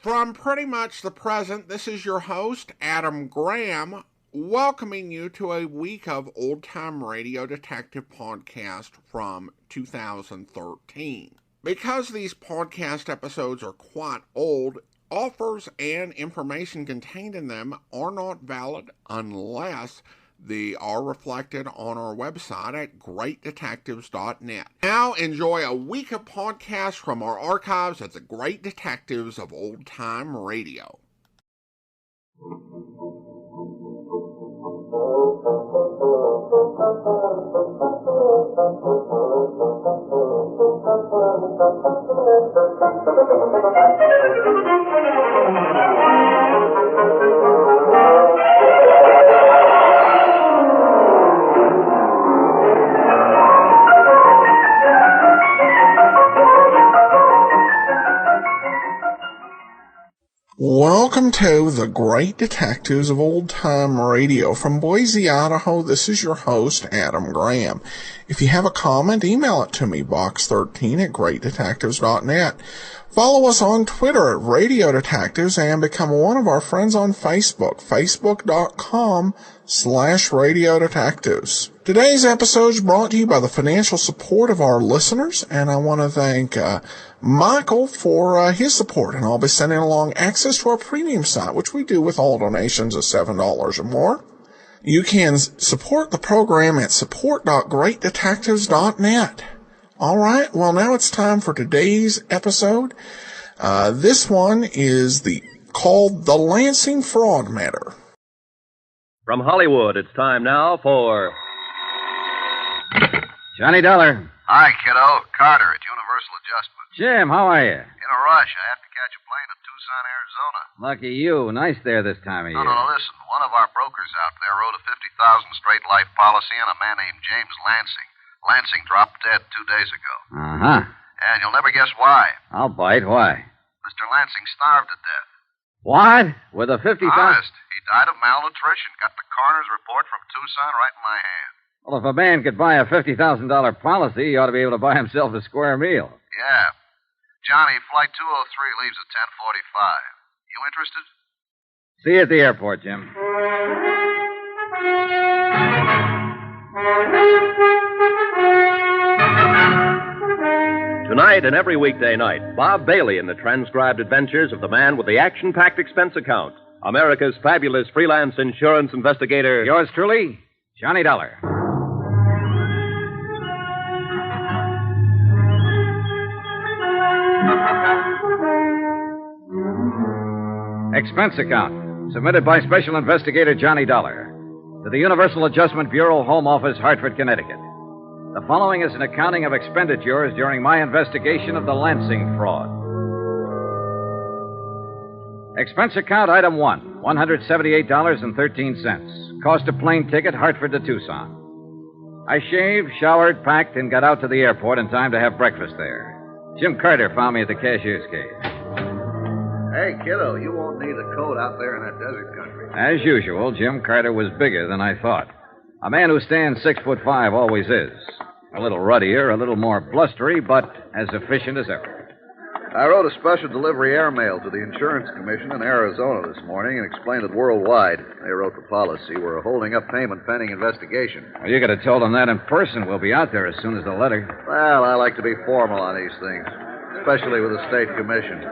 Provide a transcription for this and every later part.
From pretty much the present, this is your host, Adam Graham, welcoming you to a week of old-time radio detective podcast from 2013. Because these podcast episodes are quite old, offers and information contained in them are not valid unless they are reflected on our website at greatdetectives.net. Now enjoy a week of podcasts from our archives at the Great Detectives of Old Time Radio. Welcome to the Great Detectives of Old Time Radio. From Boise, Idaho, this is your host, Adam Graham. If you have a comment, email it to me, box13 at greatdetectives.net. Follow us on Twitter at Radio Detectives and become one of our friends on Facebook, facebook.com/Radio Detectives. Today's episode is brought to you by the financial support of our listeners, and I want to thank Michael for his support, and I'll be sending along access to our premium site, which we do with all donations of $7 or more. You can support the program at support.greatdetectives.net. All right, well, now it's time for today's episode. This one is called The Lansing Fraud Matter. From Hollywood, it's time now for... Johnny Dollar. Hi, kiddo. Carter at Universal Adjustment. Jim, how are you? In a rush. I have to catch a plane to Tucson, Arizona. Lucky you. Nice there this time of year. No, listen. One of our brokers out there wrote a $50,000 straight life policy on a man named James Lansing. Lansing dropped dead 2 days ago. Uh-huh. And you'll never guess why. I'll bite. Why? Mr. Lansing starved to death. What? With a 50,000... Honest. He died of malnutrition. Got the coroner's report from Tucson right in my hand. Well, if a man could buy a $50,000 policy, he ought to be able to buy himself a square meal. Yeah. Johnny, Flight 203 leaves at 10:45. You interested? See you at the airport, Jim. Tonight and every weekday night, Bob Bailey in the transcribed adventures of the man with the action-packed expense account, America's fabulous freelance insurance investigator. Yours truly, Johnny Dollar. Expense account, submitted by Special Investigator Johnny Dollar to the Universal Adjustment Bureau, Home Office, Hartford, Connecticut. The following is an accounting of expenditures during my investigation of the Lansing fraud. Expense account item 1, $178.13. Cost of plane ticket, Hartford to Tucson. I shaved, showered, packed, and got out to the airport in time to have breakfast there. Jim Carter found me at the cashier's cage. Hey, kiddo, you won't need a coat out there in that desert country. As usual, Jim Carter was bigger than I thought. A man who stands 6'5" always is. A little ruddier, a little more blustery, but as efficient as ever. I wrote a special delivery airmail to the Insurance Commission in Arizona this morning and explained that worldwide, they wrote the policy, we're holding up payment pending investigation. Well, you could have told them that in person. We'll be out there as soon as the letter. Well, I like to be formal on these things, especially with the state commission.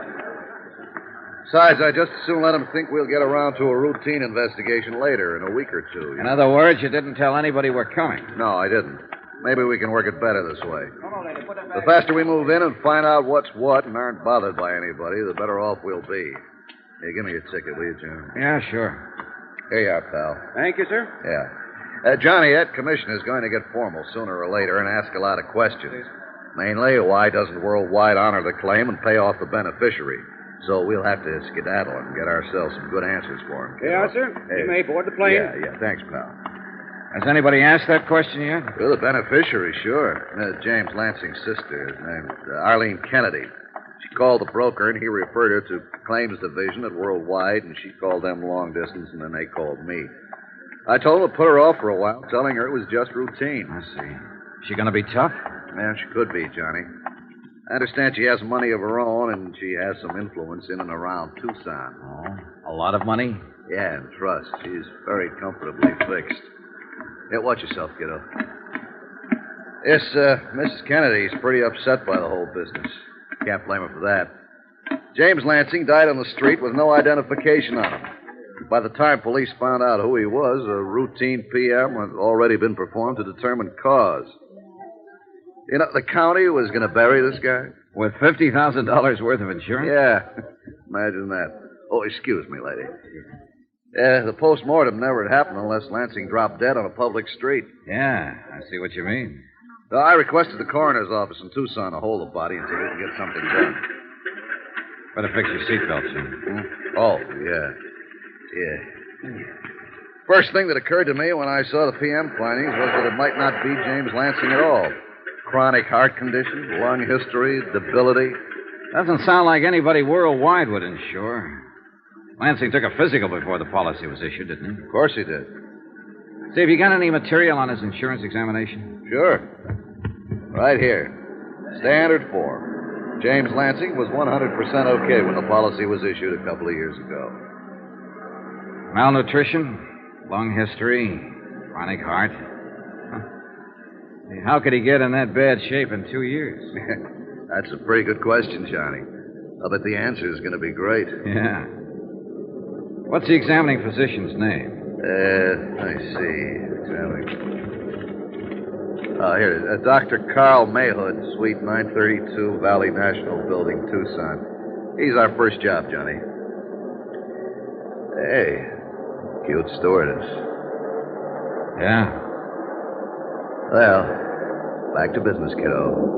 Besides, I just as soon let them think we'll get around to a routine investigation later, in a week or two. In other words, you didn't tell anybody we're coming. No, I didn't. Maybe we can work it better this way. The faster we move in and find out what's what and aren't bothered by anybody, the better off we'll be. Hey, give me your ticket, will you, Jim? Yeah, sure. Here you are, pal. Thank you, sir. Yeah. Johnny, that commission is going to get formal sooner or later and ask a lot of questions. Mainly, why doesn't Worldwide honor the claim and pay off the beneficiary? So we'll have to skedaddle and get ourselves some good answers for him. Yeah, sir. Hey. You may board the plane. Yeah, thanks, pal. Has anybody asked that question yet? Well, the beneficiary, sure. James Lansing's sister is named Arlene Kennedy. She called the broker, and he referred her to Claims Division at Worldwide, and she called them long distance, and then they called me. I told them to put her off for a while, telling her it was just routine. I see. Is she going to be tough? Man, she could be, Johnny. I understand she has money of her own, and she has some influence in and around Tucson. Oh, a lot of money? Yeah, and trust. She's very comfortably fixed. Yeah, watch yourself, kiddo. Yes, Mrs. Kennedy's pretty upset by the whole business. Can't blame her for that. James Lansing died on the street with no identification on him. By the time police found out who he was, a routine PM had already been performed to determine cause. You know, the county was going to bury this guy. With $50,000 worth of insurance? Yeah, imagine that. Oh, excuse me, lady. Yeah, the post-mortem never had happened unless Lansing dropped dead on a public street. Yeah, I see what you mean. So I requested the coroner's office in Tucson to hold the body until we can get something done. Better fix your seatbelt, Jim. Oh, yeah. Yeah. First thing that occurred to me when I saw the PM findings was that it might not be James Lansing at all. Chronic heart condition, lung history, debility. Doesn't sound like anybody worldwide would insure. Lansing took a physical before the policy was issued, didn't he? Of course he did. See, have you got any material on his insurance examination? Sure. Right here. Standard form. James Lansing was 100% okay when the policy was issued a couple of years ago. Malnutrition, lung history, chronic heart. Hey, how could he get in that bad shape in 2 years? That's a pretty good question, Johnny. I bet the answer is going to be great. Yeah. What's the examining physician's name? Let me see. Oh, here. Dr. Carl Mayhood, Suite 932, Valley National Building, Tucson. He's our first job, Johnny. Hey, cute stewardess. Yeah. Well, back to business, kiddo.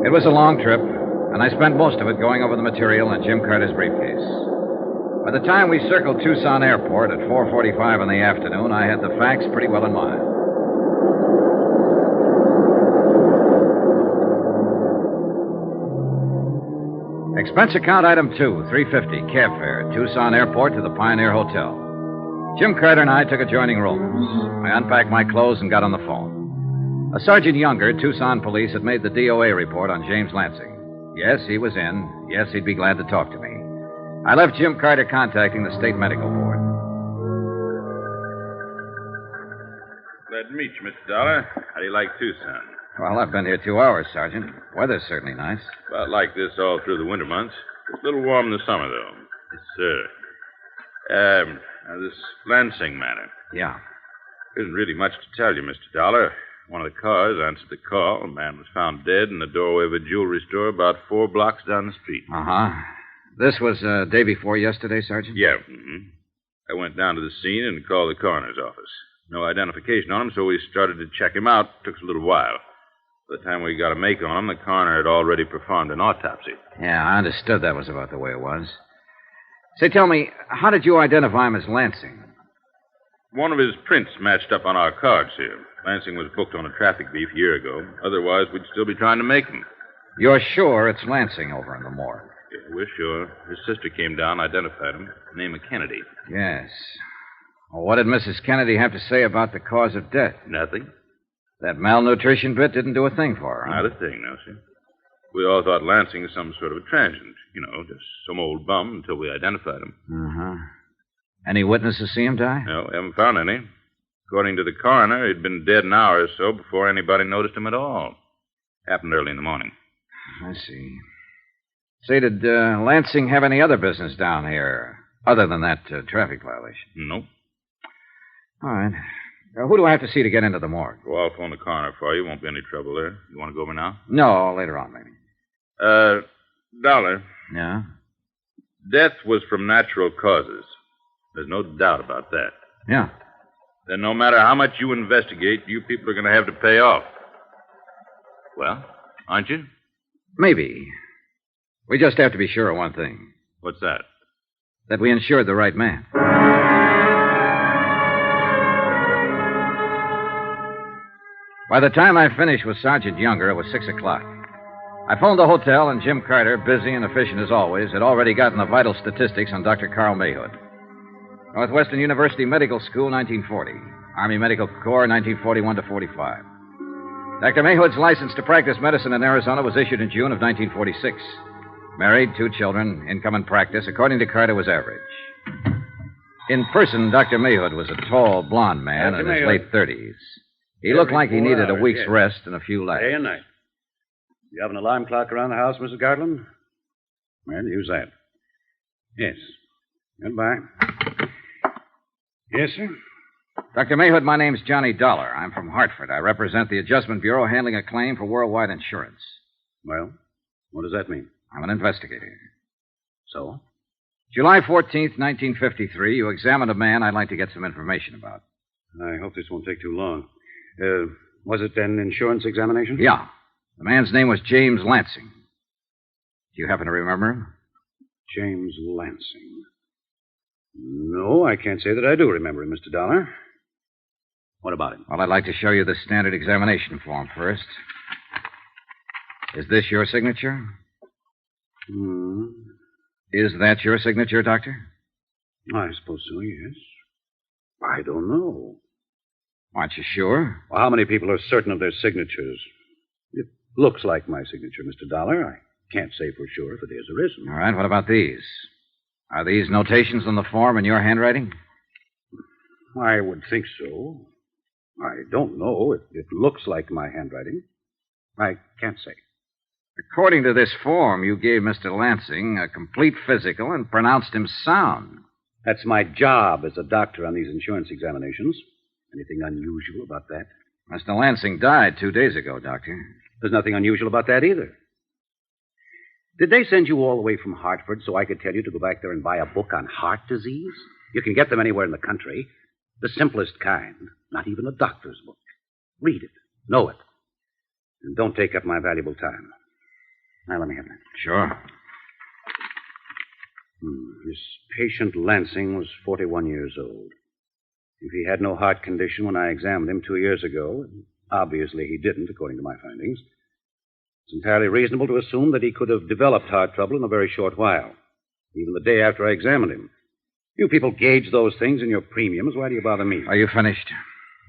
It was a long trip, and I spent most of it going over the material in Jim Carter's briefcase. By the time we circled Tucson Airport at 4:45 in the afternoon, I had the facts pretty well in mind. Expense account item 2, $350, cab fare, Tucson Airport to the Pioneer Hotel. Jim Carter and I took adjoining rooms. I unpacked my clothes and got on the phone. A Sergeant Younger, Tucson Police, had made the DOA report on James Lansing. Yes, he was in. Yes, he'd be glad to talk to me. I left Jim Carter contacting the State Medical Board. Glad to meet you, Mr. Dollar. How do you like Tucson? Well, I've been here 2 hours, Sergeant. Weather's certainly nice. About like this all through the winter months. It's a little warm in the summer, though. Yes, sir. Now this Lansing matter. Yeah. There isn't really much to tell you, Mr. Dollar. One of the cars answered the call. A man was found dead in the doorway of a jewelry store about 4 blocks down the street. Uh-huh. This was day before yesterday, Sergeant? Yeah. Mm-hmm. I went down to the scene and called the coroner's office. No identification on him, so we started to check him out. Took us a little while. By the time we got a make on him, the coroner had already performed an autopsy. Yeah, I understood that was about the way it was. Say, tell me, how did you identify him as Lansing? One of his prints matched up on our cards here. Lansing was booked on a traffic beef a year ago. Otherwise, we'd still be trying to make him. You're sure it's Lansing over in the morgue? Yeah, we're sure. His sister came down, identified him. Name of Kennedy. Yes. Well, what did Mrs. Kennedy have to say about the cause of death? Nothing. That malnutrition bit didn't do a thing for her, huh? Not a thing, no, sir. We all thought Lansing was some sort of a transient. You know, just some old bum until we identified him. Uh-huh. Any witnesses see him die? No, we haven't found any. According to the coroner, he'd been dead an hour or so before anybody noticed him at all. Happened early in the morning. I see. Say, did Lansing have any other business down here other than that traffic violation? Nope. All right. Who do I have to see to get into the morgue? Well, I'll phone the coroner for you. Won't be any trouble there. You want to go over now? No, later on, maybe. Dollar. Yeah? Death was from natural causes. There's no doubt about that. Yeah. Then no matter how much you investigate, you people are going to have to pay off. Well, aren't you? Maybe. We just have to be sure of one thing. What's that? That we insured the right man. By the time I finished with Sergeant Younger, it was 6 o'clock. I phoned the hotel, and Jim Carter, busy and efficient as always, had already gotten the vital statistics on Dr. Carl Mayhood. Northwestern University Medical School, 1940. Army Medical Corps, 1941 to 45. Dr. Mayhood's license to practice medicine in Arizona was issued in June of 1946. Married, 2 children, income and practice, according to Carter, was average. In person, Dr. Mayhood was a tall, blond man in his late 30s. He looked like he needed a week's rest and a few laughs. Day and night. You have an alarm clock around the house, Mrs. Gartland? Well, use that. Yes. Goodbye. Yes, sir? Dr. Mayhood, my name's Johnny Dollar. I'm from Hartford. I represent the Adjustment Bureau handling a claim for worldwide insurance. Well, what does that mean? I'm an investigator. So? July 14th, 1953, you examined a man I'd like to get some information about. I hope this won't take too long. Was it an insurance examination? Yeah. The man's name was James Lansing. Do you happen to remember him? James Lansing. No, I can't say that I do remember him, Mr. Dollar. What about him? Well, I'd like to show you the standard examination form first. Is this your signature? Is that your signature, Doctor? I suppose so, yes. I don't know. Aren't you sure? Well, how many people are certain of their signatures? It looks like my signature, Mr. Dollar. I can't say for sure if it is or isn't. All right, what about these? Are these notations on the form in your handwriting? I would think so. I don't know. It looks like my handwriting. I can't say. According to this form, you gave Mr. Lansing a complete physical and pronounced him sound. That's my job as a doctor on these insurance examinations. Anything unusual about that? Mr. Lansing died 2 days ago, Doctor. There's nothing unusual about that either. Did they send you all the way from Hartford so I could tell you to go back there and buy a book on heart disease? You can get them anywhere in the country. The simplest kind. Not even a doctor's book. Read it. Know it. And don't take up my valuable time. Now, let me have that. Sure. This patient Lansing was 41 years old. If he had no heart condition when I examined him 2 years ago, and obviously he didn't, according to my findings, it's entirely reasonable to assume that he could have developed heart trouble in a very short while, even the day after I examined him. You people gauge those things in your premiums. Why do you bother me? Are you finished?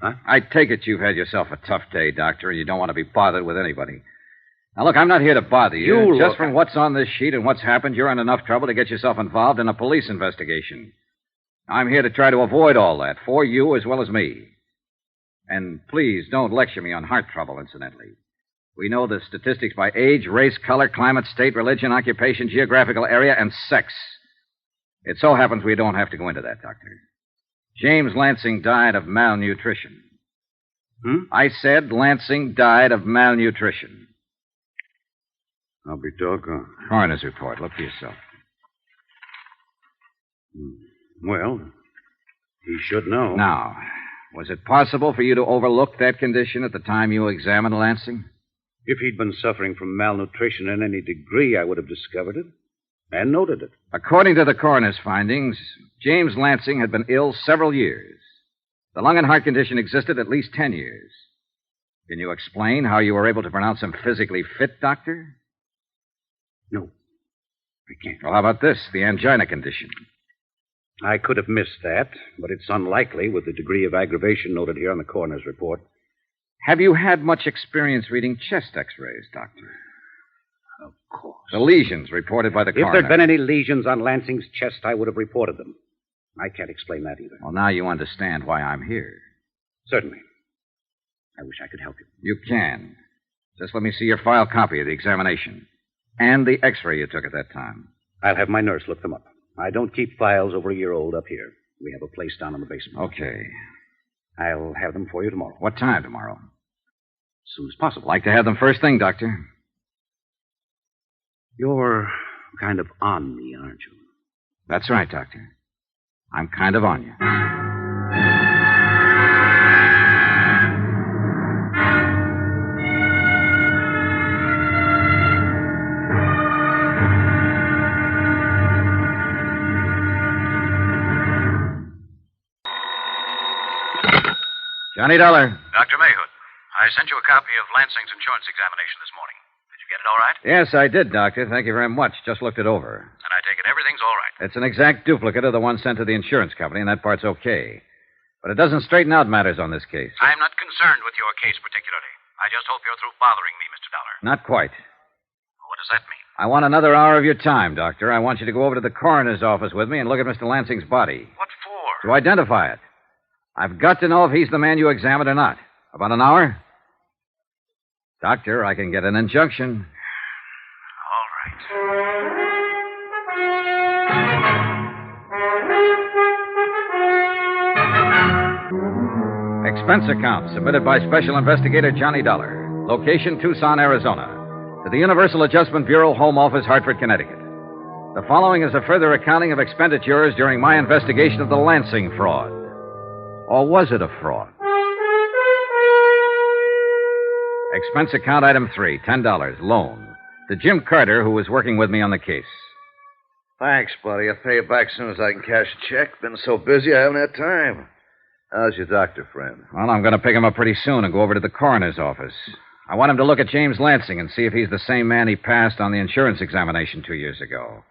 Huh? I take it you've had yourself a tough day, Doctor, and you don't want to be bothered with anybody. Now, look, I'm not here to bother you. Just from what's on this sheet and what's happened, you're in enough trouble to get yourself involved in a police investigation. I'm here to try to avoid all that, for you as well as me. And please don't lecture me on heart trouble, incidentally. We know the statistics by age, race, color, climate, state, religion, occupation, geographical area, and sex. It so happens we don't have to go into that, Doctor. James Lansing died of malnutrition. I said Lansing died of malnutrition. I'll be doggone. Coroner's report. Look for yourself. Well, he should know. Now, was it possible for you to overlook that condition at the time you examined Lansing? If he'd been suffering from malnutrition in any degree, I would have discovered it and noted it. According to the coroner's findings, James Lansing had been ill several years. The lung and heart condition existed at least 10 years. Can you explain how you were able to pronounce him physically fit, Doctor? No, I can't. Well, how about this, the angina condition? I could have missed that, but it's unlikely with the degree of aggravation noted here on the coroner's report. Have you had much experience reading chest x-rays, Doctor? Of course. The lesions reported by the coroner. If there'd been any lesions on Lansing's chest, I would have reported them. I can't explain that either. Well, now you understand why I'm here. Certainly. I wish I could help you. You can. Just let me see your file copy of the examination. And the x-ray you took at that time. I'll have my nurse look them up. I don't keep files over a year old up here. We have a place down in the basement. Okay. I'll have them for you tomorrow. What time tomorrow? As soon as possible. Like to have them first thing, Doctor. You're kind of on me, aren't you? That's right, Doctor. I'm kind of on you. Johnny Dollar. Dr. Mayhood, I sent you a copy of Lansing's insurance examination this morning. Did you get it all right? Yes, I did, Doctor. Thank you very much. Just looked it over. And I take it everything's all right. It's an exact duplicate of the one sent to the insurance company, and that part's okay. But it doesn't straighten out matters on this case. I'm not concerned with your case particularly. I just hope you're through bothering me, Mr. Dollar. Not quite. What does that mean? I want another hour of your time, Doctor. I want you to go over to the coroner's office with me and look at Mr. Lansing's body. What for? To identify it. I've got to know if he's the man you examined or not. About an hour? Doctor, I can get an injunction. All right. Expense account submitted by Special Investigator Johnny Dollar. Location, Tucson, Arizona. To the Universal Adjustment Bureau, Home Office, Hartford, Connecticut. The following is a further accounting of expenditures during my investigation of the Lansing fraud. Or was it a fraud? Expense account item 3, $10, loan. To Jim Carter, who was working with me on the case. Thanks, buddy. I'll pay you back as soon as I can cash a check. Been so busy, I haven't had time. How's your doctor friend? Well, I'm going to pick him up pretty soon and go over to the coroner's office. I want him to look at James Lansing and see if he's the same man he passed on the insurance examination 2 years ago.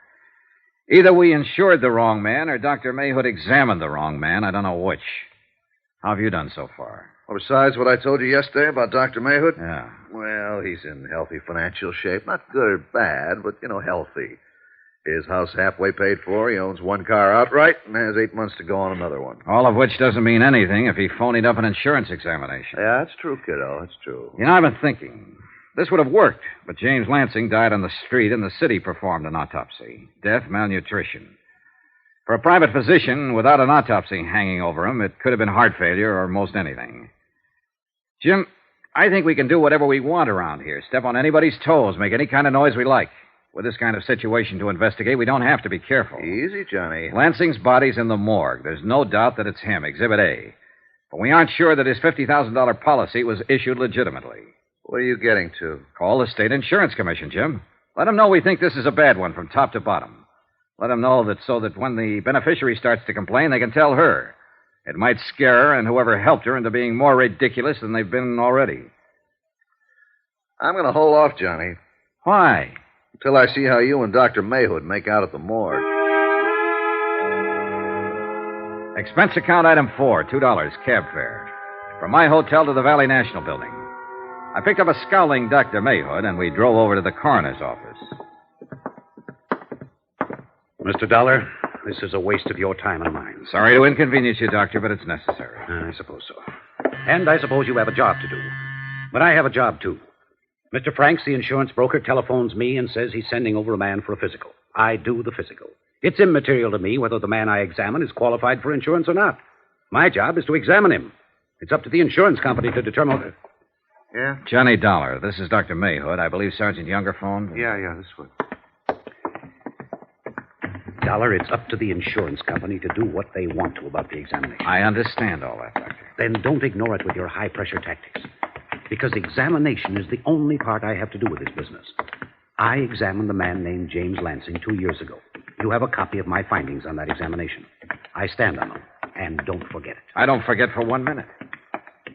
Either we insured the wrong man or Dr. Mayhood examined the wrong man. I don't know which. How have you done so far? Well, besides what I told you yesterday about Dr. Mayhood? Yeah. Well, he's in healthy financial shape. Not good or bad, but, healthy. His house halfway paid for. He owns one car outright and has 8 months to go on another one. All of which doesn't mean anything if he phonied up an insurance examination. Yeah, that's true, kiddo. That's true. I've been thinking. This would have worked, but James Lansing died on the street and the city performed an autopsy. Death, malnutrition. For a private physician, without an autopsy hanging over him, it could have been heart failure or most anything. Jim, I think we can do whatever we want around here. Step on anybody's toes, make any kind of noise we like. With this kind of situation to investigate, we don't have to be careful. Easy, Johnny. Lansing's body's in the morgue. There's no doubt that it's him, Exhibit A. But we aren't sure that his $50,000 policy was issued legitimately. What are you getting to? Call the State Insurance Commission, Jim. Let them know we think this is a bad one from top to bottom. Let them know that so that when the beneficiary starts to complain, they can tell her. It might scare her and whoever helped her into being more ridiculous than they've been already. I'm going to hold off, Johnny. Why? Until I see how you and Dr. Mayhood make out at the morgue. Expense account item 4, $2, cab fare. From my hotel to the Valley National Building. I picked up a scowling Dr. Mayhood, and we drove over to the coroner's office. Mr. Dollar, this is a waste of your time and mine. Sorry to inconvenience you, Doctor, but it's necessary. I suppose so. And I suppose you have a job to do. But I have a job, too. Mr. Franks, the insurance broker, telephones me and says he's sending over a man for a physical. I do the physical. It's immaterial to me whether the man I examine is qualified for insurance or not. My job is to examine him. It's up to the insurance company to determine... Yeah? Johnny Dollar, this is Dr. Mayhood. I believe Sergeant Younger phoned. Yeah, this one. Dollar, it's up to the insurance company to do what they want to about the examination. I understand all that, Doctor. Then don't ignore it with your high-pressure tactics. Because examination is the only part I have to do with this business. I examined a man named James Lansing 2 years ago. You have a copy of my findings on that examination. I stand on them. And don't forget it. I don't forget for 1 minute.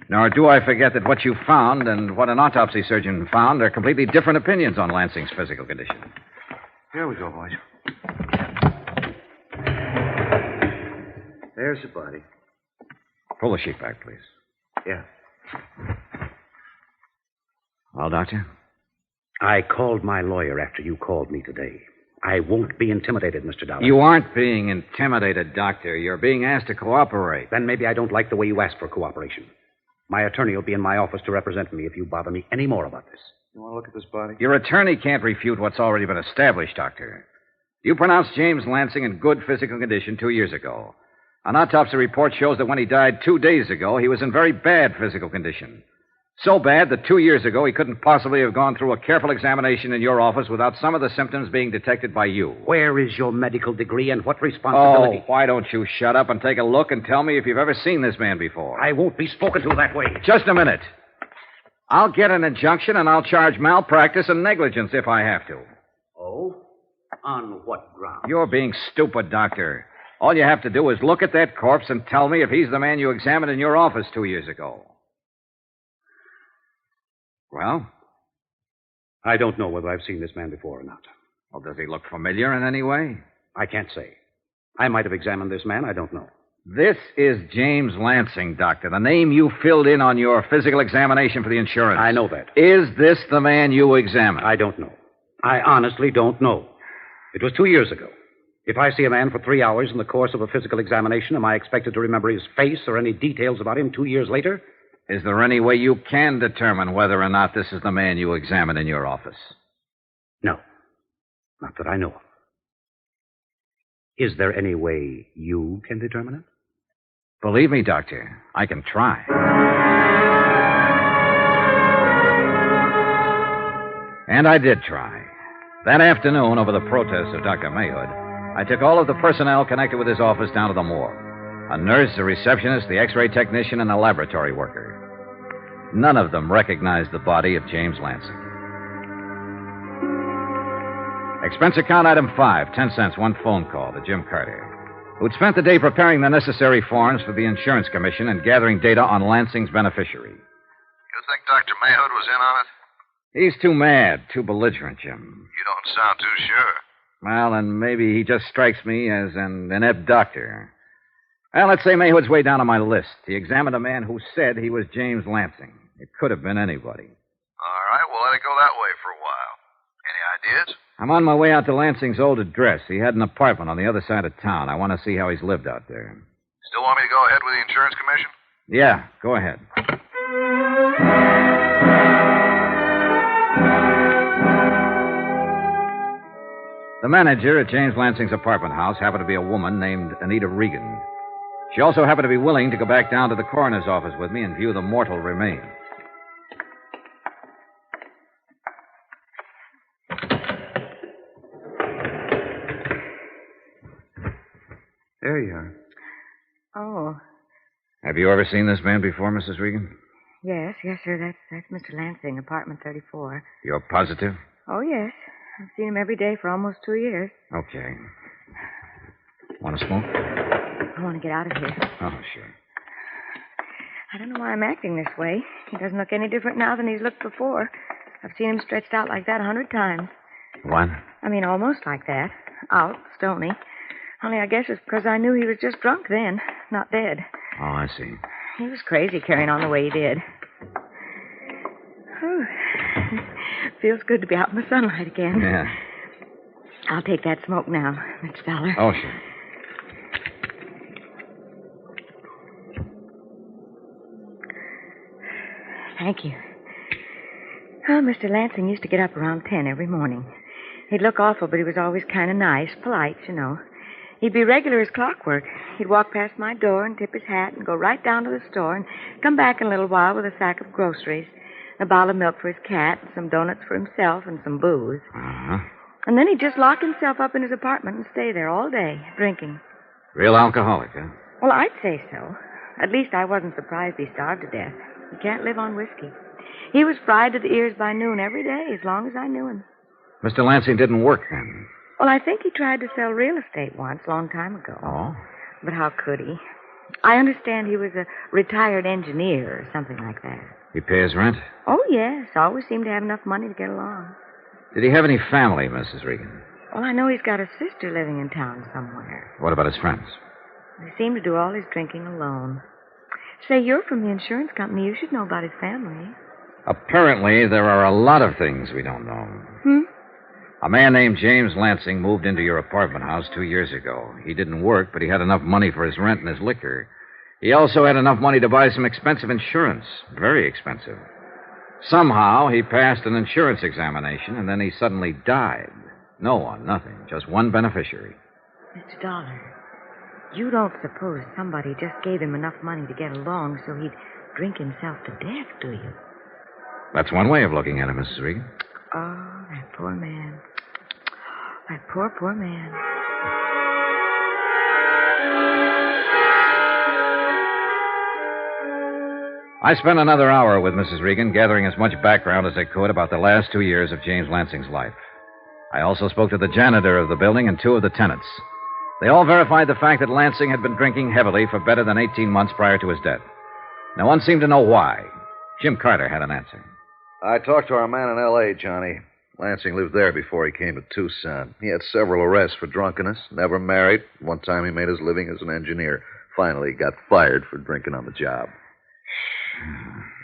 Nor do I forget that what you found and what an autopsy surgeon found are completely different opinions on Lansing's physical condition. Here we go, boys. There's the body. Pull the sheet back, please. Yeah. Well, Doctor? I called my lawyer after you called me today. I won't be intimidated, Mr. Dollar. You aren't being intimidated, Doctor. You're being asked to cooperate. Then maybe I don't like the way you ask for cooperation. My attorney will be in my office to represent me if you bother me any more about this. You want to look at this body? Your attorney can't refute what's already been established, Doctor. You pronounced James Lansing in good physical condition 2 years ago. An autopsy report shows that when he died 2 days ago, he was in very bad physical condition. So bad that 2 years ago he couldn't possibly have gone through a careful examination in your office without some of the symptoms being detected by you. Where is your medical degree and what responsibility? Oh, why don't you shut up and take a look and tell me if you've ever seen this man before? I won't be spoken to that way. Just a minute. I'll get an injunction and I'll charge malpractice and negligence if I have to. Oh? On what grounds? You're being stupid, Doctor. All you have to do is look at that corpse and tell me if he's the man you examined in your office 2 years ago. Well? I don't know whether I've seen this man before or not. Well, does he look familiar in any way? I can't say. I might have examined this man. I don't know. This is James Lansing, Doctor. The name you filled in on your physical examination for the insurance. I know that. Is this the man you examined? I don't know. I honestly don't know. It was 2 years ago. If I see a man for 3 hours in the course of a physical examination, am I expected to remember his face or any details about him 2 years later? Is there any way you can determine whether or not this is the man you examined in your office? No. Not that I know of. Is there any way you can determine it? Believe me, Doctor, I can try. And I did try. That afternoon, over the protest of Dr. Mayhood, I took all of the personnel connected with his office down to the morgue. A nurse, a receptionist, the x-ray technician, and a laboratory worker. None of them recognized the body of James Lansing. Expense account item 5, 10 cents, one phone call to Jim Carter, who'd spent the day preparing the necessary forms for the insurance commission and gathering data on Lansing's beneficiary. You think Dr. Mayhood was in on it? He's too mad, too belligerent, Jim. You don't sound too sure. Well, and maybe he just strikes me as an inept doctor. Well, let's say Mayhood's way down on my list. He examined a man who said he was James Lansing. It could have been anybody. All right, we'll let it go that way for a while. Any ideas? I'm on my way out to Lansing's old address. He had an apartment on the other side of town. I want to see how he's lived out there. Still want me to go ahead with the insurance commission? Yeah, go ahead. The manager at James Lansing's apartment house happened to be a woman named Anita Regan. She also happened to be willing to go back down to the coroner's office with me and view the mortal remains. There you are. Oh, Have you ever seen this man before, Mrs. Regan? yes, sir. That's Mr. Lansing, apartment 34. You're positive? Oh, yes. I've seen him every day for almost 2 years. Okay. Want to smoke? I want to get out of here. Oh, sure. I don't know why I'm acting this way. He doesn't look any different now than he's looked before. I've seen him stretched out like that 100 times. What? I mean, almost like that. Out, stony. Only I guess it's because I knew he was just drunk then, not dead. Oh, I see. He was crazy carrying on the way he did. Whew. Feels good to be out in the sunlight again. Yeah. I'll take that smoke now, Mr. Dollar. Oh, sure. Thank you. Oh, Mr. Lansing used to get up around 10 every morning. He'd look awful, but he was always kind of nice, polite, you know. He'd be regular as clockwork. He'd walk past my door and tip his hat and go right down to the store and come back in a little while with a sack of groceries, a bottle of milk for his cat, and some donuts for himself, and some booze. Uh-huh. And then he'd just lock himself up in his apartment and stay there all day, drinking. Real alcoholic, huh? Well, I'd say so. At least I wasn't surprised he starved to death. He can't live on whiskey. He was fried to the ears by noon every day, as long as I knew him. Mr. Lansing didn't work then. Well, I think he tried to sell real estate once, a long time ago. Oh? But how could he? I understand he was a retired engineer or something like that. He pays rent? Oh, yes. Always seemed to have enough money to get along. Did he have any family, Mrs. Regan? Well, I know he's got a sister living in town somewhere. What about his friends? He seemed to do all his drinking alone. Say, you're from the insurance company. You should know about his family. Apparently, there are a lot of things we don't know. A man named James Lansing moved into your apartment house 2 years ago. He didn't work, but he had enough money for his rent and his liquor. He also had enough money to buy some expensive insurance. Very expensive. Somehow, he passed an insurance examination, and then he suddenly died. No one, nothing. Just one beneficiary. Mr. Dollar, you don't suppose somebody just gave him enough money to get along so he'd drink himself to death, do you? That's one way of looking at it, Mrs. Regan. Oh, that poor man. That poor, poor man. I spent another hour with Mrs. Regan, gathering as much background as I could about the last 2 years of James Lansing's life. I also spoke to the janitor of the building and 2 of the tenants. They all verified the fact that Lansing had been drinking heavily for better than 18 months prior to his death. No one seemed to know why. Jim Carter had an answer. I talked to our man in L.A., Johnny. Lansing lived there before he came to Tucson. He had several arrests for drunkenness, never married. One time he made his living as an engineer. finally got fired for drinking on the job.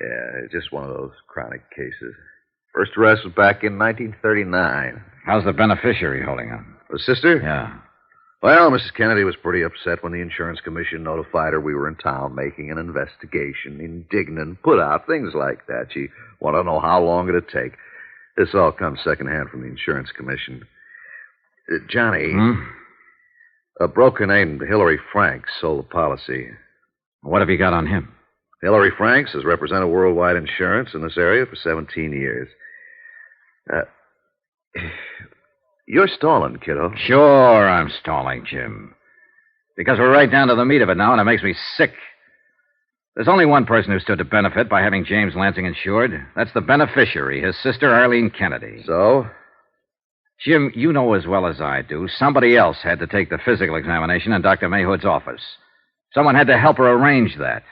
Yeah, it's just one of those chronic cases. First arrest was back in 1939. How's the beneficiary holding up? The sister? Yeah. Well, Mrs. Kennedy was pretty upset when the insurance commission notified her we were in town making an investigation. Indignant, put out, things like that. She wanted to know how long it'd take. This all comes secondhand from the insurance commission. Johnny, a broker named Hillary Franks sold the policy. What have you got on him? Hillary Franks has represented Worldwide Insurance in this area for 17 years. You're stalling, kiddo. Sure, I'm stalling, Jim. Because we're right down to the meat of it now, and it makes me sick. There's only one person who stood to benefit by having James Lansing insured. That's the beneficiary, his sister, Arlene Kennedy. So? Jim, you know as well as I do, somebody else had to take the physical examination in Dr. Mayhood's office. Someone had to help her arrange that.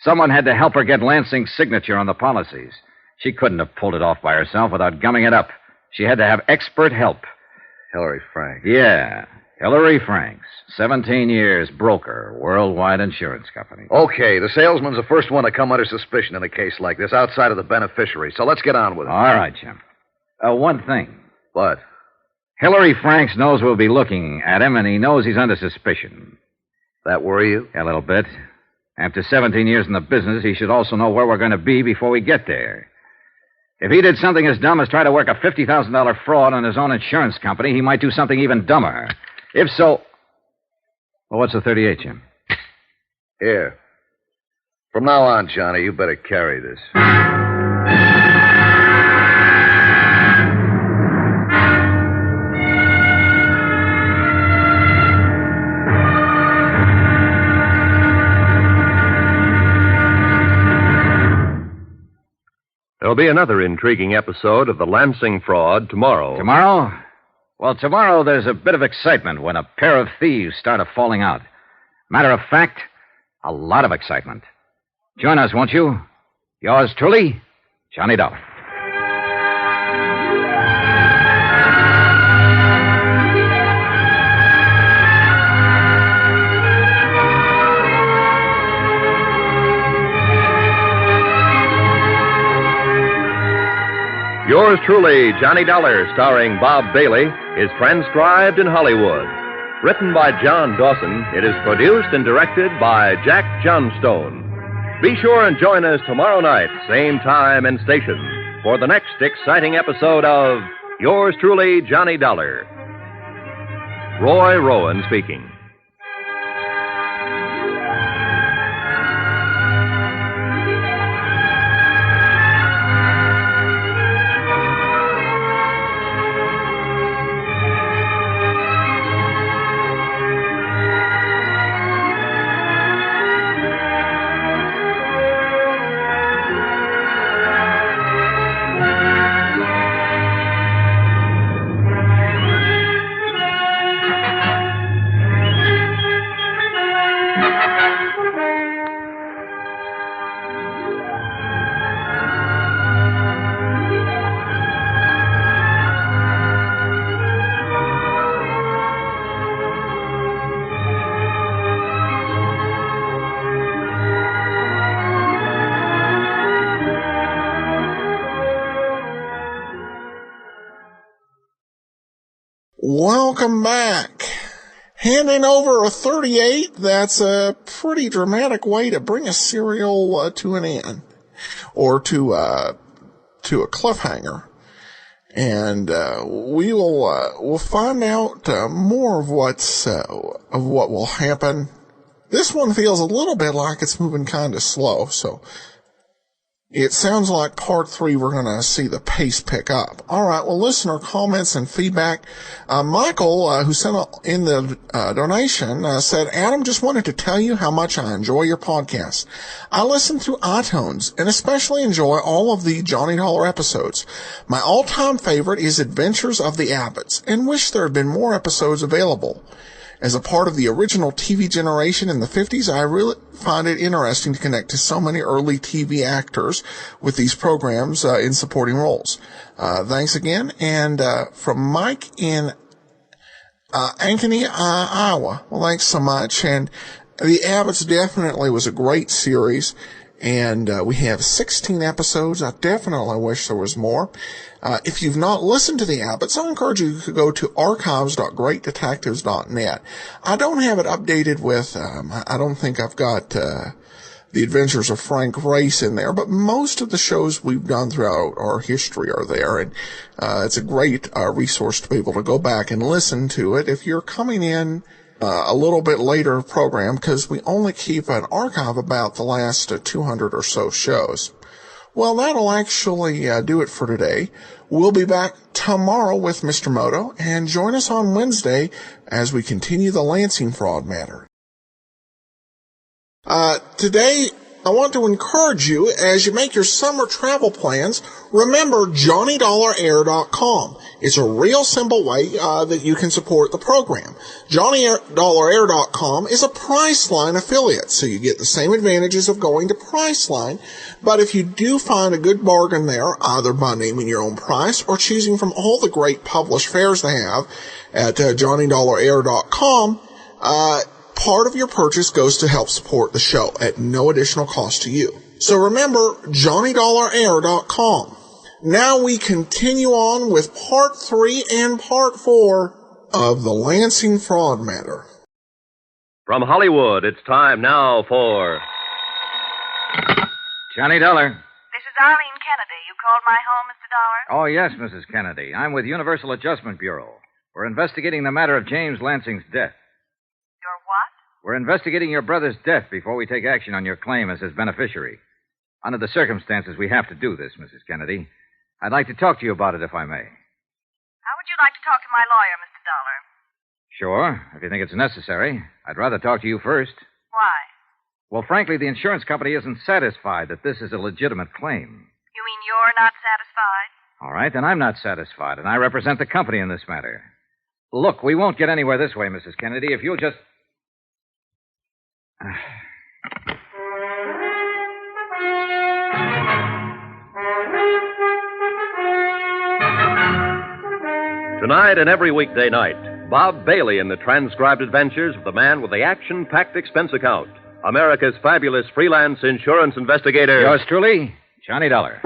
Someone had to help her get Lansing's signature on the policies. She couldn't have pulled it off by herself without gumming it up. She had to have expert help. Hillary Franks. Yeah, Hillary Franks. 17 years, broker, Worldwide Insurance Company. Okay, the salesman's the first one to come under suspicion in a case like this, outside of the beneficiary. So let's get on with it. All right, Jim. One thing. What? Hillary Franks knows we'll be looking at him, and he knows he's under suspicion. That worry you? A little bit. After 17 years in the business, he should also know where we're going to be before we get there. If he did something as dumb as try to work a $50,000 fraud on his own insurance company, he might do something even dumber. If so... Well, what's the 38, Jim? Here. From now on, Johnny, you better carry this. There'll be another intriguing episode of the Lansing fraud tomorrow. Tomorrow? Well, tomorrow there's a bit of excitement when a pair of thieves start falling out. Matter of fact, a lot of excitement. Join us, won't you? Yours truly, Johnny Dollar. Yours truly, Johnny Dollar, starring Bob Bailey, is transcribed in Hollywood. Written by John Dawson, it is produced and directed by Jack Johnstone. Be sure and join us tomorrow night, same time and station, for the next exciting episode of Yours truly, Johnny Dollar. Roy Rowan speaking. Welcome back. Handing over a 38, that's a pretty dramatic way to bring a serial to an end, or to a cliffhanger. And we'll find out more of what will happen. This one feels a little bit like it's moving kind of slow, so it sounds like part 3 we're going to see the pace pick up. All right, well, listener comments and feedback. Michael, who sent in the donation, said, Adam, just wanted to tell you how much I enjoy your podcast. I listen through iTunes and especially enjoy all of the Johnny Dollar episodes. My all-time favorite is Adventures of the Abbotts and wish there had been more episodes available. As a part of the original TV generation in the 50s, I really find it interesting to connect to so many early TV actors with these programs in supporting roles. Thanks again. And from Mike in Ankeny, Iowa. Well, thanks so much. And The Abbotts definitely was a great series, and we have 16 episodes. I definitely wish there was more. If you've not listened to the Abbotts, I encourage you to go to archives.greatdetectives.net. I don't have it updated with, I don't think I've got The Adventures of Frank Race in there, but most of the shows we've done throughout our history are there, and it's a great resource to be able to go back and listen to it if you're coming in a little bit later program, because we only keep an archive about the last 200 or so shows. Well, that'll actually do it for today. We'll be back tomorrow with Mr. Moto, and join us on Wednesday as we continue the Lansing fraud matter. Today, I want to encourage you, as you make your summer travel plans, remember JohnnyDollarAir.com. It's a real simple way that you can support the program. JohnnyDollarAir.com is a Priceline affiliate, so you get the same advantages of going to Priceline, but if you do find a good bargain there, either by naming your own price or choosing from all the great published fares they have at JohnnyDollarAir.com, part of your purchase goes to help support the show at no additional cost to you. So remember, JohnnyDollarAir.com. Now we continue on with Part 3 and Part 4 of the Lansing fraud matter. From Hollywood, it's time now for... Johnny Dollar. This is Arlene Kennedy. You called my home, Mr. Dollar? Oh, yes, Mrs. Kennedy. I'm with Universal Adjustment Bureau. We're investigating the matter of James Lansing's death. Your what? We're investigating your brother's death before we take action on your claim as his beneficiary. Under the circumstances, we have to do this, Mrs. Kennedy. I'd like to talk to you about it, if I may. How would you like to talk to my lawyer, Mr. Dollar? Sure, if you think it's necessary. I'd rather talk to you first. Why? Well, frankly, the insurance company isn't satisfied that this is a legitimate claim. You mean you're not satisfied? All right, then I'm not satisfied, and I represent the company in this matter. Look, we won't get anywhere this way, Mrs. Kennedy, if you'll just... Tonight and every weekday night, Bob Bailey in the transcribed adventures of the man with the action-packed expense account, America's fabulous freelance insurance investigator. Yours truly, Johnny Dollar.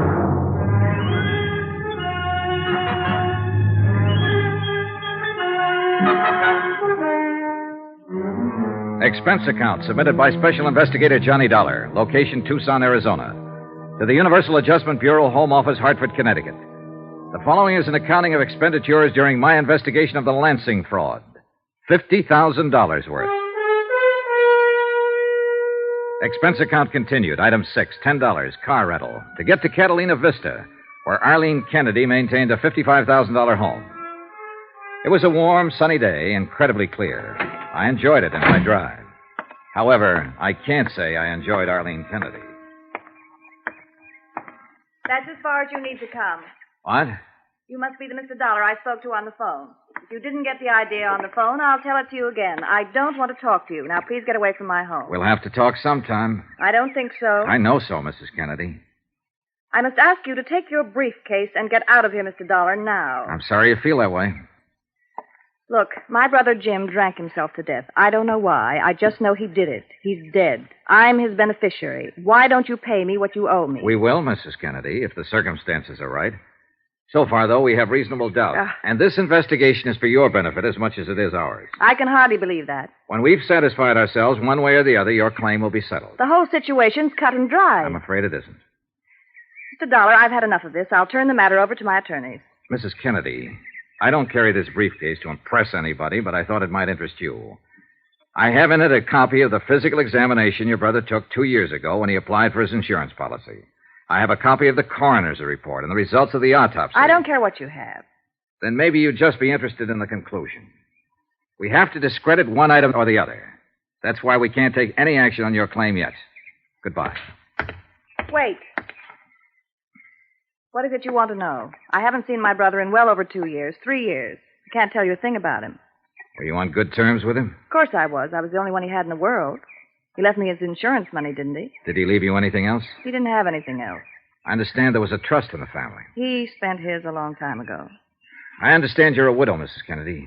Expense account submitted by Special Investigator Johnny Dollar, location Tucson, Arizona, to the Universal Adjustment Bureau, Home Office, Hartford, Connecticut. The following is an accounting of expenditures during my investigation of the Lansing fraud. $50,000 worth. Expense account continued. Item 6, $10, car rental, to get to Catalina Vista, where Arlene Kennedy maintained a $55,000 home. It was a warm, sunny day, incredibly clear. I enjoyed it in my drive. However, I can't say I enjoyed Arlene Kennedy. That's as far as you need to come. What? You must be the Mr. Dollar I spoke to on the phone. If you didn't get the idea on the phone, I'll tell it to you again. I don't want to talk to you. Now, please get away from my home. We'll have to talk sometime. I don't think so. I know so, Mrs. Kennedy. I must ask you to take your briefcase and get out of here, Mr. Dollar, now. I'm sorry you feel that way. Look, my brother Jim drank himself to death. I don't know why. I just know he did it. He's dead. I'm his beneficiary. Why don't you pay me what you owe me? We will, Mrs. Kennedy, if the circumstances are right. So far, though, we have reasonable doubt. And this investigation is for your benefit as much as it is ours. I can hardly believe that. When we've satisfied ourselves one way or the other, your claim will be settled. The whole situation's cut and dry. I'm afraid it isn't. Mr. Dollar, I've had enough of this. I'll turn the matter over to my attorneys. Mrs. Kennedy, I don't carry this briefcase to impress anybody, but I thought it might interest you. I have in it a copy of the physical examination your brother took 2 years ago when he applied for his insurance policy. I have a copy of the coroner's report and the results of the autopsy. I don't care what you have. Then maybe you'd just be interested in the conclusion. We have to discredit one item or the other. That's why we can't take any action on your claim yet. Goodbye. Wait. What is it you want to know? I haven't seen my brother in well over 2 years, 3 years. I can't tell you a thing about him. Were you on good terms with him? Of course I was. I was the only one he had in the world. He left me his insurance money, didn't he? Did he leave you anything else? He didn't have anything else. I understand there was a trust in the family. He spent his a long time ago. I understand you're a widow, Mrs. Kennedy.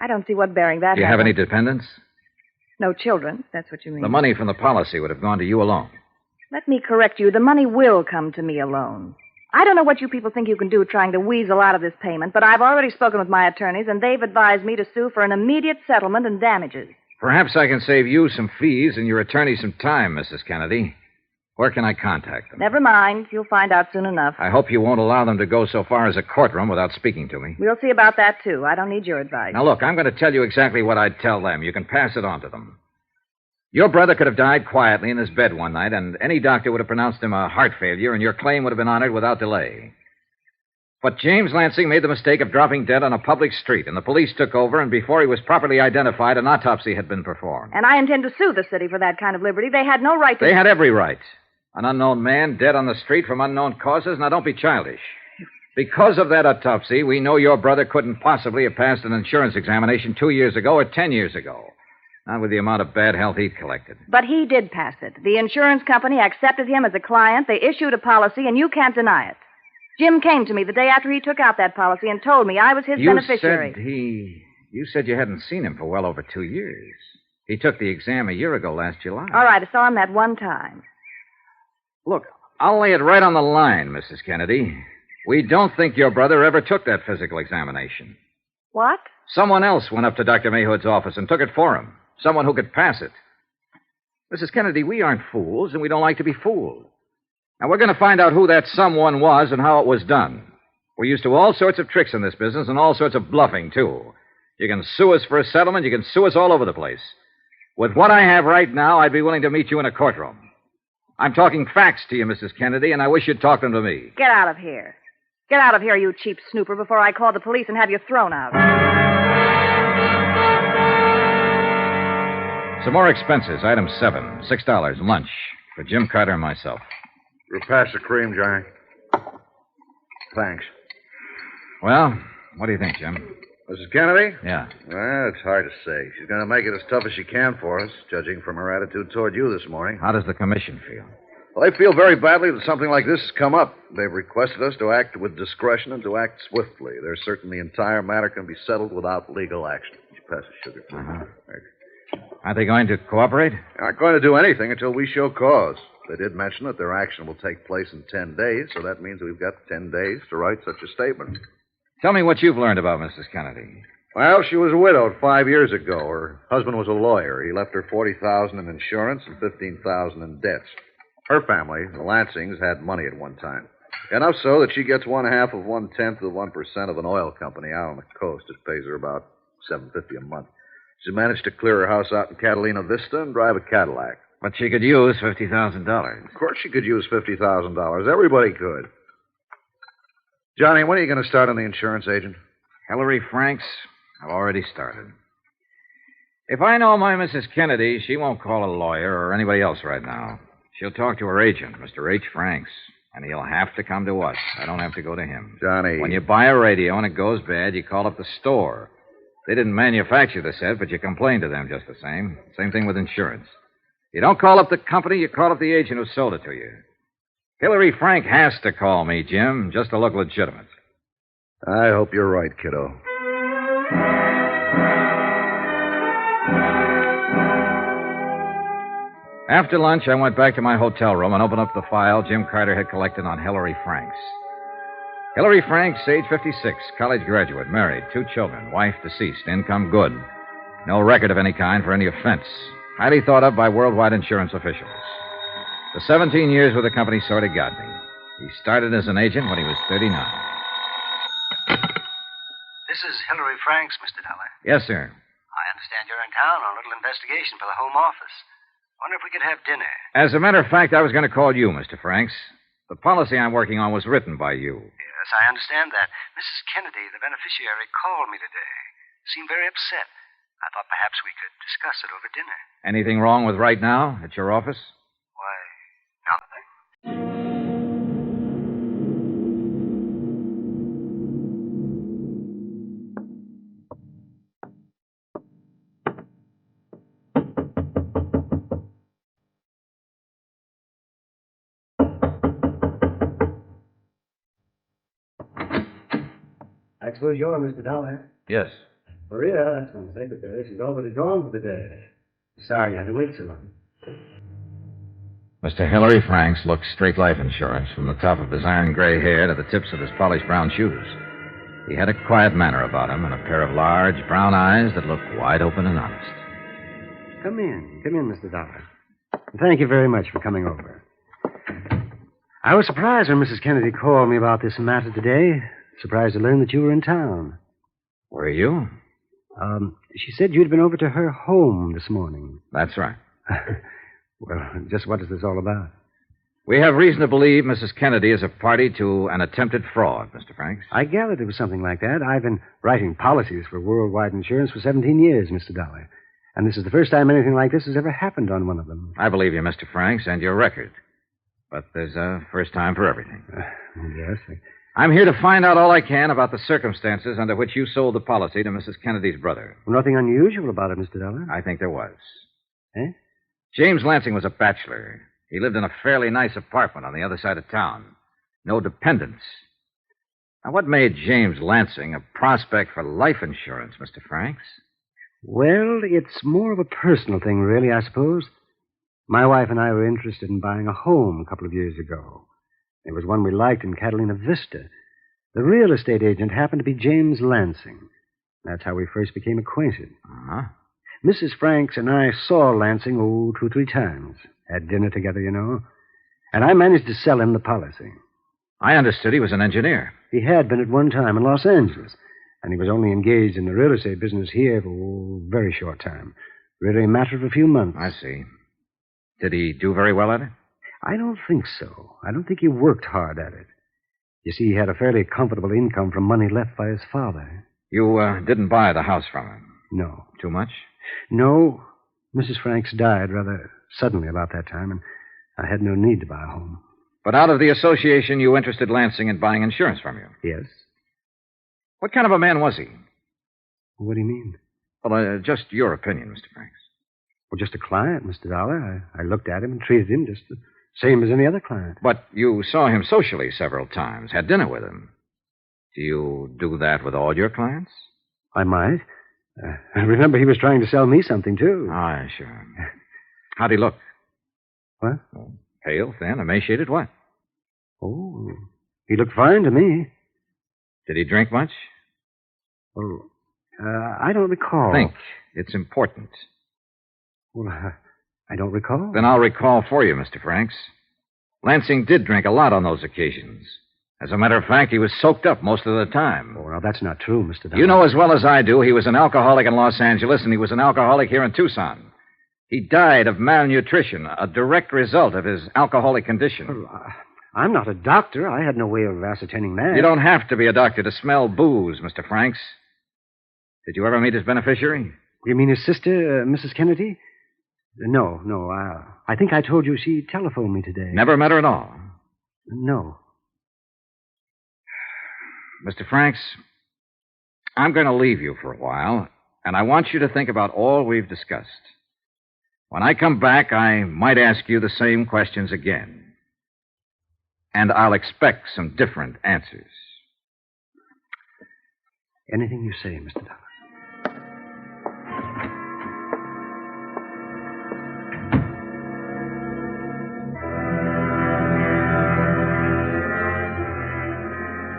I don't see what bearing that has. Do you have any dependents? No children, if that's what you mean. The money from the policy would have gone to you alone. Let me correct you. The money will come to me alone. I don't know what you people think you can do trying to weasel out of this payment, but I've already spoken with my attorneys, and they've advised me to sue for an immediate settlement and damages. Perhaps I can save you some fees and your attorney some time, Mrs. Kennedy. Where can I contact them? Never mind. You'll find out soon enough. I hope you won't allow them to go so far as a courtroom without speaking to me. We'll see about that, too. I don't need your advice. Now, look, I'm going to tell you exactly what I'd tell them. You can pass it on to them. Your brother could have died quietly in his bed one night, and any doctor would have pronounced him a heart failure, and your claim would have been honored without delay. But James Lansing made the mistake of dropping dead on a public street, and the police took over, and before he was properly identified, an autopsy had been performed. And I intend to sue the city for that kind of liberty. They had no right to... They had every right. An unknown man dead on the street from unknown causes. Now, don't be childish. Because of that autopsy, we know your brother couldn't possibly have passed an insurance examination 2 years ago or 10 years ago. Not with the amount of bad health he'd collected. But he did pass it. The insurance company accepted him as a client. They issued a policy, and you can't deny it. Jim came to me the day after he took out that policy and told me I was his beneficiary. You said you hadn't seen him for well over 2 years. He took the exam a year ago last July. All right, I saw him that one time. Look, I'll lay it right on the line, Mrs. Kennedy. We don't think your brother ever took that physical examination. What? Someone else went up to Dr. Mayhood's office and took it for him. Someone who could pass it. Mrs. Kennedy, we aren't fools, and we don't like to be fooled. Now, we're going to find out who that someone was and how it was done. We're used to all sorts of tricks in this business and all sorts of bluffing, too. You can sue us for a settlement. You can sue us all over the place. With what I have right now, I'd be willing to meet you in a courtroom. I'm talking facts to you, Mrs. Kennedy, and I wish you'd talk them to me. Get out of here. Get out of here, you cheap snooper, before I call the police and have you thrown out. Some more expenses. Item 7, $6, lunch, for Jim Carter and myself. You'll pass the cream, Johnny. Thanks. Well, what do you think, Jim? Mrs. Kennedy? Yeah. Well, it's hard to say. She's going to make it as tough as she can for us, judging from her attitude toward you this morning. How does the commission feel? Well, they feel very badly that something like this has come up. They've requested us to act with discretion and to act swiftly. They're certain the entire matter can be settled without legal action. Would you pass the sugar, please? Uh-huh. Aren't they going to cooperate? They aren't going to do anything until we show cause. They did mention that their action will take place in 10 days, so that means we've got 10 days to write such a statement. Tell me what you've learned about Mrs. Kennedy. Well, she was widowed 5 years ago. Her husband was a lawyer. He left her $40,000 in insurance and $15,000 in debts. Her family, the Lansings, had money at one time. Enough so that she gets 1/2 of 1/10 of 1% of an oil company out on the coast. It pays her about $750 a month. She managed to clear her house out in Catalina Vista and drive a Cadillac. But she could use $50,000. Of course she could use $50,000. Everybody could. Johnny, when are you going to start on the insurance agent? Hillary Franks, I've already started. If I know my Mrs. Kennedy, she won't call a lawyer or anybody else right now. She'll talk to her agent, Mr. H. Franks, and he'll have to come to us. I don't have to go to him. Johnny. When you buy a radio and it goes bad, you call up the store. They didn't manufacture the set, but you complain to them just the same. Same thing with insurance. You don't call up the company, you call up the agent who sold it to you. Hillary Frank has to call me, Jim, just to look legitimate. I hope you're right, kiddo. After lunch, I went back to my hotel room and opened up the file Jim Carter had collected on Hillary Franks. Hillary Franks, age 56, college graduate, married, 2 children, wife deceased, income good. No record of any kind for any offense. Highly thought of by worldwide insurance officials. The 17 years with the company sort of got me. He started as an agent when he was 39. This is Hillary Franks, Mr. Dollar. Yes, sir. I understand you're in town on a little investigation for the Home Office. Wonder if we could have dinner. As a matter of fact, I was going to call you, Mr. Franks. The policy I'm working on was written by you. Yes, I understand that. Mrs. Kennedy, the beneficiary, called me today. Seemed very upset. I thought perhaps we could discuss it over dinner. Anything wrong with right now at your office? Why, nothing. I suppose you're Mr. Dollar. Yes. Maria, that's my secretary. She's already gone for the day. Sorry you had to wait so long. Mr. Hilary Franks looked straight life insurance from the top of his iron gray hair to the tips of his polished brown shoes. He had a quiet manner about him and a pair of large brown eyes that looked wide open and honest. Come in, Mr. Dollar. Thank you very much for coming over. I was surprised when Mrs. Kennedy called me about this matter today. Surprised to learn that you were in town. Were you? She said you'd been over to her home this morning. That's right. Well, just what is this all about? We have reason to believe Mrs. Kennedy is a party to an attempted fraud, Mr. Franks. I gathered it was something like that. I've been writing policies for worldwide insurance for 17 years, Mr. Dollar. And this is the first time anything like this has ever happened on one of them. I believe you, Mr. Franks, and your record. But there's a first time for everything. Yes. I'm here to find out all I can about the circumstances under which you sold the policy to Mrs. Kennedy's brother. Well, nothing unusual about it, Mr. Dollar. I think there was. Eh? James Lansing was a bachelor. He lived in a fairly nice apartment on the other side of town. No dependents. Now, what made James Lansing a prospect for life insurance, Mr. Franks? Well, it's more of a personal thing, really, I suppose. My wife and I were interested in buying a home a couple of years ago. It was one we liked in Catalina Vista. The real estate agent happened to be James Lansing. That's how we first became acquainted. Uh-huh. Mrs. Franks and I saw Lansing, 2 or 3 times. Had dinner together, you know. And I managed to sell him the policy. I understood he was an engineer. He had been at one time in Los Angeles. And he was only engaged in the real estate business here for a very short time. Really a matter of a few months. I see. Did he do very well at it? I don't think so. I don't think he worked hard at it. You see, he had a fairly comfortable income from money left by his father. You didn't buy the house from him? No. Too much? No. Mrs. Franks died rather suddenly about that time, and I had no need to buy a home. But out of the association, you interested Lansing in buying insurance from you? Yes. What kind of a man was he? What do you mean? Well, just your opinion, Mr. Franks. Well, just a client, Mr. Dollar. I looked at him and treated him just the same as any other client. But you saw him socially several times, had dinner with him. Do you do that with all your clients? I might. I remember he was trying to sell me something, too. Aye, sure. How'd he look? What? Pale, thin, emaciated, what? Oh, he looked fine to me. Did he drink much? Oh, I don't recall. Think. It's important. Well, I don't recall. Then I'll recall for you, Mr. Franks. Lansing did drink a lot on those occasions. As a matter of fact, he was soaked up most of the time. Oh, now, that's not true, Mr. Dollar. You know as well as I do, he was an alcoholic in Los Angeles, and he was an alcoholic here in Tucson. He died of malnutrition, a direct result of his alcoholic condition. Well, I'm not a doctor. I had no way of ascertaining that. You don't have to be a doctor to smell booze, Mr. Franks. Did you ever meet his beneficiary? You mean his sister, Mrs. Kennedy? No. I think I told you she telephoned me today. Never met her at all? No. Mr. Franks, I'm going to leave you for a while, and I want you to think about all we've discussed. When I come back, I might ask you the same questions again. And I'll expect some different answers. Anything you say, Mr. Dollar.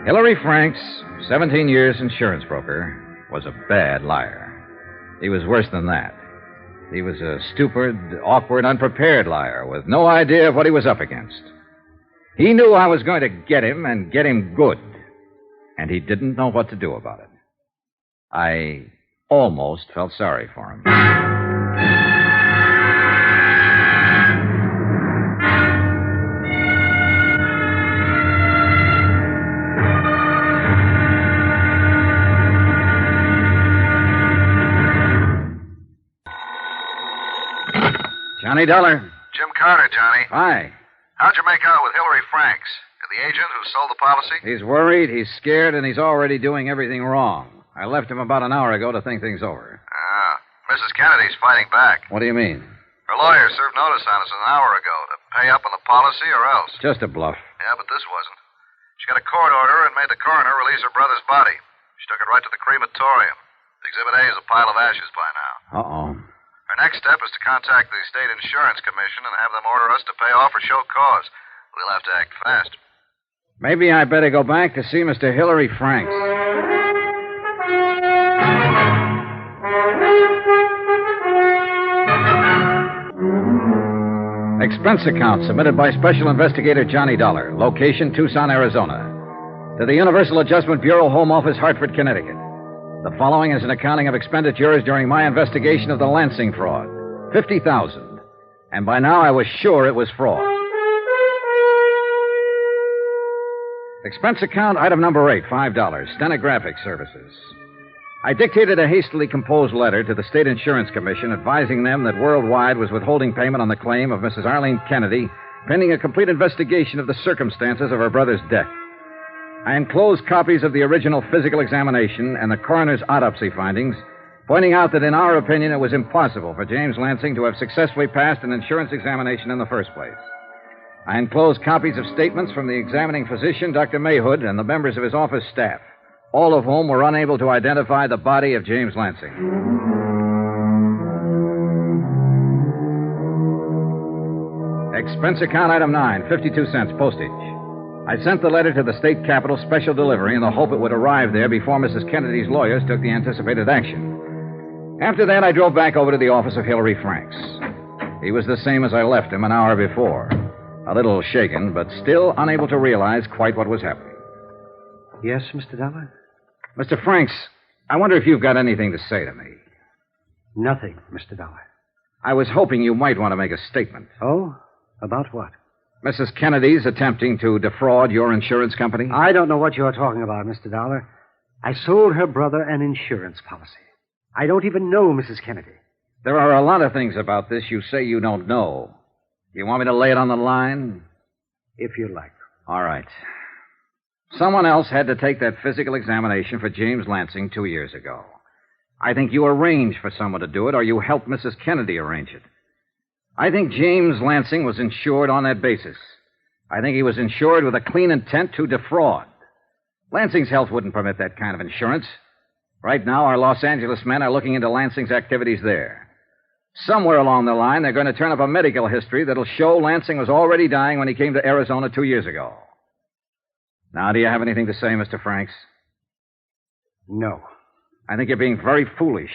Hilary Franks, 17 years insurance broker, was a bad liar. He was worse than that. He was a stupid, awkward, unprepared liar with no idea of what he was up against. He knew I was going to get him and get him good, and he didn't know what to do about it. I almost felt sorry for him. Johnny Dollar. Jim Carter, Johnny. Hi. How'd you make out with Hilary Franks? The agent who sold the policy? He's worried, he's scared, and he's already doing everything wrong. I left him about an hour ago to think things over. Ah. Mrs. Kennedy's fighting back. What do you mean? Her lawyer served notice on us an hour ago to pay up on the policy or else. Just a bluff. Yeah, but this wasn't. She got a court order and made the coroner release her brother's body. She took it right to the crematorium. Exhibit A is a pile of ashes by now. Uh-oh. Her Our next step is to contact the State Insurance Commission and have them order us to pay off or show cause. We'll have to act fast. Maybe I better go back to see Mr. Hillary Franks. Expense account submitted by Special Investigator Johnny Dollar. Location, Tucson, Arizona. To the Universal Adjustment Bureau, Home Office, Hartford, Connecticut. The following is an accounting of expenditures during my investigation of the Lansing fraud. $50,000. And by now I was sure it was fraud. Expense account, item number 8, $5. Stenographic services. I dictated a hastily composed letter to the State Insurance Commission advising them that Worldwide was withholding payment on the claim of Mrs. Arlene Kennedy pending a complete investigation of the circumstances of her brother's death. I enclosed copies of the original physical examination and the coroner's autopsy findings, pointing out that in our opinion it was impossible for James Lansing to have successfully passed an insurance examination in the first place. I enclosed copies of statements from the examining physician, Dr. Mayhood, and the members of his office staff, all of whom were unable to identify the body of James Lansing. Expense account item 9, 52 cents, postage. I sent the letter to the state capitol special delivery in the hope it would arrive there before Mrs. Kennedy's lawyers took the anticipated action. After that, I drove back over to the office of Hillary Franks. He was the same as I left him an hour before. A little shaken, but still unable to realize quite what was happening. Yes, Mr. Dollar? Mr. Franks, I wonder if you've got anything to say to me. Nothing, Mr. Dollar. I was hoping you might want to make a statement. Oh? About what? Mrs. Kennedy's attempting to defraud your insurance company? I don't know what you're talking about, Mr. Dollar. I sold her brother an insurance policy. I don't even know Mrs. Kennedy. There are a lot of things about this you say you don't know. You want me to lay it on the line? If you like. All right. Someone else had to take that physical examination for James Lansing 2 years ago. I think you arranged for someone to do it, or you helped Mrs. Kennedy arrange it. I think James Lansing was insured on that basis. I think he was insured with a clean intent to defraud. Lansing's health wouldn't permit that kind of insurance. Right now, our Los Angeles men are looking into Lansing's activities there. Somewhere along the line, they're going to turn up a medical history that'll show Lansing was already dying when he came to Arizona 2 years ago. Now, do you have anything to say, Mr. Franks? No. I think you're being very foolish.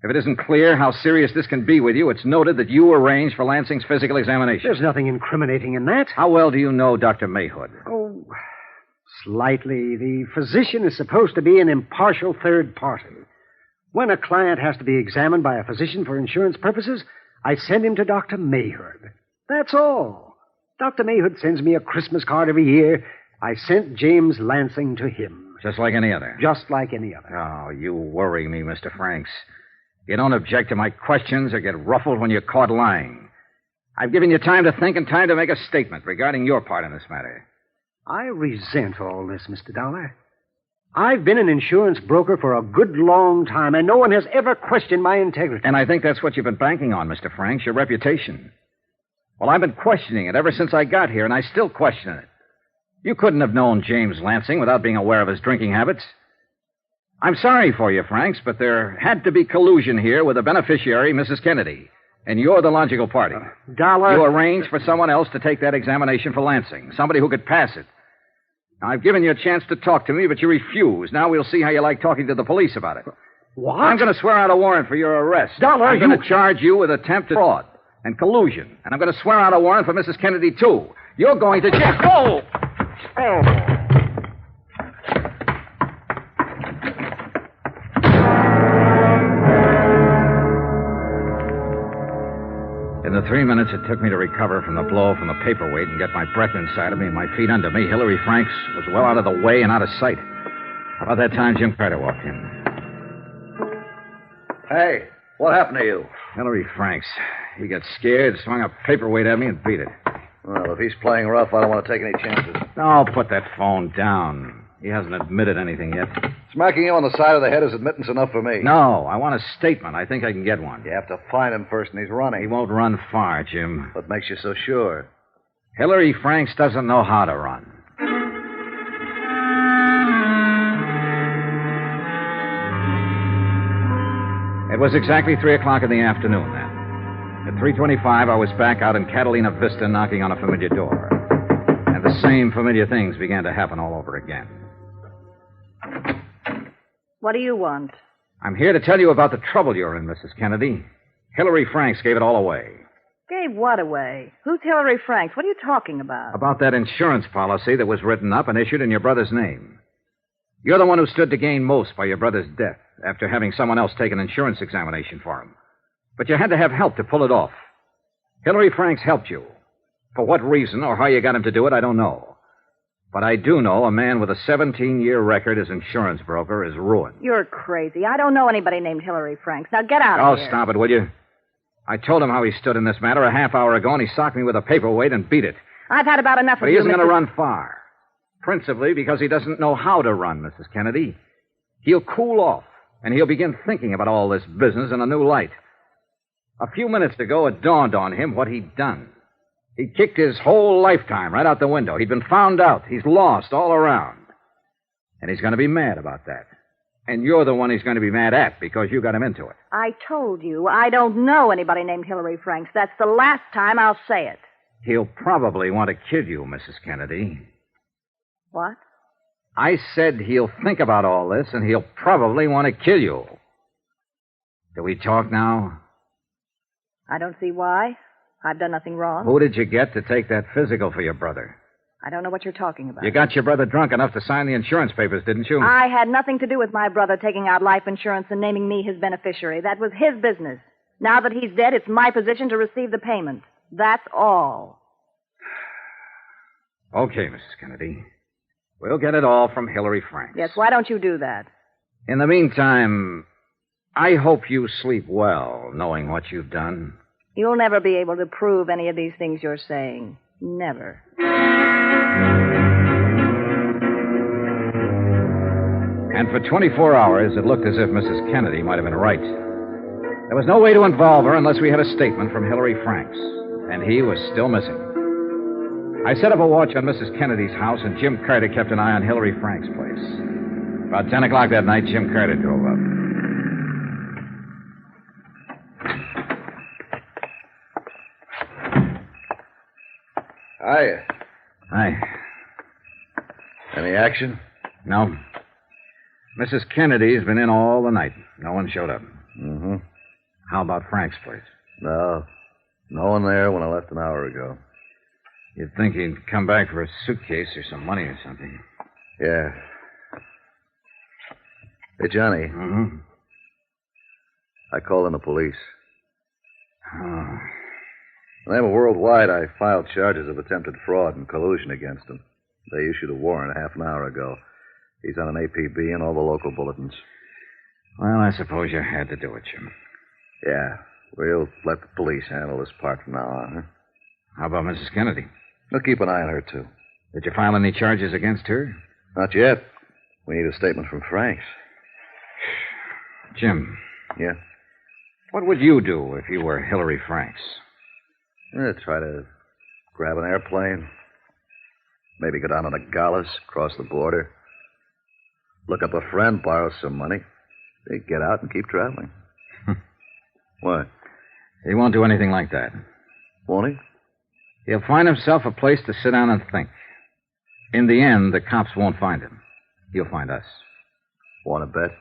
If it isn't clear how serious this can be with you, it's noted that you arranged for Lansing's physical examination. There's nothing incriminating in that. How well do you know Dr. Mayhood? Oh, slightly. The physician is supposed to be an impartial third party. When a client has to be examined by a physician for insurance purposes, I send him to Dr. Mayhood. That's all. Dr. Mayhood sends me a Christmas card every year. I sent James Lansing to him. Just like any other? Just like any other. Oh, you worry me, Mr. Franks. You don't object to my questions or get ruffled when you're caught lying. I've given you time to think and time to make a statement regarding your part in this matter. I resent all this, Mr. Dollar. I've been an insurance broker for a good long time, and no one has ever questioned my integrity. And I think that's what you've been banking on, Mr. Franks, your reputation. Well, I've been questioning it ever since I got here, and I still question it. You couldn't have known James Lansing without being aware of his drinking habits. I'm sorry for you, Franks, but there had to be collusion here with the beneficiary, Mrs. Kennedy. And you're the logical party. Dollar. You arranged for someone else to take that examination for Lansing, somebody who could pass it. Now, I've given you a chance to talk to me, but you refuse. Now we'll see how you like talking to the police about it. What? I'm going to swear out a warrant for your arrest. Dollar, I'm going to charge you with attempted fraud and collusion. And I'm going to swear out a warrant for Mrs. Kennedy, too. You're going to jail. Oh! Oh! In the 3 minutes it took me to recover from the blow from the paperweight and get my breath inside of me and my feet under me, Hillary Franks was well out of the way and out of sight. About that time, Jim Carter walked in. Hey, what happened to you? Hillary Franks. He got scared, swung a paperweight at me, and beat it. Well, if he's playing rough, I don't want to take any chances. Oh, put that phone down. He hasn't admitted anything yet. Smacking you on the side of the head is admittance enough for me. No, I want a statement. I think I can get one. You have to find him first, and he's running. He won't run far, Jim. What makes you so sure? Hillary Franks doesn't know how to run. It was exactly 3 o'clock in the afternoon then. At 3:25, I was back out in Catalina Vista knocking on a familiar door. And the same familiar things began to happen all over again. What do you want? I'm here to tell you about the trouble you're in, Mrs. Kennedy. Hillary Franks gave it all away. Gave what away? Who's Hillary Franks? What are you talking about? About that insurance policy that was written up and issued in your brother's name. You're the one who stood to gain most by your brother's death after having someone else take an insurance examination for him. But you had to have help to pull it off. Hillary Franks helped you. For what reason or how you got him to do it, I don't know. But I do know a man with a 17-year record as insurance broker is ruined. You're crazy. I don't know anybody named Hillary Franks. Now get out of here. Oh, stop it, will you? I told him how he stood in this matter a half hour ago, and he socked me with a paperweight and beat it. I've had about enough But of he you, isn't going to Mrs. run far. Principally because he doesn't know how to run, Mrs. Kennedy. He'll cool off, and he'll begin thinking about all this business in a new light. A few minutes ago, it dawned on him what he'd done. He kicked his whole lifetime right out the window. He'd been found out. He's lost all around. And he's going to be mad about that. And you're the one he's going to be mad at because you got him into it. I told you, I don't know anybody named Hillary Franks. That's the last time I'll say it. He'll probably want to kill you, Mrs. Kennedy. What? I said he'll think about all this, and he'll probably want to kill you. Do we talk now? I don't see why. I've done nothing wrong. Who did you get to take that physical for your brother? I don't know what you're talking about. You got your brother drunk enough to sign the insurance papers, didn't you? I had nothing to do with my brother taking out life insurance and naming me his beneficiary. That was his business. Now that he's dead, it's my position to receive the payment. That's all. Okay, Mrs. Kennedy. We'll get it all from Hillary Franks. Yes, why don't you do that? In the meantime, I hope you sleep well, knowing what you've done. You'll never be able to prove any of these things you're saying. Never. And for 24 hours, it looked as if Mrs. Kennedy might have been right. There was no way to involve her unless we had a statement from Hillary Franks, and he was still missing. I set up a watch on Mrs. Kennedy's house, and Jim Carter kept an eye on Hillary Franks' place. About 10 o'clock that night, Jim Carter drove up. Hiya. Hi. Any action? No. Mrs. Kennedy's been in all the night. No one showed up. Mm-hmm. How about Frank's place? No. No one there when I left an hour ago. You'd think he'd come back for a suitcase or some money or something. Yeah. Hey, Johnny. Mm-hmm. I called in the police. Oh. In the name of Worldwide, I filed charges of attempted fraud and collusion against him. They issued a warrant half an hour ago. He's on an APB in all the local bulletins. Well, I suppose you had to do it, Jim. Yeah. We'll let the police handle this part from now on, huh? How about Mrs. Kennedy? We'll keep an eye on her, too. Did you file any charges against her? Not yet. We need a statement from Franks. Jim. Yeah? What would you do if you were Hillary Franks? Try to grab an airplane. Maybe go down to Nogales, cross the border. Look up a friend, borrow some money. Then get out and keep traveling. What? He won't do anything like that. Won't he? He'll find himself a place to sit down and think. In the end, the cops won't find him. He'll find us. Want to bet?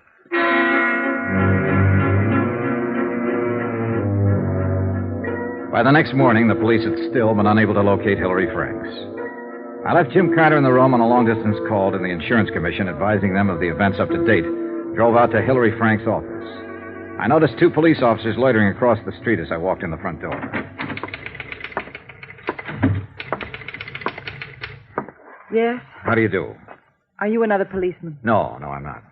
By the next morning, the police had still been unable to locate Hillary Franks. I left Jim Carter in the room on a long-distance call to the Insurance Commission, advising them of the events up to date. Drove out to Hillary Franks' office. I noticed 2 police officers loitering across the street as I walked in the front door. Yes? How do you do? Are you another policeman? No, I'm not.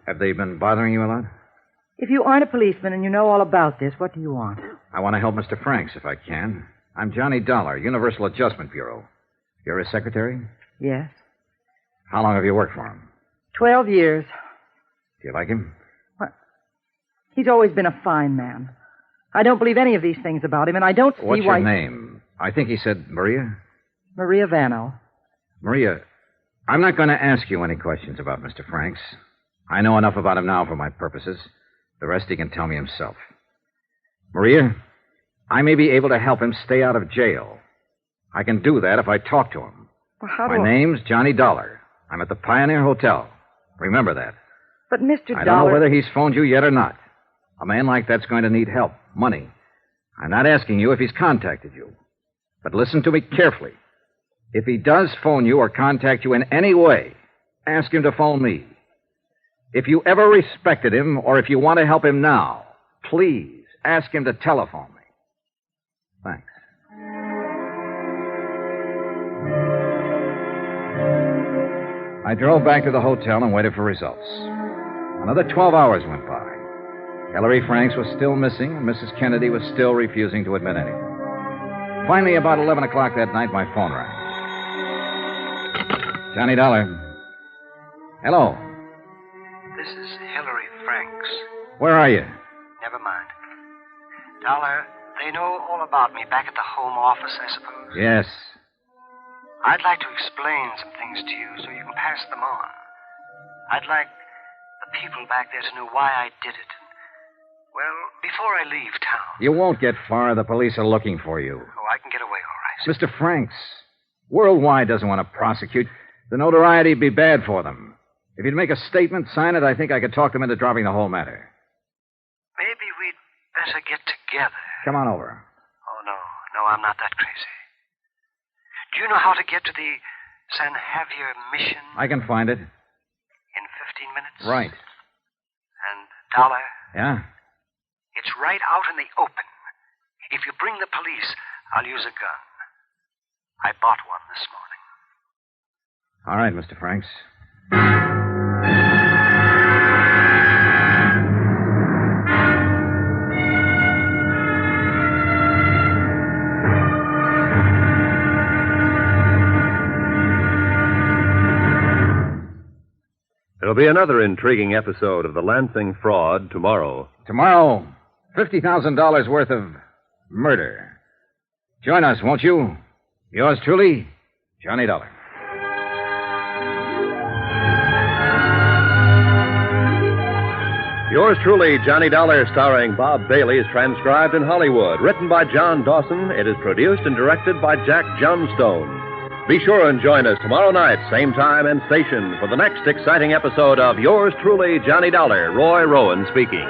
Have they been bothering you a lot? If you aren't a policeman and you know all about this, what do you want? I want to help Mr. Franks if I can. I'm Johnny Dollar, Universal Adjustment Bureau. You're his secretary? Yes. How long have you worked for him? 12 years. Do you like him? What? He's always been a fine man. I don't believe any of these things about him, and I don't see What's why... your name? I think he said Maria? Maria Vano. Maria, I'm not going to ask you any questions about Mr. Franks. I know enough about him now for my purposes. The rest he can tell me himself. Maria, I may be able to help him stay out of jail. I can do that if I talk to him. Well, how My name's Johnny Dollar. I'm at the Pioneer Hotel. Remember that. But Mr. I Dollar... don't know whether he's phoned you yet or not. A man like that's going to need help, money. I'm not asking you if he's contacted you. But listen to me carefully. If he does phone you or contact you in any way, ask him to phone me. If you ever respected him or if you want to help him now, please ask him to telephone me. Thanks. I drove back to the hotel and waited for results. Another 12 hours went by. Hillary Franks was still missing, and Mrs. Kennedy was still refusing to admit anything. Finally, about 11 o'clock that night, my phone rang. Johnny Dollar. Hello. This is Hillary Franks. Where are you? Never mind. Dollar, they know all about me back at the Home Office, I suppose? Yes. I'd like to explain some things to you so you can pass them on. I'd like the people back there to know why I did it. Well, before I leave town... You won't get far. The police are looking for you. Oh, I can get away all right. Mr. Franks, Worldwide doesn't want to prosecute. The notoriety would be bad for them. If you'd make a statement, sign it, I think I could talk them into dropping the whole matter. Maybe we'd better get together. Come on over. Oh, no, I'm not that crazy. Do you know how to get to the San Javier mission? I can find it. In 15 minutes? Right. And Dollar? Yeah? It's right out in the open. If you bring the police, I'll use a gun. I bought one this morning. All right, Mr. Franks. There'll be another intriguing episode of the Lansing fraud tomorrow. Tomorrow, $50,000 worth of murder. Join us, won't you? Yours truly, Johnny Dollar. Yours truly, Johnny Dollar, starring Bob Bailey, is transcribed in Hollywood. Written by John Dawson, it is produced and directed by Jack Johnstone. Be sure and join us tomorrow night, same time and station, for the next exciting episode of Yours truly, Johnny Dollar. Roy Rowan speaking.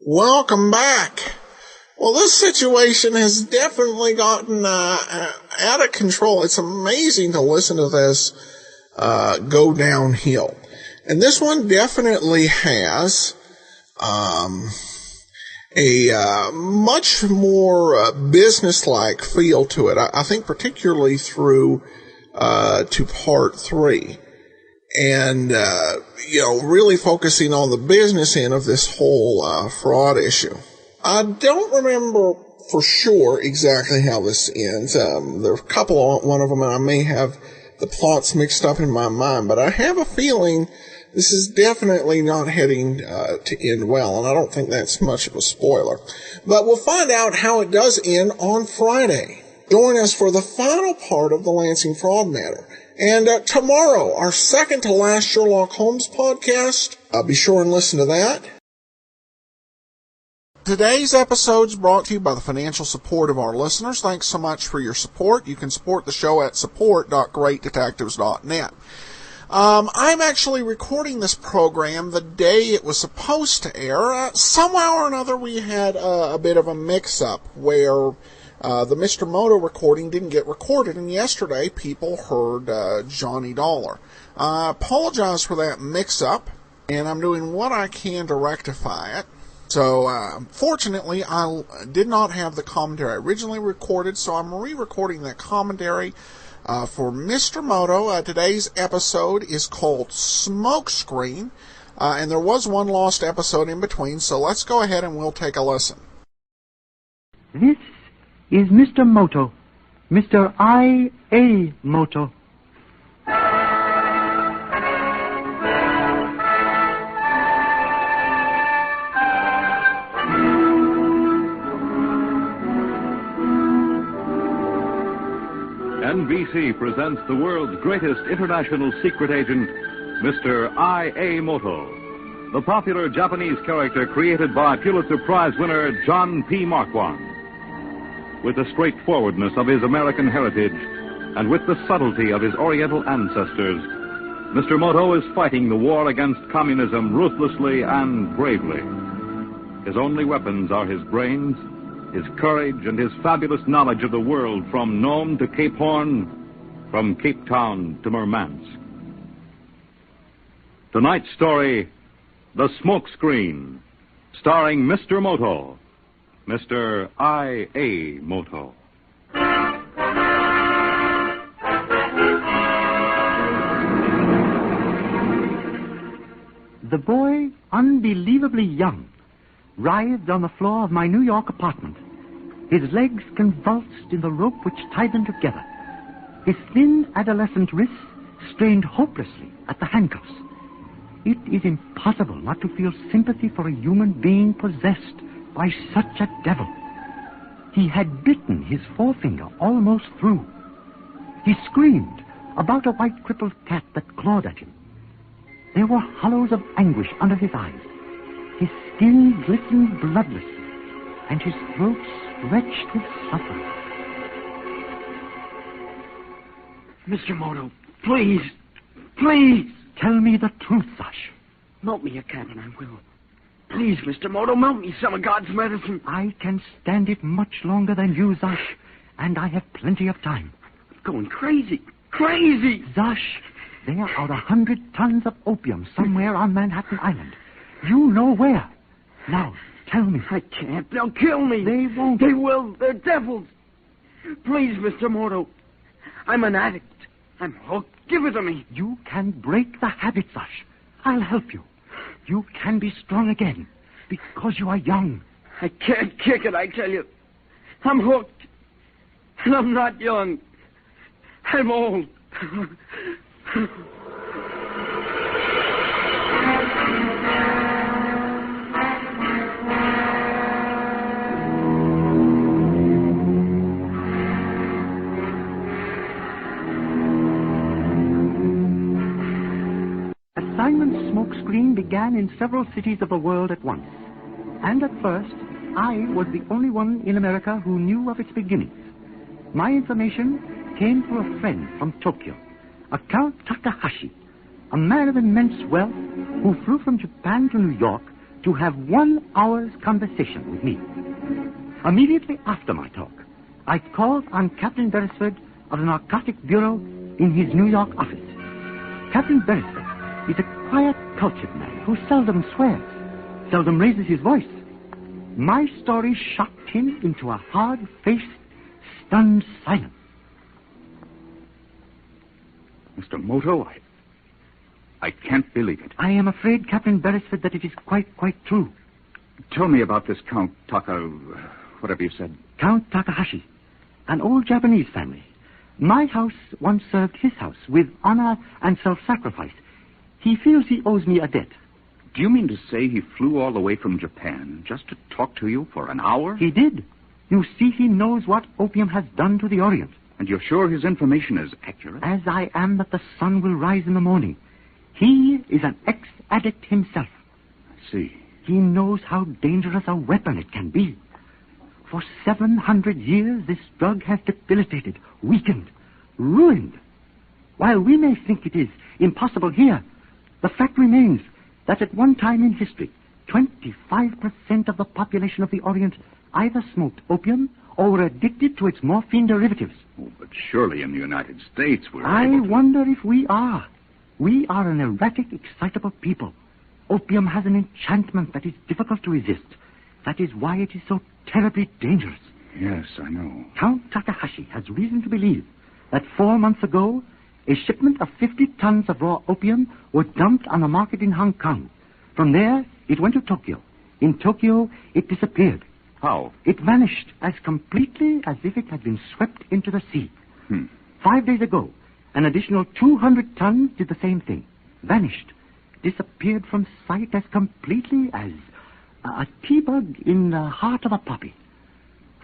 Welcome back. Well, this situation has definitely gotten out of control. It's amazing to listen to this go downhill. And this one definitely has a much more business-like feel to it. I think particularly through to part 3. And, really focusing on the business end of this whole fraud issue. I don't remember for sure exactly how this ends. There are a couple on one of them, and I may have the plots mixed up in my mind, but I have a feeling this is definitely not heading to end well, and I don't think that's much of a spoiler. But we'll find out how it does end on Friday. Join us for the final part of the Lansing fraud matter. And tomorrow, our second to last Sherlock Holmes podcast. Be sure and listen to that. Today's episode is brought to you by the financial support of our listeners. Thanks so much for your support. You can support the show at support.greatdetectives.net. I'm actually recording this program the day it was supposed to air. Somehow or another, we had a bit of a mix-up where The Mr. Moto recording didn't get recorded, and yesterday people heard Johnny Dollar. I apologize for that mix-up, and I'm doing what I can to rectify it. So, fortunately, I did not have the commentary originally recorded, so I'm re-recording that commentary for Mr. Moto. Today's episode is called Smokescreen, and there was one lost episode in between, so let's go ahead and we'll take a listen. This is Mr. Moto, Mr. I.A. Moto. NBC presents the world's greatest international secret agent, Mr. I.A. Moto, the popular Japanese character created by Pulitzer Prize winner John P. Marquand. With the straightforwardness of his American heritage and with the subtlety of his Oriental ancestors, Mr. Moto is fighting the war against communism ruthlessly and bravely. His only weapons are his brains, his courage, and his fabulous knowledge of the world from Nome to Cape Horn, from Cape Town to Murmansk. Tonight's story, The Smokescreen, starring Mr. Moto, Mr. I.A. Moto. The boy, unbelievably young, writhed on the floor of my New York apartment. His legs convulsed in the rope which tied them together. His thin adolescent wrists strained hopelessly at the handcuffs. It is impossible not to feel sympathy for a human being possessed by such a devil. He had bitten his forefinger almost through. He screamed about a white crippled cat that clawed at him. There were hollows of anguish under his eyes. His skin glistened bloodless, and his throat stretched with suffering. Mr. Moto, please, please. Tell me the truth, Sash. Melt me a cat and I will. Please, Mr. Moto, melt me some of God's medicine. I can stand it much longer than you, Zash, and I have plenty of time. I'm going crazy. Crazy! Zash, there are 100 tons of opium somewhere on Manhattan Island. You know where. Now, tell me. I can't. They'll kill me. They won't. They will. They're devils. Please, Mr. Moto. I'm an addict. I'm hooked. Give it to me. You can break the habit, Sash. I'll help you. You can be strong again because you are young. I can't kick it, I tell you. I'm hooked. And I'm not young. I'm old. Assignment Smokescreen began in several cities of the world at once. And at first, I was the only one in America who knew of its beginnings. My information came through a friend from Tokyo, a Count Takahashi, a man of immense wealth who flew from Japan to New York to have 1 hour's conversation with me. Immediately after my talk, I called on Captain Beresford of the Narcotic Bureau in his New York office. Captain Beresford is a quiet, cultured man who seldom swears, seldom raises his voice. My story shocked him into a hard-faced, stunned silence. Mr. Moto, I can't believe it. I am afraid, Captain Beresford, that it is quite true. Tell me about this Count whatever you said. Count Takahashi, an old Japanese family. My house once served his house with honor and self-sacrifice. He feels he owes me a debt. Do you mean to say he flew all the way from Japan just to talk to you for an hour? He did. You see, he knows what opium has done to the Orient. And you're sure his information is accurate? As I am that the sun will rise in the morning. He is an ex-addict himself. I see. He knows how dangerous a weapon it can be. For 700 years, this drug has debilitated, weakened, ruined. While we may think it is impossible here, the fact remains that at one time in history, 25% of the population of the Orient either smoked opium or were addicted to its morphine derivatives. Oh, but surely in the United States we're I able to... wonder if we are. We are an erratic, excitable people. Opium has an enchantment that is difficult to resist. That is why it is so terribly dangerous. Yes, I know. Count Takahashi has reason to believe that 4 months ago, a shipment of 50 tons of raw opium was dumped on the market in Hong Kong. From there, it went to Tokyo. In Tokyo, it disappeared. How? It vanished as completely as if it had been swept into the sea. 5 days ago, an additional 200 tons did the same thing. Vanished. Disappeared from sight as completely as a tea-bug in the heart of a poppy.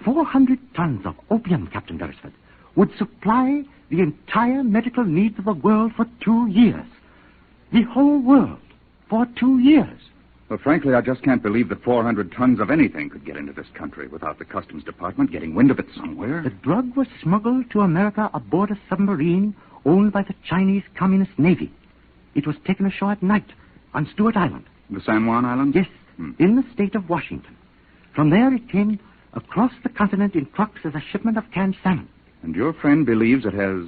400 tons of opium, Captain Beresford, would supply the entire medical needs of the world for 2 years. The whole world for 2 years. Well, frankly, I just can't believe that 400 tons of anything could get into this country without the Customs Department getting wind of it somewhere. The drug was smuggled to America aboard a submarine owned by the Chinese Communist Navy. It was taken ashore at night on Stewart Island. The San Juan Islands? Yes, in the state of Washington. From there it came across the continent in trucks as a shipment of canned salmon. And your friend believes it has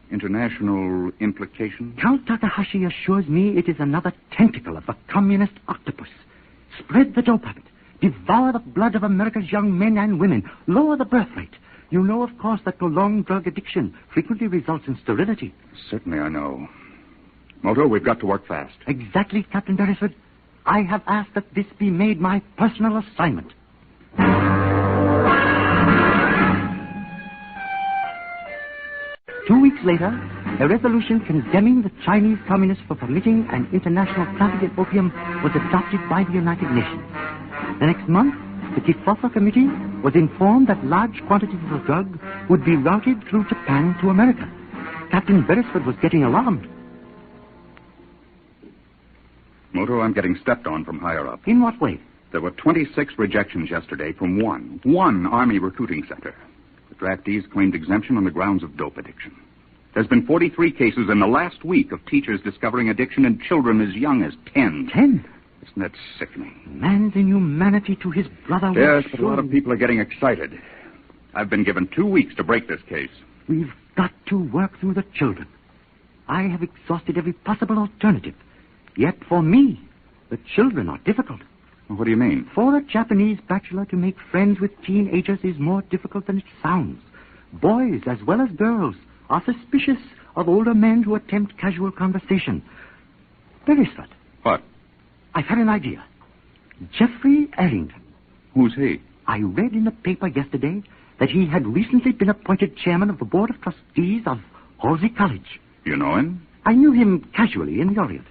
international implications? Count Takahashi assures me it is another tentacle of the communist octopus. Spread the dope habit. Devour the blood of America's young men and women. Lower the birth rate. You know, of course, that prolonged drug addiction frequently results in sterility. Certainly I know. Moto, we've got to work fast. Exactly, Captain Beresford. I have asked that this be made my personal assignment. 2 weeks later, a resolution condemning the Chinese communists for permitting an international traffic in opium was adopted by the United Nations. The next month, the Kifofa Committee was informed that large quantities of the drug would be routed through Japan to America. Captain Beresford was getting alarmed. Moto, I'm getting stepped on from higher up. In what way? There were 26 rejections yesterday from one Army recruiting center. The draftees claimed exemption on the grounds of dope addiction. There's been 43 cases in the last week of teachers discovering addiction in children as young as 10. 10? Isn't that sickening? Man's inhumanity to his brother. Yes, but a lot of people are getting excited. I've been given 2 weeks to break this case. We've got to work through the children. I have exhausted every possible alternative. Yet for me, the children are difficult. What do you mean? For a Japanese bachelor to make friends with teenagers is more difficult than it sounds. Boys, as well as girls, are suspicious of older men who attempt casual conversation. Beresford. What? I've had an idea. Jeffrey Arrington. Who's he? I read in the paper yesterday that he had recently been appointed chairman of the Board of Trustees of Halsey College. You know him? I knew him casually in the Orient.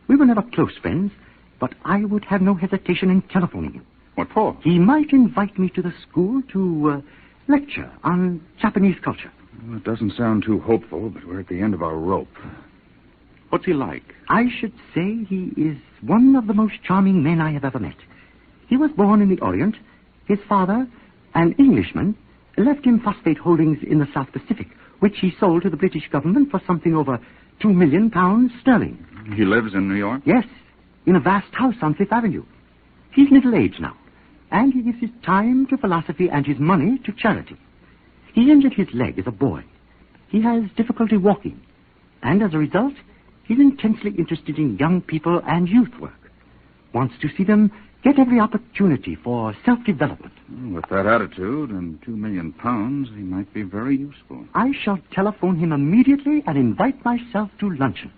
We were never close friends, but I would have no hesitation in telephoning him. What for? He might invite me to the school to lecture on Japanese culture. Well, it doesn't sound too hopeful, but we're at the end of our rope. What's he like? I should say he is one of the most charming men I have ever met. He was born in the Orient. His father, an Englishman, left him phosphate holdings in the South Pacific, which he sold to the British government for something over £2 million sterling. He lives in New York? Yes, in a vast house on Fifth Avenue. He's middle-aged now, and he gives his time to philosophy and his money to charity. He injured his leg as a boy. He has difficulty walking, and as a result, he's intensely interested in young people and youth work. Wants to see them get every opportunity for self-development. With that attitude and £2 million, he might be very useful. I shall telephone him immediately and invite myself to luncheon.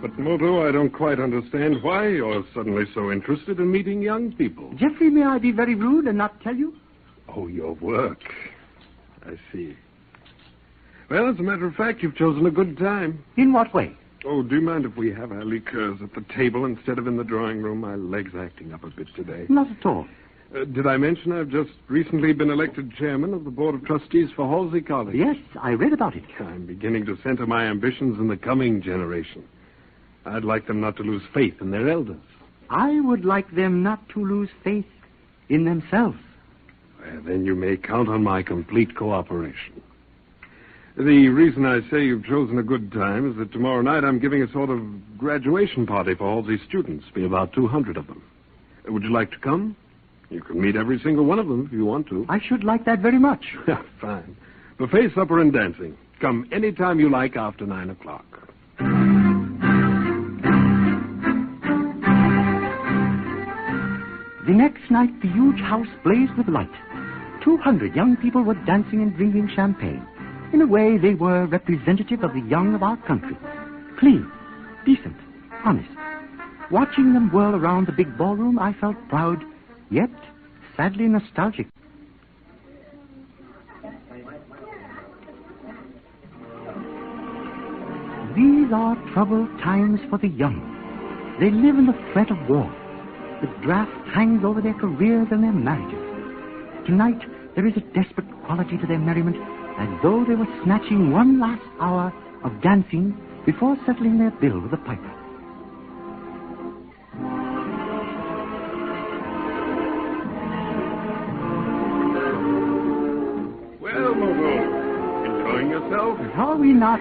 But, Moto, I don't quite understand why you're suddenly so interested in meeting young people. Jeffrey, may I be very rude and not tell you? Oh, your work. I see. Well, as a matter of fact, you've chosen a good time. In what way? Oh, do you mind if we have our liqueurs at the table instead of in the drawing room? My leg's acting up a bit today. Not at all. Did I mention I've just recently been elected chairman of the Board of Trustees for Halsey College? Yes, I read about it. I'm beginning to center my ambitions in the coming generation. I'd like them not to lose faith in their elders. I would like them not to lose faith in themselves. Then you may count on my complete cooperation. The reason I say you've chosen a good time is that tomorrow night I'm giving a sort of graduation party for all these students. Be about 200 of them. Would you like to come? You can meet every single one of them if you want to. I should like that very much. Fine. Buffet, supper, and dancing. Come any time you like after 9 o'clock. The next night, the huge house blazed with light. 200 young people were dancing and drinking champagne. In a way, they were representative of the young of our country. Clean, decent, honest. Watching them whirl around the big ballroom, I felt proud, yet sadly nostalgic. These are troubled times for the young. They live in the threat of war. The draft hangs over their careers and their marriages. Tonight, there is a desperate quality to their merriment, as though they were snatching one last hour of dancing before settling their bill with the piper. Well, Moto, enjoying yourself? Are we not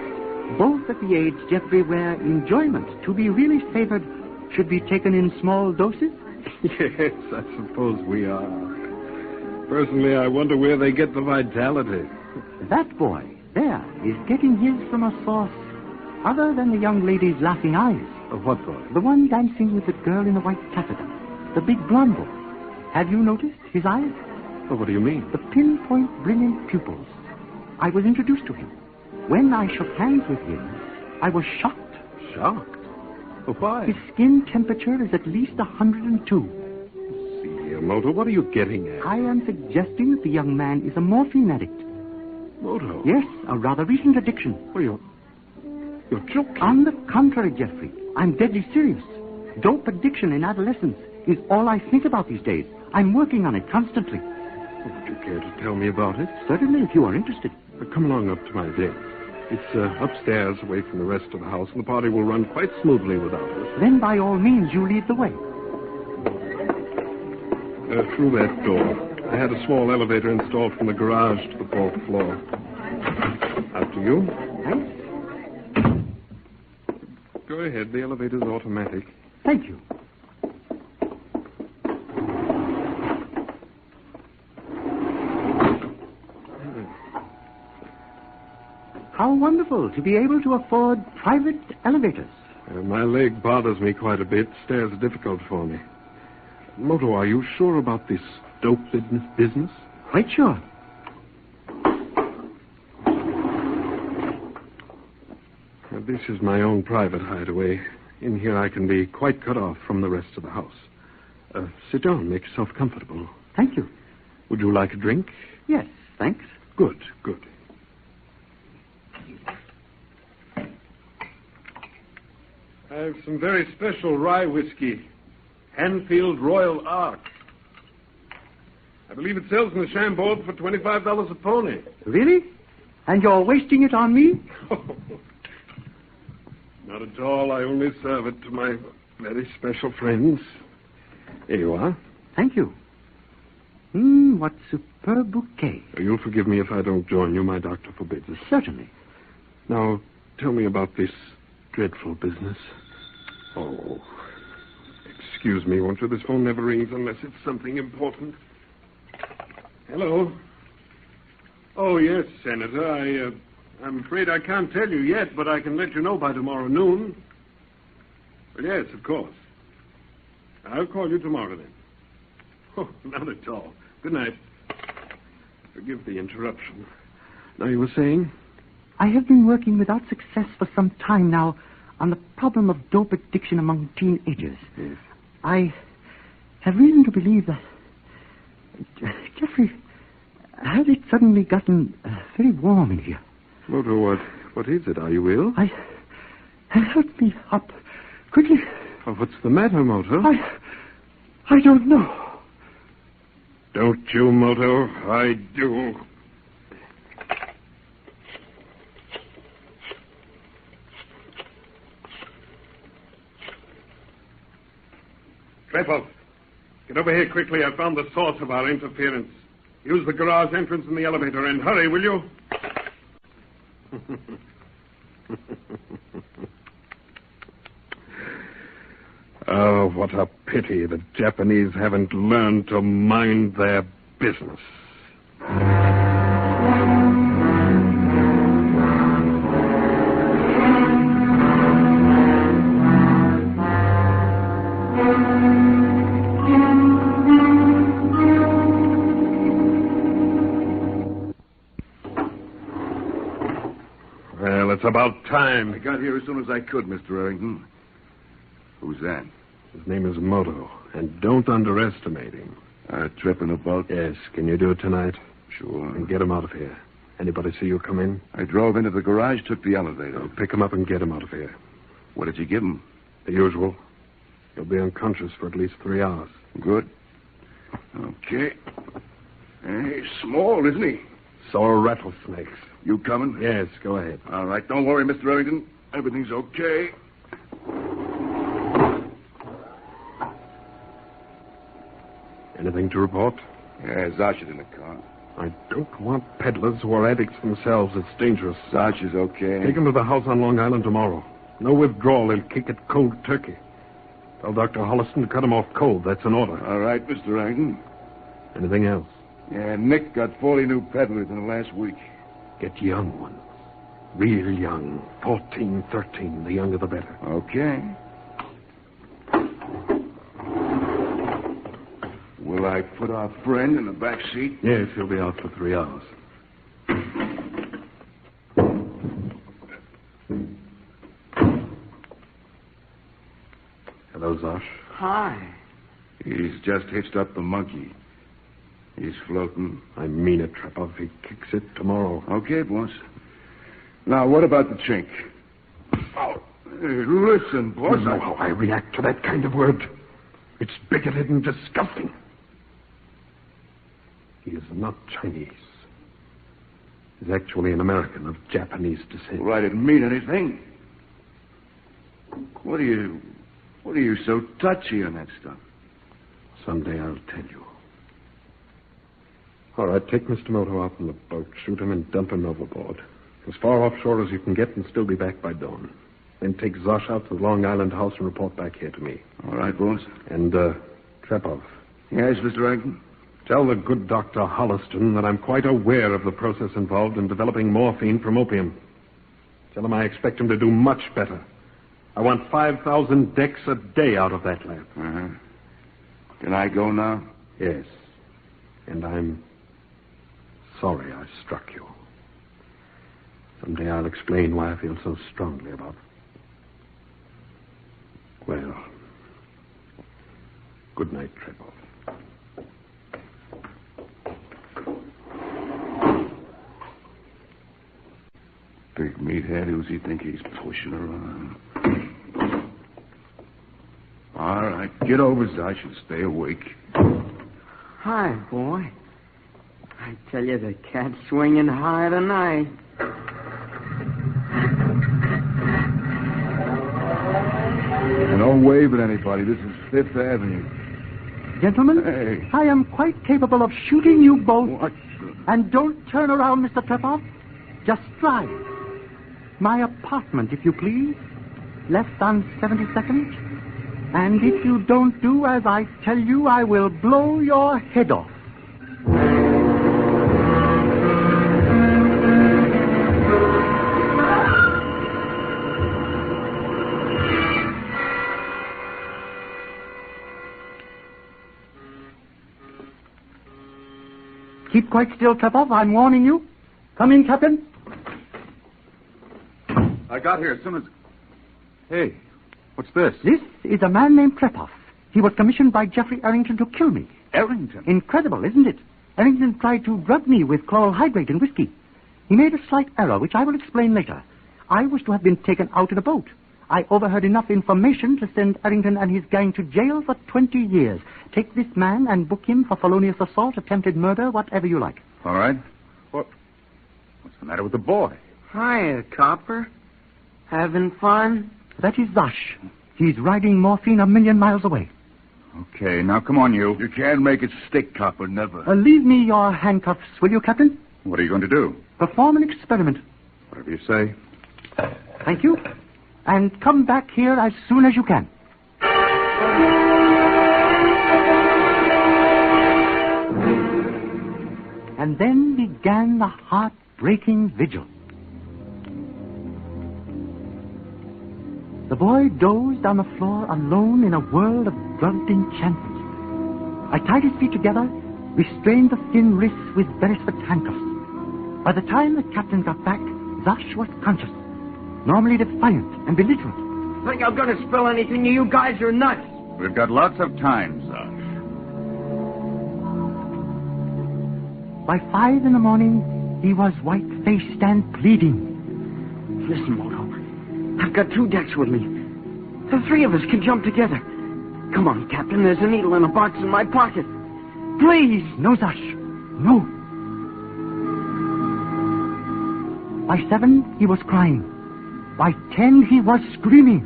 both at the age, Jeffrey, where enjoyment, to be really savored, should be taken in small doses? Yes, I suppose we are. Personally, I wonder where they get the vitality. That boy, there, is getting his from a source other than the young lady's laughing eyes. What boy? The one dancing with the girl in the white taffeta. The big blonde boy. Have you noticed his eyes? Oh, what do you mean? The pinpoint, brilliant pupils. I was introduced to him. When I shook hands with him, I was shocked. Shocked? Why? His skin temperature is at least 102. See here, Moto, what are you getting at? I am suggesting that the young man is a morphine addict. Moto? Yes, a rather recent addiction. Well, you're joking. On the contrary, Jeffrey, I'm deadly serious. Dope addiction in adolescence is all I think about these days. I'm working on it constantly. Would you care to tell me about it? Certainly, if you are interested. Come along up to my den. It's upstairs, away from the rest of the house, and the party will run quite smoothly without us. Then, by all means, you lead the way. Through that door. I had a small elevator installed from the garage to the 4th floor. After you. Thanks. Go ahead. The elevator's automatic. Thank you. How wonderful to be able to afford private elevators. My leg bothers me quite a bit. Stairs are difficult for me. Moto, are you sure about this dope business? Quite sure. Now, this is my own private hideaway. In here I can be quite cut off from the rest of the house. Sit down. Make yourself comfortable. Thank you. Would you like a drink? Yes, thanks. Good, good. I have some very special rye whiskey. Hanfield Royal Ark. I believe it sells in the Chambord for $25 a pony. Really? And you're wasting it on me? Not at all. I only serve it to my very special friends. Here you are. Thank you. What superb bouquet. You'll forgive me if I don't join you. My doctor forbids it. Certainly. Now, tell me about this dreadful business. Oh, excuse me, won't you? This phone never rings unless it's something important. Hello. Oh, yes, Senator. I'm afraid I can't tell you yet, but I can let you know by tomorrow noon. Well, yes, of course. I'll call you tomorrow, then. Oh, not at all. Good night. Forgive the interruption. Now, you were saying? I have been working without success for some time now on the problem of dope addiction among teenagers. Yes. I have reason to believe that... Jeffrey, has it suddenly gotten very warm in here? Moto, what is it? Are you ill? Help me up. Quickly. Oh, what's the matter, Moto? I don't know. Don't you, Moto? I do. Treadwell, get over here quickly. I found the source of our interference. Use the garage entrance in the elevator and hurry, will you? Oh, what a pity the Japanese haven't learned to mind their business. Well, it's about time. I got here as soon as I could, Mr. Errington. Who's that? His name is Moto, and don't underestimate him. Tripping about? Yes. Can you do it tonight? Sure. And get him out of here. Anybody see you come in? I drove into the garage, took the elevator. Pick him up and get him out of here. What did you give him? The usual. He'll be unconscious for at least 3 hours. Good. Okay. Hey, small, isn't he? Saw rattlesnakes. You coming? Yes, go ahead. All right, don't worry, Mr. Errington. Everything's okay. Anything to report? Yeah, Zosh is in the car. I don't want peddlers who are addicts themselves. It's dangerous. Zosh is okay. Take him to the house on Long Island tomorrow. No withdrawal. He'll kick it cold turkey. Tell Dr. Holliston to cut him off cold. That's an order. All right, Mr. Errington. Anything else? Yeah, Nick got 40 new peddlers in the last week. Get young ones. Real young. 14, 13. The younger the better. Okay. Will I put our friend in the back seat? Yes, he'll be out for 3 hours. Hello, Zosh. Hi. He's just hitched up the monkey. He's floating. I mean it, Trepov. He kicks it tomorrow. Okay, boss. Now, what about the chink? Oh, hey, listen, boss. You know how I react to that kind of word. It's bigoted and disgusting. He is not Chinese. He's actually an American of Japanese descent. Well, I didn't mean anything. What are you so touchy on that stuff? Someday I'll tell you. All right, take Mr. Moto out in the boat, shoot him and dump him overboard. As far offshore as you can get and still be back by dawn. Then take Zosh out to the Long Island house and report back here to me. All right, boss. And, Trepov. Yes, Mr. Rankin? Tell the good Dr. Holliston that I'm quite aware of the process involved in developing morphine from opium. Tell him I expect him to do much better. I want 5,000 decks a day out of that lab. Uh-huh. Can I go now? Yes. And I'm sorry I struck you. Someday I'll explain why I feel so strongly about it. Well, good night, Trepov. Big meathead, who's he think he's pushing around? All right, get over, Zosh, and stay awake. Hi, boy. I tell you, the cat's swinging high tonight. And don't wave at anybody. This is Fifth Avenue. Gentlemen, hey. I am quite capable of shooting you both. What? And don't turn around, Mr. Trepov. Just drive. My apartment, if you please. Less than 72nd. And if you don't do as I tell you, I will blow your head off. Keep quite still, Trepov. I'm warning you. Come in, Captain. I got here as soon as... Hey, what's this? This is a man named Trepov. He was commissioned by Jeffrey Errington to kill me. Errington? Incredible, isn't it? Errington tried to drug me with chloral hydrate and whiskey. He made a slight error, which I will explain later. I was to have been taken out in a boat. I overheard enough information to send Errington and his gang to jail for 20 years. Take this man and book him for felonious assault, attempted murder, whatever you like. All right. What's the matter with the boy? Hiya, copper. Having fun? That is Zosh. He's riding morphine 1,000,000 miles away. Okay, now come on, you. You can't make it stick, copper, never. Leave me your handcuffs, will you, Captain? What are you going to do? Perform an experiment. Whatever you say. Thank you. And come back here as soon as you can. And then began the heartbreaking vigil. The boy dozed on the floor alone in a world of drugged enchantment. I tied his feet together, restrained the thin wrists with Beresford's handcuffs. By the time the captain got back, Zosh was conscious, normally defiant and belligerent. Think I'm going to spill anything? You guys are nuts. We've got lots of time, Zosh. By 5 a.m, he was white-faced and pleading. Listen, Moto. I've got 2 decks with me. The 3 of us can jump together. Come on, Captain. There's a needle in a box in my pocket. Please. No, Zosh. No. By 7, he was crying. By 10, he was screaming.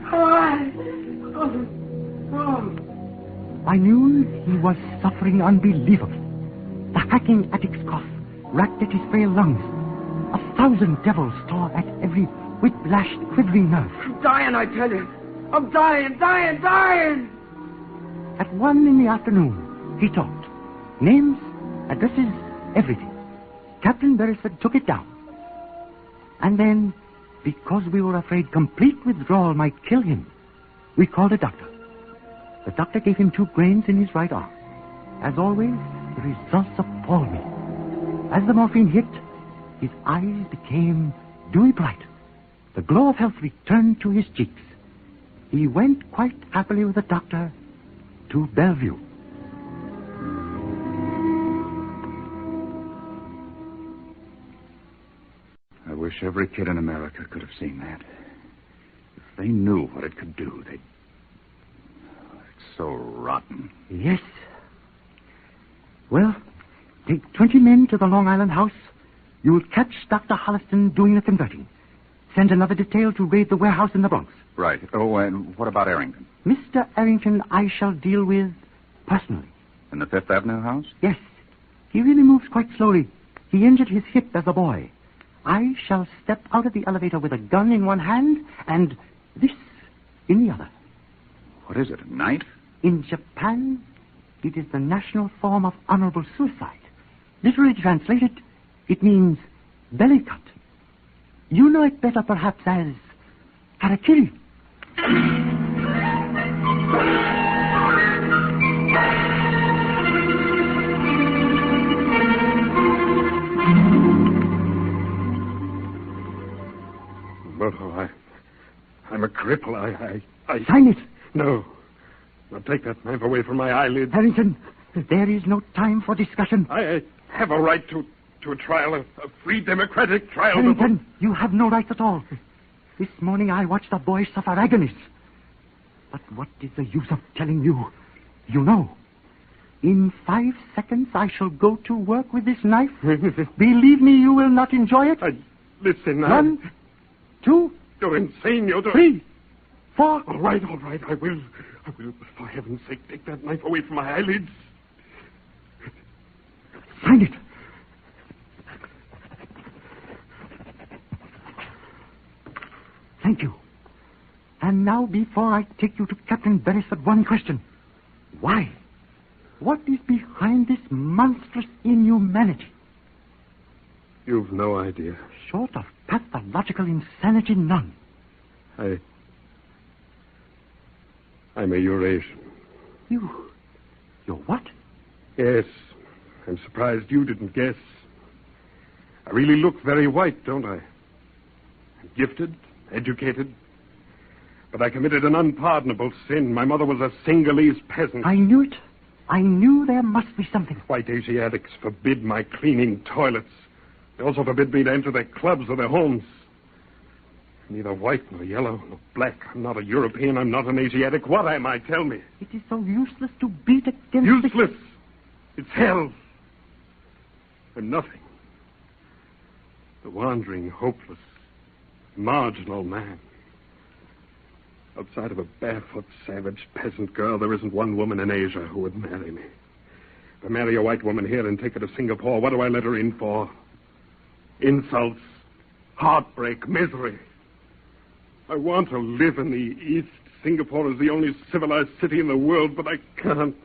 By noon, he was suffering unbelievably. The hacking addict's cough racked at his frail lungs. 1,000 devils tore at every whip-lashed, quivering nerve. I'm dying, I tell you. I'm dying. At 1 p.m, he talked. Names, addresses, everything. Captain Beresford took it down. And then, because we were afraid complete withdrawal might kill him, we called a doctor. The doctor gave him 2 grains in his right arm. As always, the results appalled me. As the morphine hit, his eyes became dewy bright. The glow of health returned to his cheeks. He went quite happily with the doctor to Bellevue. I wish every kid in America could have seen that. If they knew what it could do, they'd... It's so rotten. Yes. Well, take 20 men to the Long Island house. You'll catch Dr. Holliston doing the converting. Send another detail to raid the warehouse in the Bronx. Right. Oh, and what about Arrington? Mr. Arrington I shall deal with personally. In the Fifth Avenue house? Yes. He really moves quite slowly. He injured his hip as a boy. I shall step out of the elevator with a gun in one hand and this in the other. What is it, a knife? In Japan, it is the national form of honorable suicide. Literally translated, it means belly cut. You know it better, perhaps, as harakiri. Moto, I'm a cripple. I... Sign it. No. Now take that knife away from my eyelids. Harrington, there is no time for discussion. I have a right to a trial, a free democratic trial. Harrington, you have no right at all. This morning I watched a boy suffer agonies. But what is the use of telling you? You know. In 5 seconds I shall go to work with this knife. Believe me, you will not enjoy it. Listen, 1, 2... You're insane, you're... 3, 4... All right. I will. For heaven's sake, take that knife away from my eyelids. Sign it. Thank you. And now, before I take you to Captain Beresford, one question. Why? What is behind this monstrous inhumanity? You've no idea. Short of pathological insanity, none. I'm a Eurasian. You're what? Yes. I'm surprised you didn't guess. I really look very white, don't I? I'm gifted, educated. But I committed an unpardonable sin. My mother was a Singalese peasant. I knew it. I knew there must be something. White Asiatics forbid my cleaning toilets. They also forbid me to enter their clubs or their homes. Neither white nor yellow nor black. I'm not a European. I'm not an Asiatic. What am I? Tell me. It is so useless to beat against... Useless? It's hell. I'm nothing. The wandering, hopeless, marginal man. Outside of a barefoot, savage peasant girl, there isn't one woman in Asia who would marry me. If I marry a white woman here and take her to Singapore, what do I let her in for? Insults, heartbreak, misery. I want to live in the East. Singapore is the only civilized city in the world, but I can't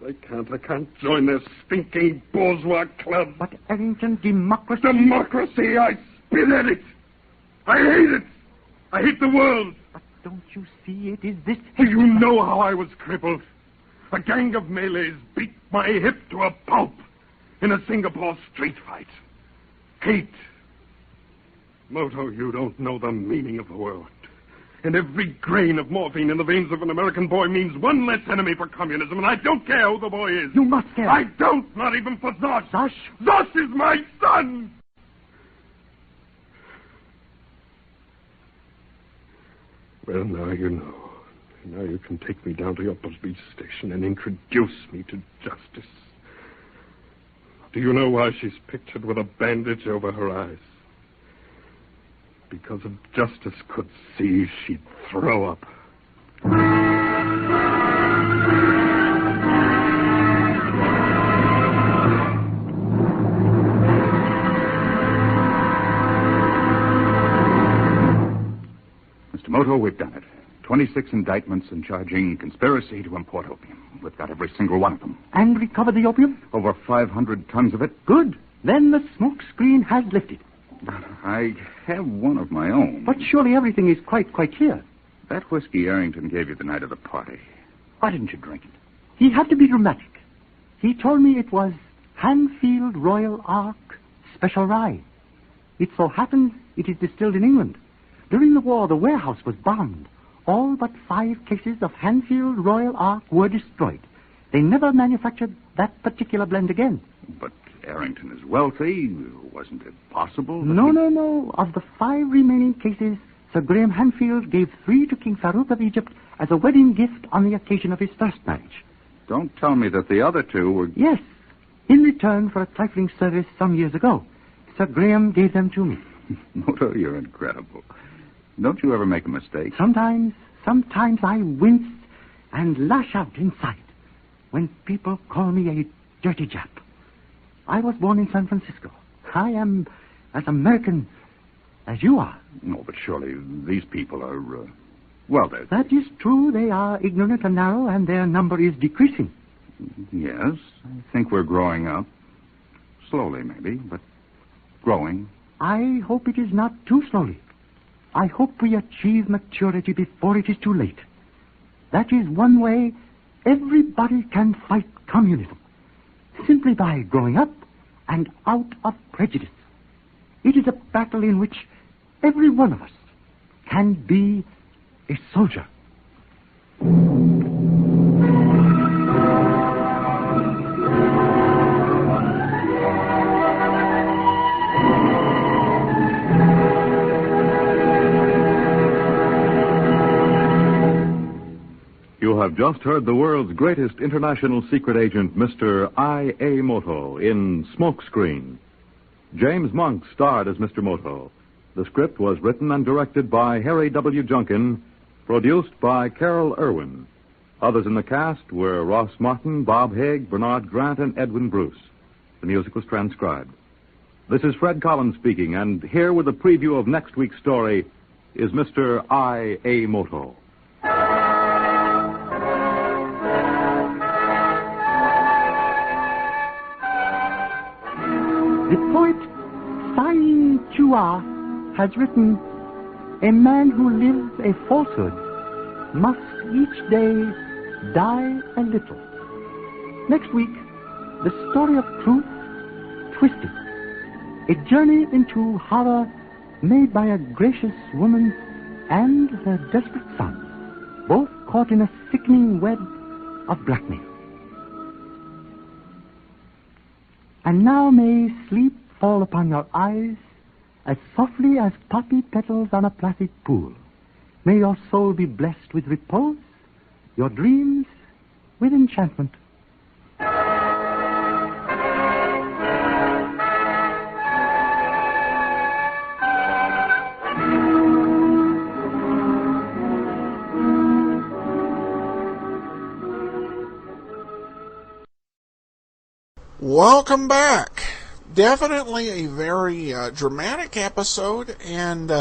join their stinking bourgeois club. But, Errington, democracy... Democracy! I spit at it! I hate it! I hate the world! But don't you see it is this... You know how I was crippled. A gang of Malays beat my hip to a pulp in a Singapore street fight. Hate. Moto, you don't know the meaning of the word. And every grain of morphine in the veins of an American boy means one less enemy for communism, and I don't care who the boy is. You must care. I don't, not even for Zosh. Zosh? Zosh is my son! Well, now you know. Now you can take me down to your police station and introduce me to justice. Do you know why she's pictured with a bandage over her eyes? Because if justice could see, she'd throw up. Mr. Moto, we've done it. 26 indictments and charging conspiracy to import opium. We've got every single one of them. And recover the opium? Over 500 tons of it. Good. Then the smoke screen has lifted. I have one of my own. But surely everything is quite clear. That whiskey Arrington gave you the night of the party. Why didn't you drink it? He had to be dramatic. He told me it was Hanfield Royal Ark Special Rye. It so happens it is distilled in England. During the war, the warehouse was bombed. All but 5 cases of Hanfield Royal Ark were destroyed. They never manufactured that particular blend again. But Arrington is wealthy. Wasn't it possible? No. Of the 5 remaining cases, Sir Graham Hanfield gave 3 to King Farouk of Egypt as a wedding gift on the occasion of his first marriage. Don't tell me that the other 2 were... Yes. In return for a trifling service some years ago, Sir Graham gave them to me. Moto, you're incredible. Don't you ever make a mistake? Sometimes I wince and lash out inside when people call me a dirty Jap. I was born in San Francisco. I am as American as you are. No, but surely these people are, well, they're... That is true. They are ignorant and narrow, and their number is decreasing. Yes, I think we're growing up. Slowly, maybe, but growing. I hope it is not too slowly. I hope we achieve maturity before it is too late. That is one way everybody can fight communism. Simply by growing up and out of prejudice. It is a battle in which every one of us can be a soldier. You have just heard the world's greatest international secret agent, Mr. I.A. Moto, in Smokescreen. James Monk starred as Mr. Moto. The script was written and directed by Harry W. Junkin, produced by Carol Irwin. Others in the cast were Ross Martin, Bob Haig, Bernard Grant, and Edwin Bruce. The music was transcribed. This is Fred Collins speaking, and here with a preview of next week's story is Mr. I.A. Moto. The poet Sain Chua has written, "A man who lives a falsehood must each day die a little." Next week, the story of truth twisted. A journey into horror made by a gracious woman and her desperate son, both caught in a sickening web of blackmail. And now may sleep fall upon your eyes as softly as poppy petals on a placid pool. May your soul be blessed with repose, your dreams with enchantment. Welcome back. Definitely a very dramatic episode, and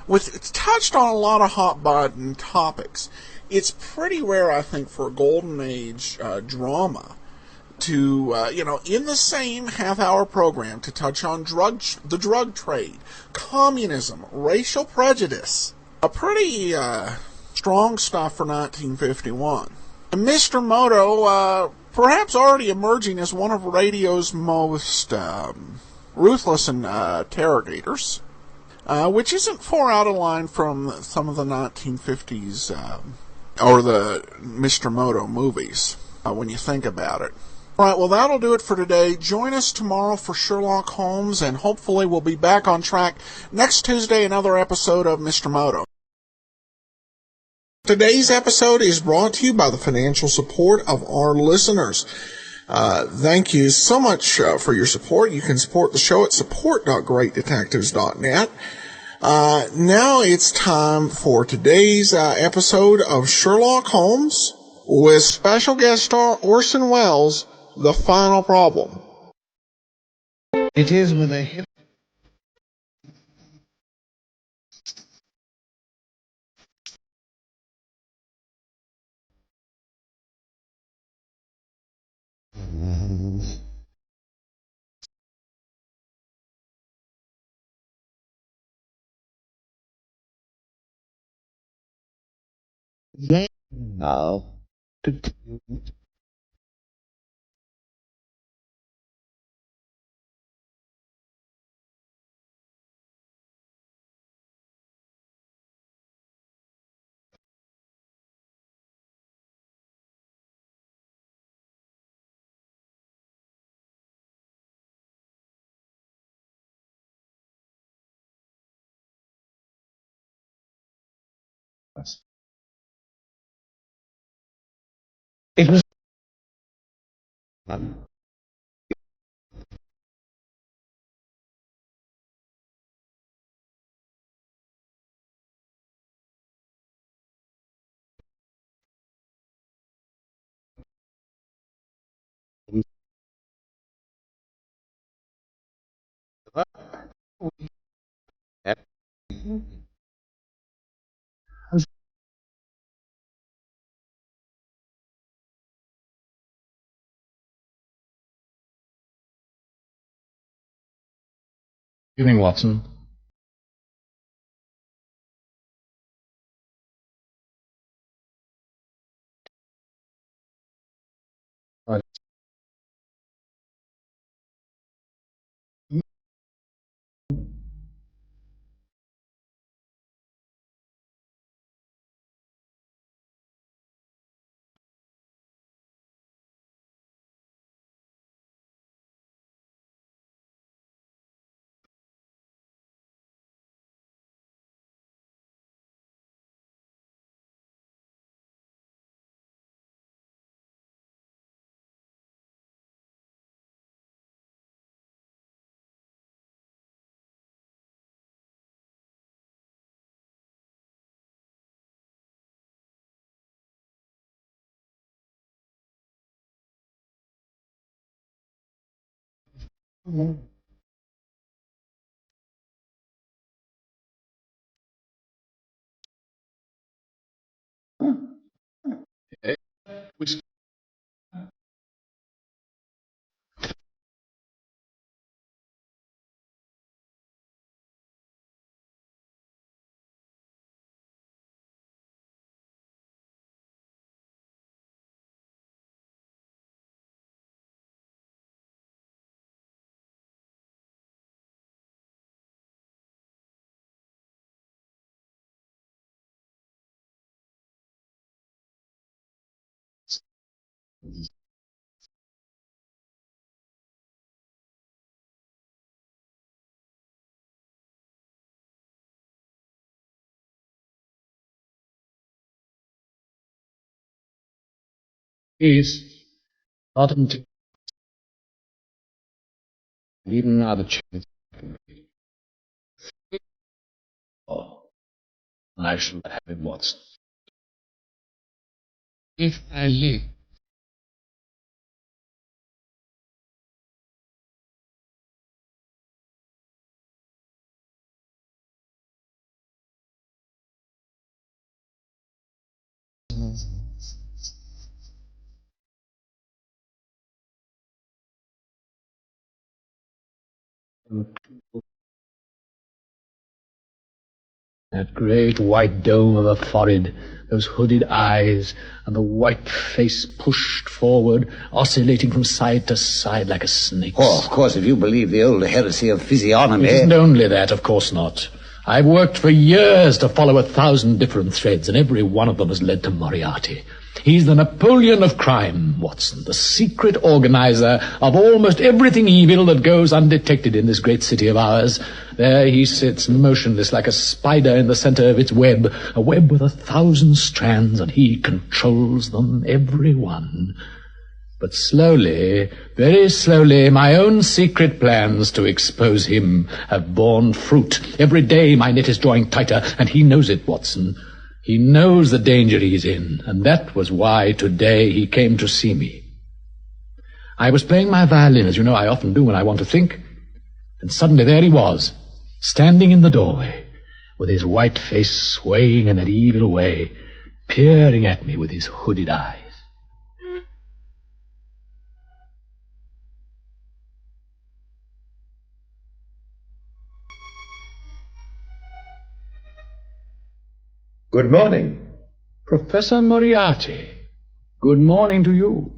it's touched on a lot of hot button topics. It's pretty rare, I think, for a golden age drama to, in the same half-hour program to touch on the drug trade, communism, racial prejudice. A pretty strong stuff for 1951. And Mr. Moto, perhaps already emerging as one of radio's most ruthless interrogators, which isn't far out of line from some of the 1950s or the Mr. Moto movies, when you think about it. All right, well, that'll do it for today. Join us tomorrow for Sherlock Holmes, and hopefully we'll be back on track next Tuesday, another episode of Mr. Moto. Today's episode is brought to you by the financial support of our listeners. Thank you so much for your support. You can support the show at support.greatdetectives.net. Now it's time for today's episode of Sherlock Holmes with special guest star Orson Welles, The Final Problem. It is with a hip. Now, it was. Evening, Watson. Right. Which is not until even now the chance. Oh, I shall have him, Watson. If I live. That great white dome of a forehead, those hooded eyes, and the white face pushed forward, oscillating from side to side like a snake's. Oh, of course, if you believe the old heresy of physiognomy... It isn't only that, of course not. I've worked for years to follow 1,000 different threads, and every one of them has led to Moriarty. He's the Napoleon of crime, Watson, the secret organizer of almost everything evil that goes undetected in this great city of ours. There he sits, motionless like a spider in the center of its web, a web with 1,000 strands, and he controls them, every one. But slowly, very slowly, my own secret plans to expose him have borne fruit. Every day my net is drawing tighter, and he knows it, Watson. He knows the danger he's in, and that was why today he came to see me. I was playing my violin, as you know I often do when I want to think, and suddenly there he was, standing in the doorway, with his white face swaying in that evil way, peering at me with his hooded eyes. Good morning. Professor Moriarty, good morning to you.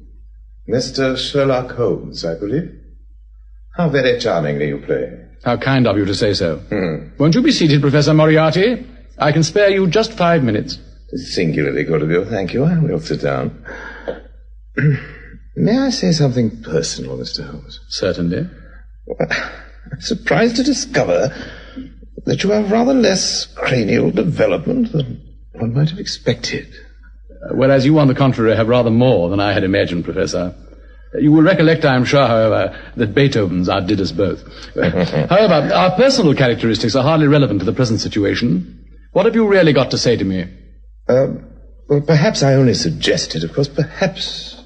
Mr. Sherlock Holmes, I believe. How very charmingly you play. How kind of you to say so. Won't you be seated, Professor Moriarty? I can spare you just 5 minutes. Singularly good of you, thank you. I will sit down. May I say something personal, Mr. Holmes? Certainly. Well, I'm surprised to discover that you have rather less cranial development than one might have expected. Whereas you, on the contrary, have rather more than I had imagined, Professor. You will recollect, I am sure, however, that Beethoven's outdid us both. However, our personal characteristics are hardly relevant to the present situation. What have you really got to say to me? Well, perhaps I only suggested, of course, perhaps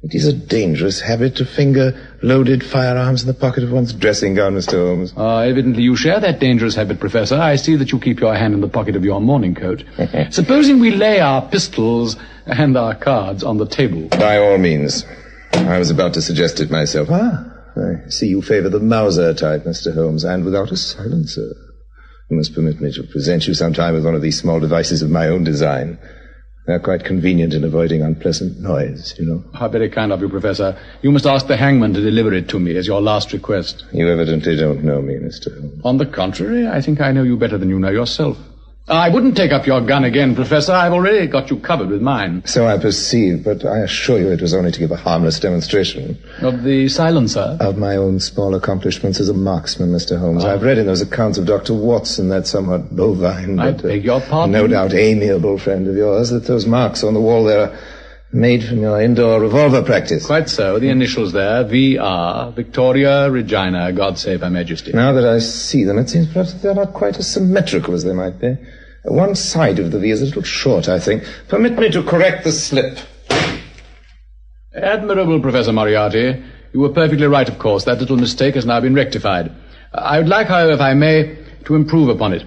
it is a dangerous habit to finger loaded firearms in the pocket of one's dressing gown, Mr. Holmes. Evidently you share that dangerous habit, Professor. I see that you keep your hand in the pocket of your morning coat. Supposing we lay our pistols and our cards on the table. By all means. I was about to suggest it myself. I see you favor the Mauser type, Mr. Holmes, and without a silencer. You must permit me to present you sometime with one of these small devices of my own design. They're quite convenient in avoiding unpleasant noise, you know. How very kind of you, Professor. You must ask the hangman to deliver it to me as your last request. You evidently don't know me, Mr. Holmes. On the contrary, I think I know you better than you know yourself. I wouldn't take up your gun again, Professor. I've already got you covered with mine. So I perceive, but I assure you it was only to give a harmless demonstration. Of the silencer? Of my own small accomplishments as a marksman, Mr. Holmes. I've read in those accounts of Dr. Watson, that somewhat bovine, but I beg your pardon? No doubt amiable friend of yours, that those marks on the wall there are made from your indoor revolver practice. Quite so. The initials there, V.R., Victoria Regina, God save Her Majesty. Now that I see them, it seems perhaps that they're not quite as symmetrical as they might be. One side of the V is a little short, I think. Permit me to correct the slip. Admirable, Professor Moriarty. You were perfectly right, of course. That little mistake has now been rectified. I would like, however, if I may, to improve upon it.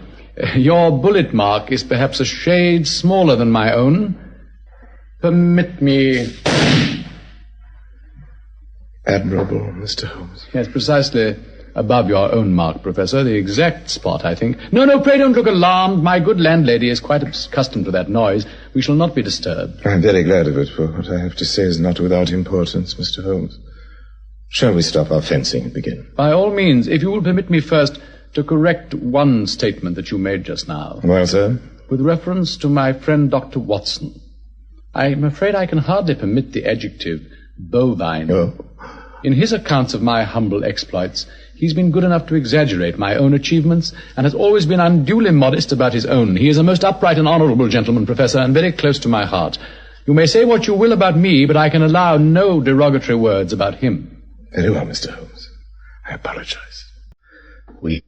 Your bullet mark is perhaps a shade smaller than my own. Permit me... Admirable, Mr. Holmes. Yes, precisely above your own mark, Professor. The exact spot, I think. No, pray don't look alarmed. My good landlady is quite accustomed to that noise. We shall not be disturbed. I'm very glad of it, for what I have to say is not without importance, Mr. Holmes. Shall we stop our fencing and begin? By all means, if you will permit me first to correct one statement that you made just now. Well, sir? With reference to my friend Dr. Watson. I'm afraid I can hardly permit the adjective bovine. Oh. In his accounts of my humble exploits, he's been good enough to exaggerate my own achievements and has always been unduly modest about his own. He is a most upright and honorable gentleman, Professor, and very close to my heart. You may say what you will about me, but I can allow no derogatory words about him. Very well, Mr. Holmes. I apologize. We...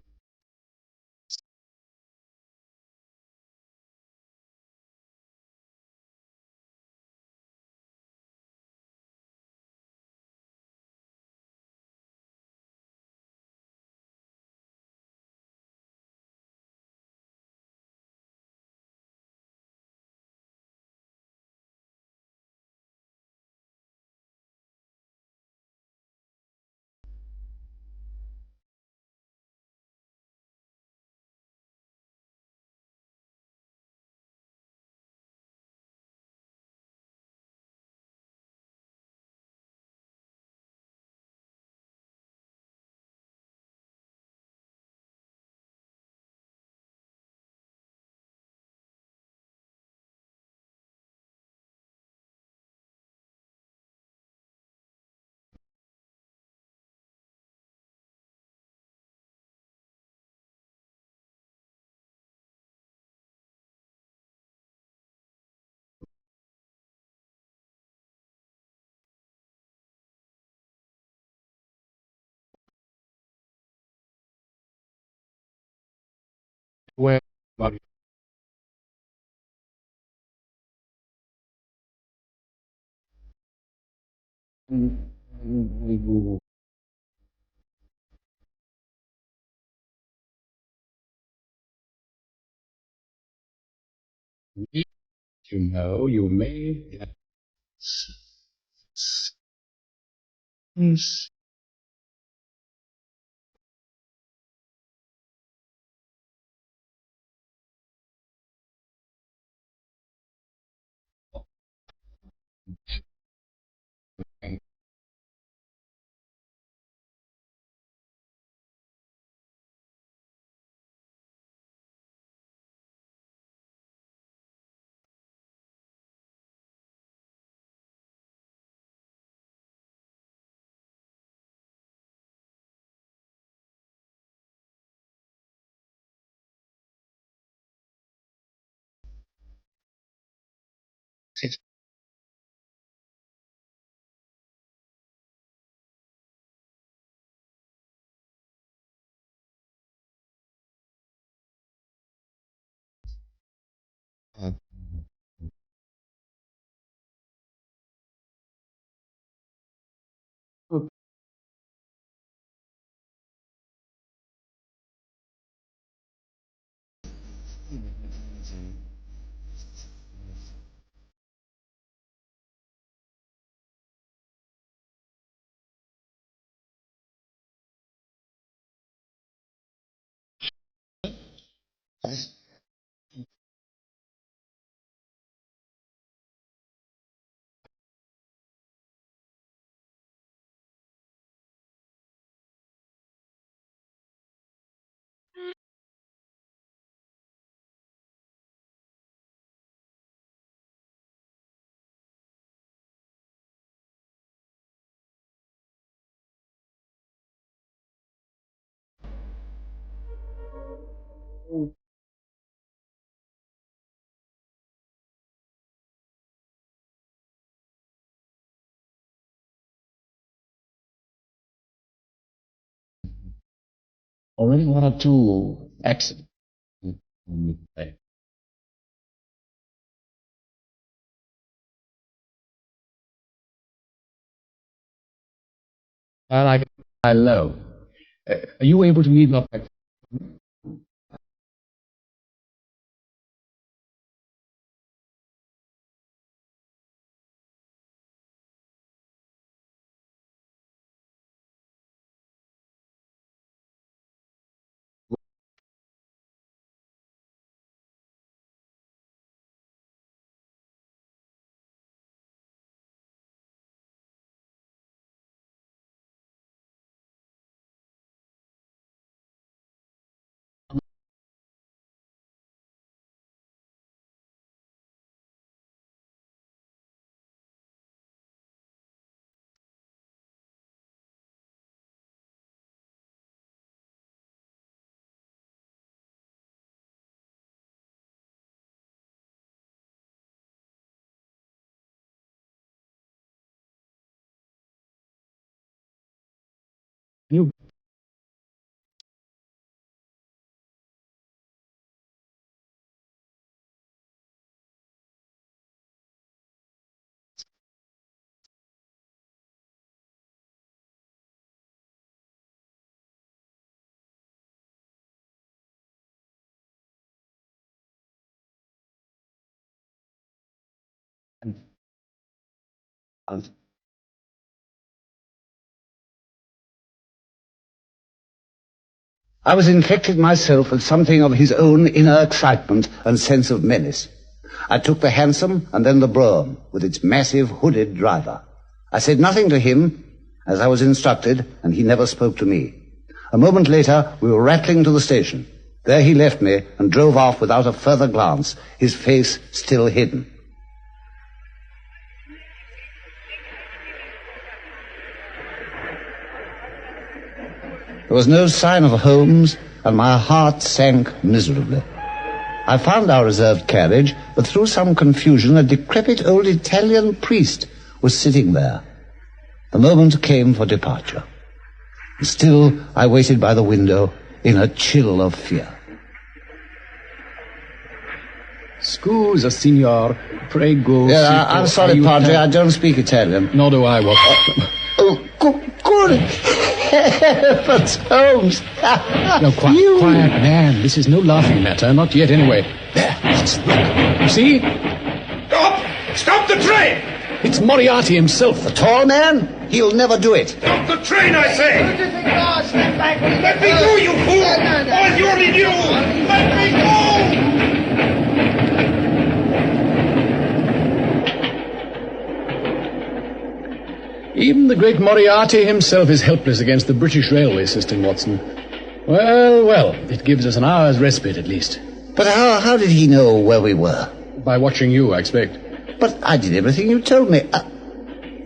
Where about you? You know, you may. Yes. Already one or two accidents. I low. Are you able to meet up? You. I was infected myself with something of his own inner excitement and sense of menace. I took the hansom and then the brougham, with its massive hooded driver. I said nothing to him, as I was instructed, and he never spoke to me. A moment later, we were rattling to the station. There he left me and drove off without a further glance, his face still hidden. There was no sign of Holmes, and my heart sank miserably. I found our reserved carriage, but through some confusion, a decrepit old Italian priest was sitting there. The moment came for departure. Still, I waited by the window in a chill of fear. Scusa, signor. Prego. Yeah, I'm sorry, Padre. I don't speak Italian. Nor do I, Watson. Good heavens, Holmes. No, quiet, man. This is no laughing matter. Not yet, anyway. There, look. You see? Stop the train! It's Moriarty himself. The tall man? He'll never do it. Stop the train, I say! Let me go, you fool! All you're in you! Let me go! Even the great Moriarty himself is helpless against the British railway system, Watson. Well, it gives us an hour's respite, at least. But how did he know where we were? By watching you, I expect. But I did everything you told me.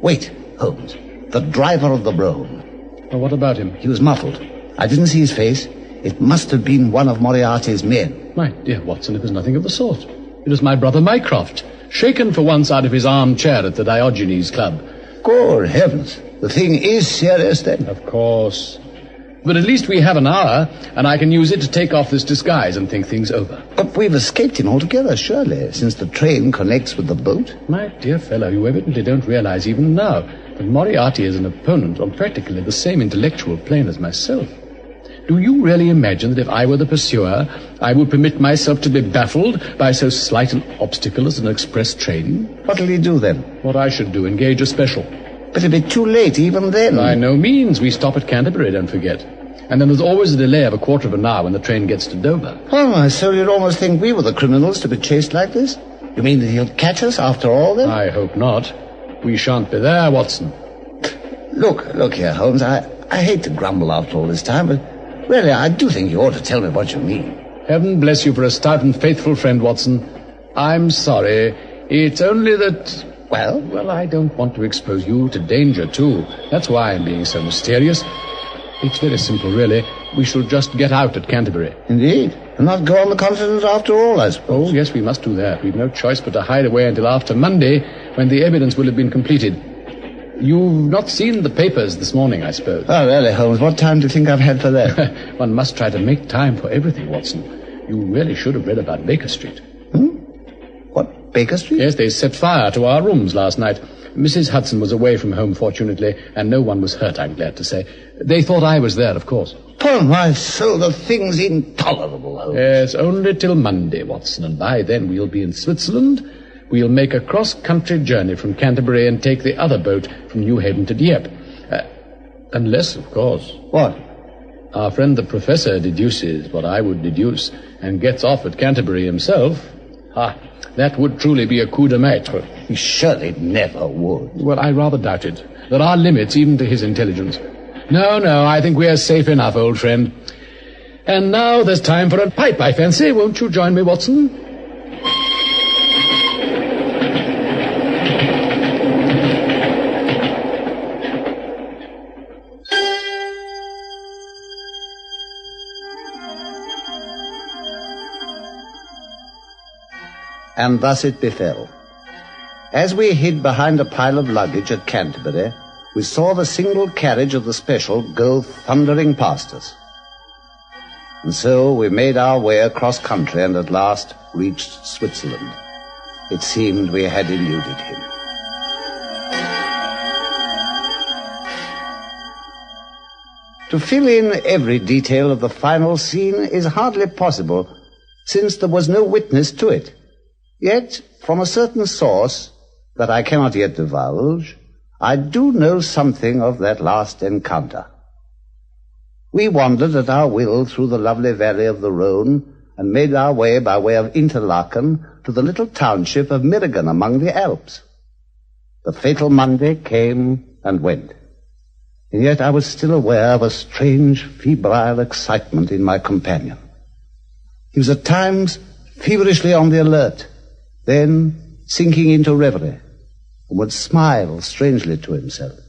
Wait, Holmes. The driver of the brougham. Well, what about him? He was muffled. I didn't see his face. It must have been one of Moriarty's men. My dear Watson, it was nothing of the sort. It was my brother Mycroft, shaken for once out of his armchair at the Diogenes Club. Good heavens. The thing is serious, then? Of course. But at least we have an hour, and I can use it to take off this disguise and think things over. But we've escaped him altogether, surely, since the train connects with the boat. My dear fellow, you evidently don't realize even now that Moriarty is an opponent on practically the same intellectual plane as myself. Do you really imagine that if I were the pursuer, I would permit myself to be baffled by so slight an obstacle as an express train? What'll he do, then? What I should do, engage a special. But it'll be too late even then. By no means. We stop at Canterbury, don't forget. And then there's always a delay of a quarter of an hour when the train gets to Dover. Oh, so you'd almost think we were the criminals to be chased like this? You mean that he'll catch us after all, then? I hope not. We shan't be there, Watson. Look here, Holmes. I hate to grumble after all this time, but really, I do think you ought to tell me what you mean. Heaven bless you for a stout and faithful friend, Watson. I'm sorry. It's only that... Well, I don't want to expose you to danger, too. That's why I'm being so mysterious. It's very simple, really. We shall just get out at Canterbury. Indeed. And not go on the continent after all, I suppose. Oh, yes, we must do that. We've no choice but to hide away until after Monday, when the evidence will have been completed. You've not seen the papers this morning, I suppose. Oh, really, Holmes? What time do you think I've had for that? One must try to make time for everything, Watson. You really should have read about Baker Street. What, Baker Street? Yes, they set fire to our rooms last night. Mrs. Hudson was away from home, fortunately, and no one was hurt, I'm glad to say. They thought I was there, of course. Upon my soul, the thing's intolerable, Holmes. Yes, only till Monday, Watson, and by then we'll be in Switzerland. We'll make a cross-country journey from Canterbury and take the other boat from New Haven to Dieppe. Unless, of course... What? Our friend the professor deduces what I would deduce and gets off at Canterbury himself. That would truly be a coup de maître. He surely never would. Well, I rather doubt it. There are limits even to his intelligence. No, I think we are safe enough, old friend. And now there's time for a pipe, I fancy. Won't you join me, Watson? And thus it befell. As we hid behind a pile of luggage at Canterbury, we saw the single carriage of the special go thundering past us. And so we made our way across country and at last reached Switzerland. It seemed we had eluded him. To fill in every detail of the final scene is hardly possible, since there was no witness to it. Yet, from a certain source that I cannot yet divulge, I do know something of that last encounter. We wandered at our will through the lovely valley of the Rhone and made our way by way of Interlaken to the little township of Mirrigan among the Alps. The fatal Monday came and went, and yet I was still aware of a strange, febrile excitement in my companion. He was at times feverishly on the alert, then sinking into reverie, and would smile strangely to himself.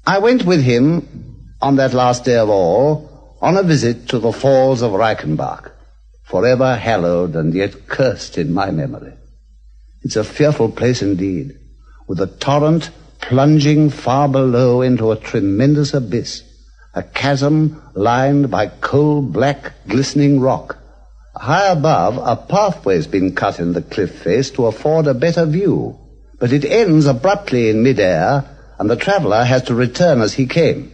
I went with him, on that last day of all, on a visit to the falls of Reichenbach, forever hallowed and yet cursed in my memory. It's a fearful place indeed, with a torrent plunging far below into a tremendous abyss, a chasm lined by coal-black, glistening rock, High above, a pathway's been cut in the cliff face to afford a better view, but it ends abruptly in midair, and the traveler has to return as he came.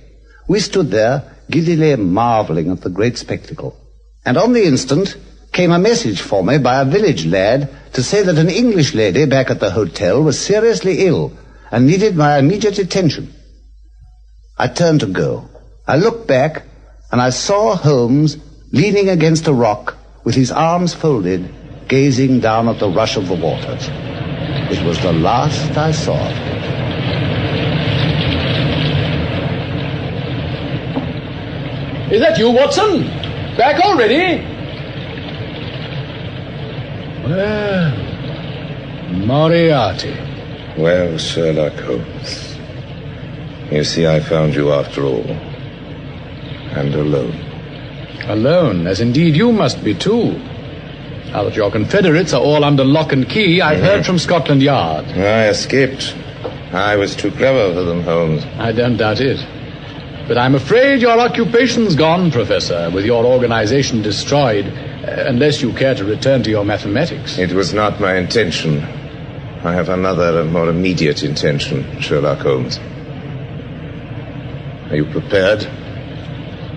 We stood there, giddily marveling at the great spectacle. And on the instant came a message for me by a village lad to say that an English lady back at the hotel was seriously ill and needed my immediate attention. I turned to go. I looked back, and I saw Holmes leaning against a rock with his arms folded, gazing down at the rush of the waters. It was the last I saw of him. Is that you, Watson? Back already? Well, Moriarty. Well, Sherlock Holmes, you see, I found you after all. And alone. Alone, as indeed you must be too. Now that your Confederates are all under lock and key, I've heard from Scotland Yard. I escaped. I was too clever for them, Holmes. I don't doubt it. But I'm afraid your occupation's gone, Professor, with your organization destroyed, unless you care to return to your mathematics. It was not my intention. I have another, more immediate intention, Sherlock Holmes. Are you prepared?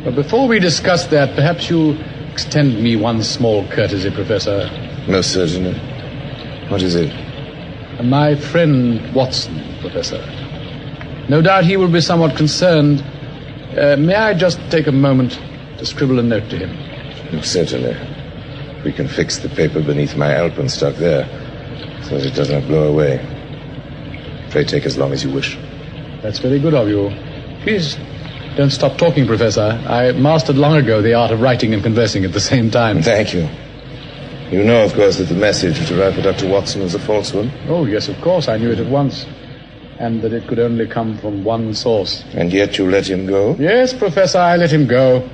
But before we discuss that, perhaps you'll extend me one small courtesy, Professor. Most certainly. What is it? My friend Watson, Professor. No doubt he will be somewhat concerned. May I just take a moment to scribble a note to him? Certainly. We can fix the paper beneath my alpenstock there, so that it does not blow away. Pray take as long as you wish. That's very good of you. Please don't stop talking, Professor. I mastered long ago the art of writing and conversing at the same time. Thank you. You know, of course, that the message which arrived for Dr. Watson was a false one? Oh, yes, of course. I knew it at once. And that it could only come from one source. And yet you let him go? Yes, Professor, I let him go.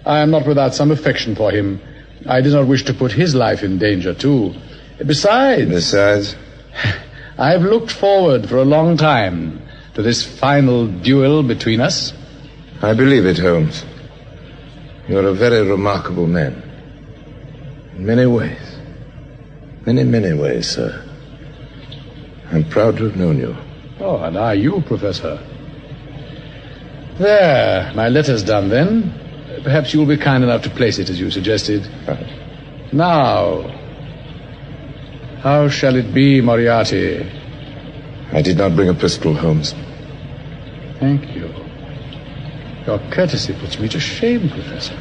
I am not without some affection for him. I did not wish to put his life in danger, too. Besides? I've looked forward for a long time to this final duel between us. I believe it, Holmes. You're a very remarkable man. In many ways. Many ways, sir. I'm proud to have known you. Oh, and are you, Professor? There, my letter's done then. Perhaps you'll be kind enough to place it as you suggested. Right. Now, how shall it be, Moriarty? I did not bring a pistol, Holmes. Thank you. Your courtesy puts me to shame, Professor.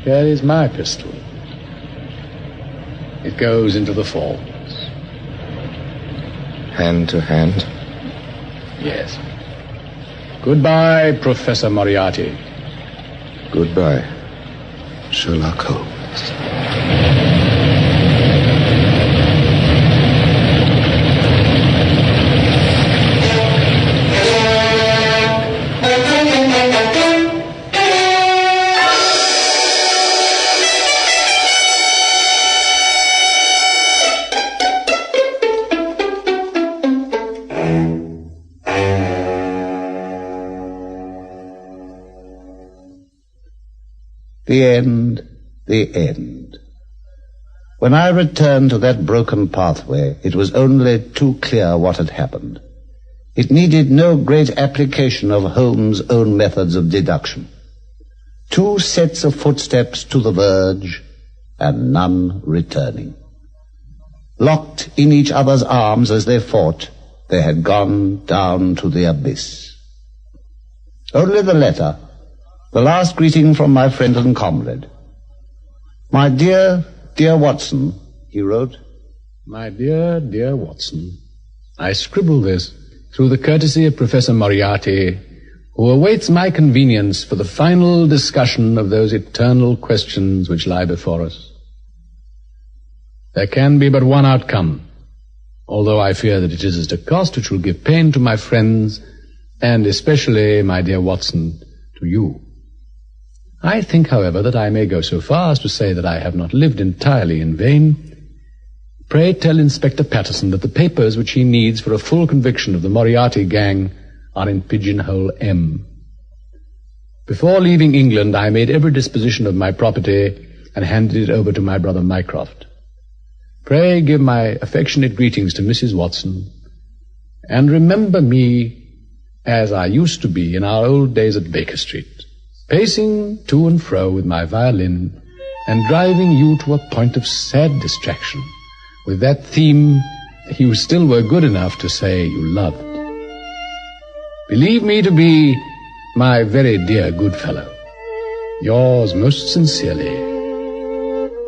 Here is my pistol. It goes into the falls. Hand to hand? Yes. Goodbye, Professor Moriarty. Goodbye, Sherlock Holmes. The end. When I returned to that broken pathway, it was only too clear what had happened. It needed no great application of Holmes' own methods of deduction. 2 sets of footsteps to the verge, and none returning. Locked in each other's arms as they fought, they had gone down to the abyss. Only the letter, the last greeting from my friend and comrade. My dear Watson, he wrote. My dear Watson, I scribble this through the courtesy of Professor Moriarty, who awaits my convenience for the final discussion of those eternal questions which lie before us. There can be but one outcome, although I fear that it is at a cost which will give pain to my friends, and especially, my dear Watson, to you. I think, however, that I may go so far as to say that I have not lived entirely in vain. Pray tell Inspector Patterson that the papers which he needs for a full conviction of the Moriarty gang are in Pigeonhole M. Before leaving England, I made every disposition of my property and handed it over to my brother Mycroft. Pray give my affectionate greetings to Mrs. Watson, and remember me as I used to be in our old days at Baker Street, pacing to and fro with my violin and driving you to a point of sad distraction with that theme you still were good enough to say you loved. Believe me to be, my very dear good fellow, yours most sincerely,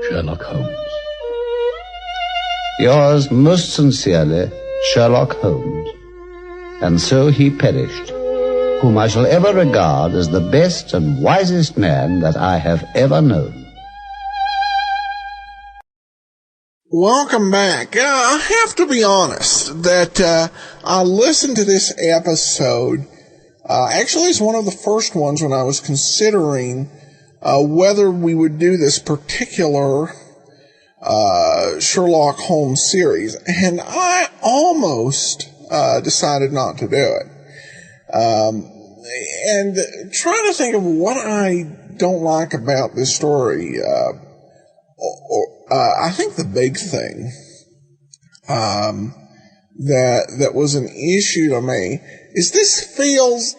Sherlock Holmes. Yours most sincerely, Sherlock Holmes. And so he perished, whom I shall ever regard as the best and wisest man that I have ever known. Welcome back. I have to be honest that I listened to this episode. Actually, it's one of the first ones when I was considering whether we would do this particular Sherlock Holmes series, and I almost decided not to do it. And trying to think of what I don't like about this story, I think the big thing that was an issue to me is this feels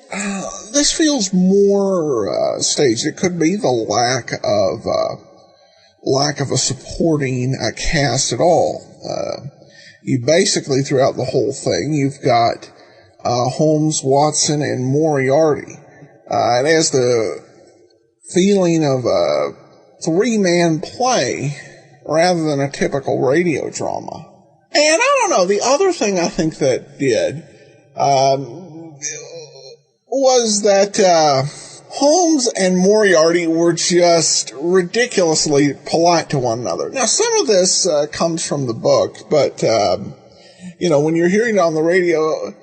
more staged. It could be the lack of a supporting cast at all. You basically, throughout the whole thing, you've got Holmes, Watson, and Moriarty. It has the feeling of a three-man play rather than a typical radio drama. And I don't know, the other thing I think that did was that Holmes and Moriarty were just ridiculously polite to one another. Now, some of this comes from the book, but, when you're hearing it on the radio,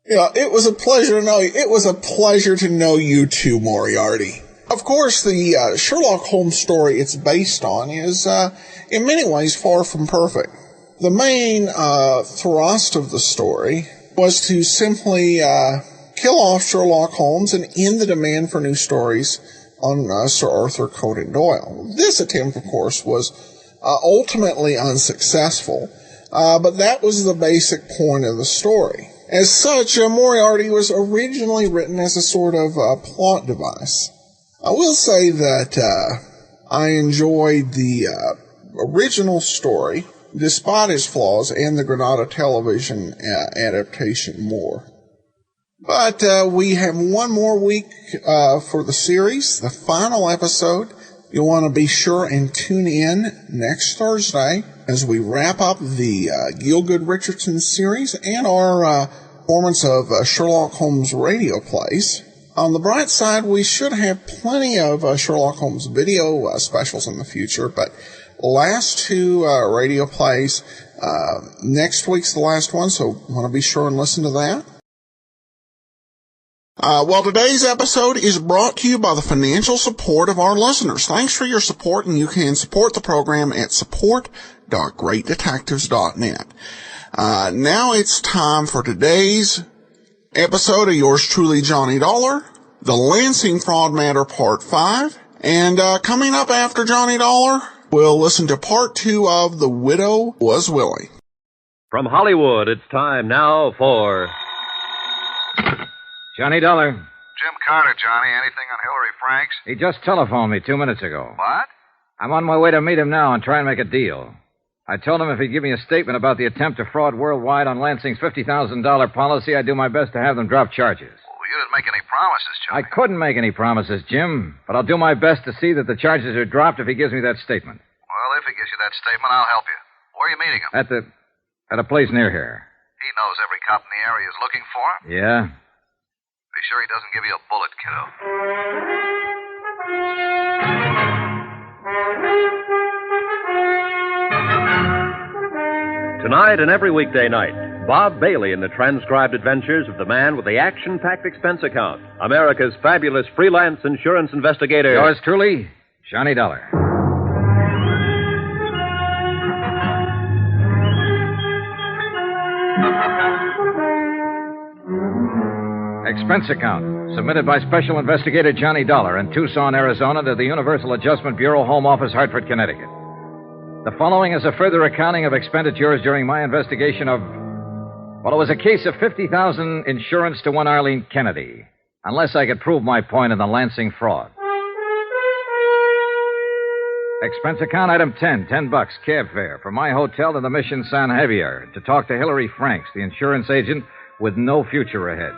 it was a pleasure to know you. It was a pleasure to know you too, Moriarty. Of course, the Sherlock Holmes story it's based on is, in many ways, far from perfect. The main thrust of the story was to simply kill off Sherlock Holmes and end the demand for new stories on Sir Arthur Conan Doyle. This attempt, of course, was ultimately unsuccessful, but that was the basic point of the story. As such, Moriarty was originally written as a sort of plot device. I will say that I enjoyed the original story, despite its flaws, and the Granada television adaptation more. But we have one more week for the series, the final episode. You'll want to be sure and tune in next Thursday as we wrap up the Gielgud Richardson series and our performance of Sherlock Holmes radio plays. On the bright side, we should have plenty of Sherlock Holmes video specials in the future, but last two radio plays, next week's the last one, so want to be sure and listen to that. Well, today's episode is brought to you by the financial support of our listeners. Thanks for your support, and you can support the program at support.greatdetectives.net. Now it's time for today's episode of yours truly, Johnny Dollar, the Lansing Fraud Matter Part 5, and coming up after Johnny Dollar, we'll listen to Part 2 of The Widow Was Willing. From Hollywood, it's time now for Johnny Dollar. Jim Carter, Johnny. Anything on Hillary Franks? He just telephoned me 2 minutes ago. What? I'm on my way to meet him now and try and make a deal. I told him if he'd give me a statement about the attempt to fraud worldwide on Lansing's $50,000 policy, I'd do my best to have them drop charges. Well, you didn't make any promises, Johnny. I couldn't make any promises, Jim, but I'll do my best to see that the charges are dropped if he gives me that statement. Well, if he gives you that statement, I'll help you. Where are you meeting him? At a place near here. He knows every cop in the area is looking for him. Yeah? Be sure he doesn't give you a bullet, kiddo. Tonight and every weekday night, Bob Bailey in the transcribed adventures of the man with the action-packed expense account, America's fabulous freelance insurance investigator. Yours truly, Johnny Dollar. Expense account, Submitted by Special Investigator Johnny Dollar in Tucson, Arizona to the Universal Adjustment Bureau, Home Office, Hartford, Connecticut. The following is a further accounting of expenditures during my investigation of... Well, it was a case of $50,000 insurance to one Arlene Kennedy, unless I could prove my point in the Lansing fraud. Expense account item 10, $10, cab fare from my hotel to the Mission San Javier to talk to Hillary Franks, the insurance agent with no future ahead.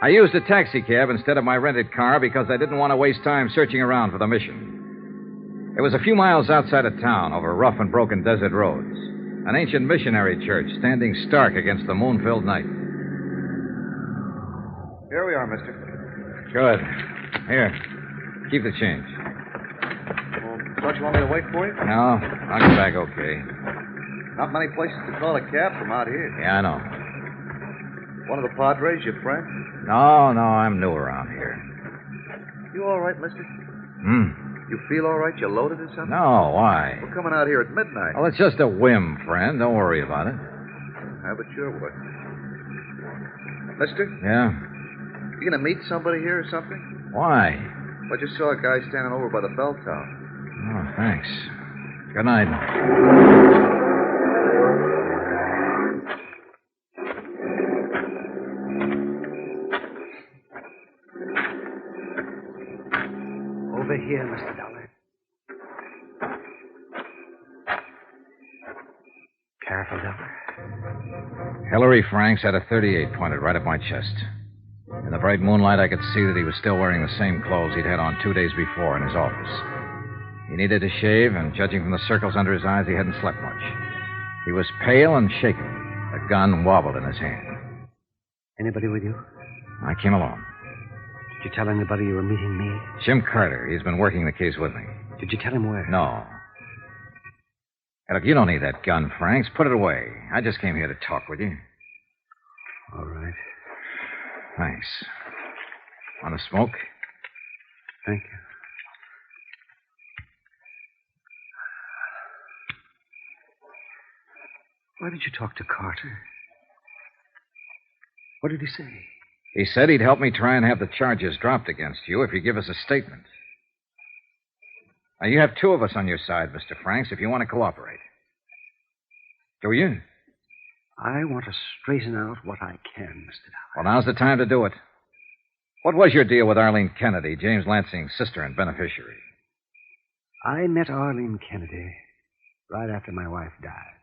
I used a taxi cab instead of my rented car because I didn't want to waste time searching around for the mission. It was a few miles outside of town over rough and broken desert roads. An ancient missionary church standing stark against the moon-filled night. Here we are, mister. Good. Here. Keep the change. Don't you want me to wait for you? No, I'll get back okay. Not many places to call a cab from out here. Yeah, I know. One of the Padres, your friend? No, I'm new around here. You all right, mister? You feel all right? You loaded or something? No, why? We're coming out here at midnight. Well, it's just a whim, friend. Don't worry about it. I bet sure would. Mister? Yeah? You gonna meet somebody here or something? Why? I just saw a guy standing over by the bell tower. Oh, thanks. Good night. Over here, Mr. Dollar. Careful, Dollar. Hillary Franks had a .38 pointed right at my chest. In the bright moonlight, I could see that he was still wearing the same clothes he'd had on 2 days before in his office. He needed to shave, and judging from the circles under his eyes, he hadn't slept much. He was pale and shaken. The gun wobbled in his hand. Anybody with you? I came along. Did you tell anybody you were meeting me? Jim Carter. He's been working the case with me. Did you tell him where? No. Hey, look, you don't need that gun, Franks. Put it away. I just came here to talk with you. All right. Thanks. Want to smoke? Thank you. Why did you talk to Carter? What did he say? He said he'd help me try and have the charges dropped against you if you give us a statement. Now, you have two of us on your side, Mr. Franks, if you want to cooperate. Do you? I want to straighten out what I can, Mr. Dollar. Well, now's the time to do it. What was your deal with Arlene Kennedy, James Lansing's sister and beneficiary? I met Arlene Kennedy right after my wife died.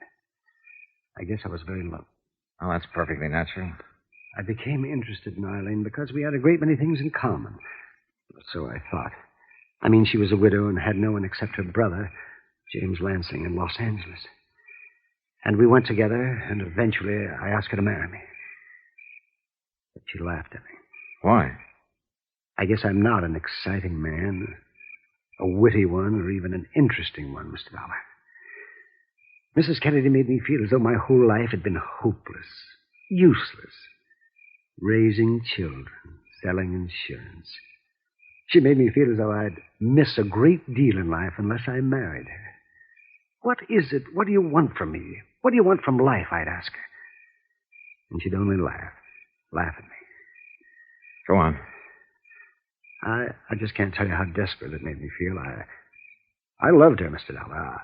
I guess I was very low. Oh, that's perfectly natural. I became interested in Arlene because we had a great many things in common. So I thought. I mean, she was a widow and had no one except her brother, James Lansing, in Los Angeles. And we went together, and eventually I asked her to marry me. But she laughed at me. Why? I guess I'm not an exciting man, a witty one, or even an interesting one, Mr. Dollar. Mrs. Kennedy made me feel as though my whole life had been hopeless, useless. Raising children, selling insurance. She made me feel as though I'd miss a great deal in life unless I married her. What is it? What do you want from me? What do you want from life, I'd ask her. And she'd only laugh at me. Go on. I just can't tell you how desperate it made me feel. I loved her, Mr. Dollar.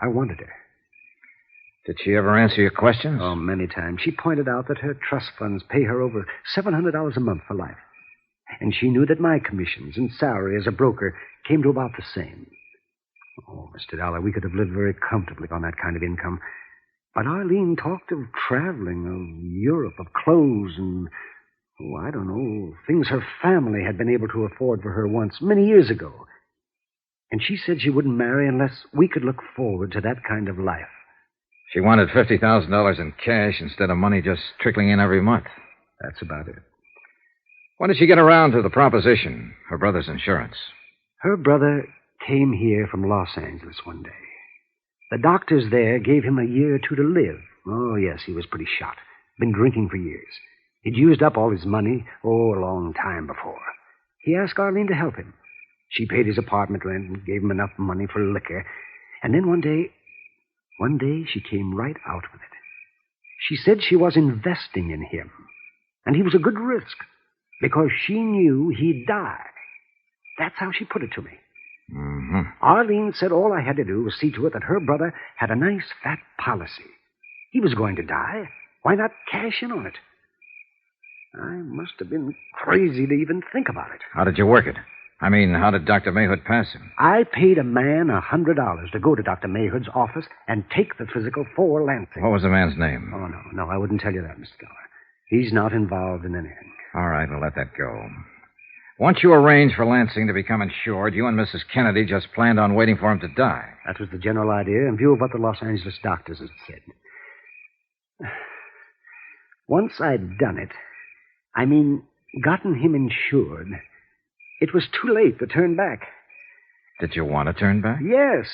I wanted her. Did she ever answer your questions? Oh, many times. She pointed out that her trust funds pay her over $700 a month for life. And she knew that my commissions and salary as a broker came to about the same. Oh, Mr. Dollar, we could have lived very comfortably on that kind of income. But Arlene talked of traveling, of Europe, of clothes, and, oh, I don't know, things her family had been able to afford for her once, many years ago. And she said she wouldn't marry unless we could look forward to that kind of life. She wanted $50,000 in cash instead of money just trickling in every month. That's about it. When did she get around to the proposition, her brother's insurance? Her brother came here from Los Angeles one day. The doctors there gave him a year or two to live. Oh, yes, he was pretty shot. Been drinking for years. He'd used up all his money, a long time before. He asked Arlene to help him. She paid his apartment rent and gave him enough money for liquor. And then one day she came right out with it. She said she was investing in him, and he was a good risk. because she knew he'd die. That's how she put it to me. Mm-hmm. Arlene said all I had to do was see to it that her brother had a nice fat policy. He was going to die. Why not cash in on it? I must have been crazy to even think about it. How did you work it? I mean, how did Dr. Mayhood pass him? I paid a man $100 to go to Dr. Mayhood's office and take the physical for Lansing. What was the man's name? Oh, no, I wouldn't tell you that, Mr. Dollar. He's not involved in anything. All right, we'll let that go. Once you arranged for Lansing to become insured, you and Mrs. Kennedy just planned on waiting for him to die. That was the general idea, in view of what the Los Angeles doctors had said. Once I'd done it, gotten him insured, it was too late to turn back. Did you want to turn back? Yes.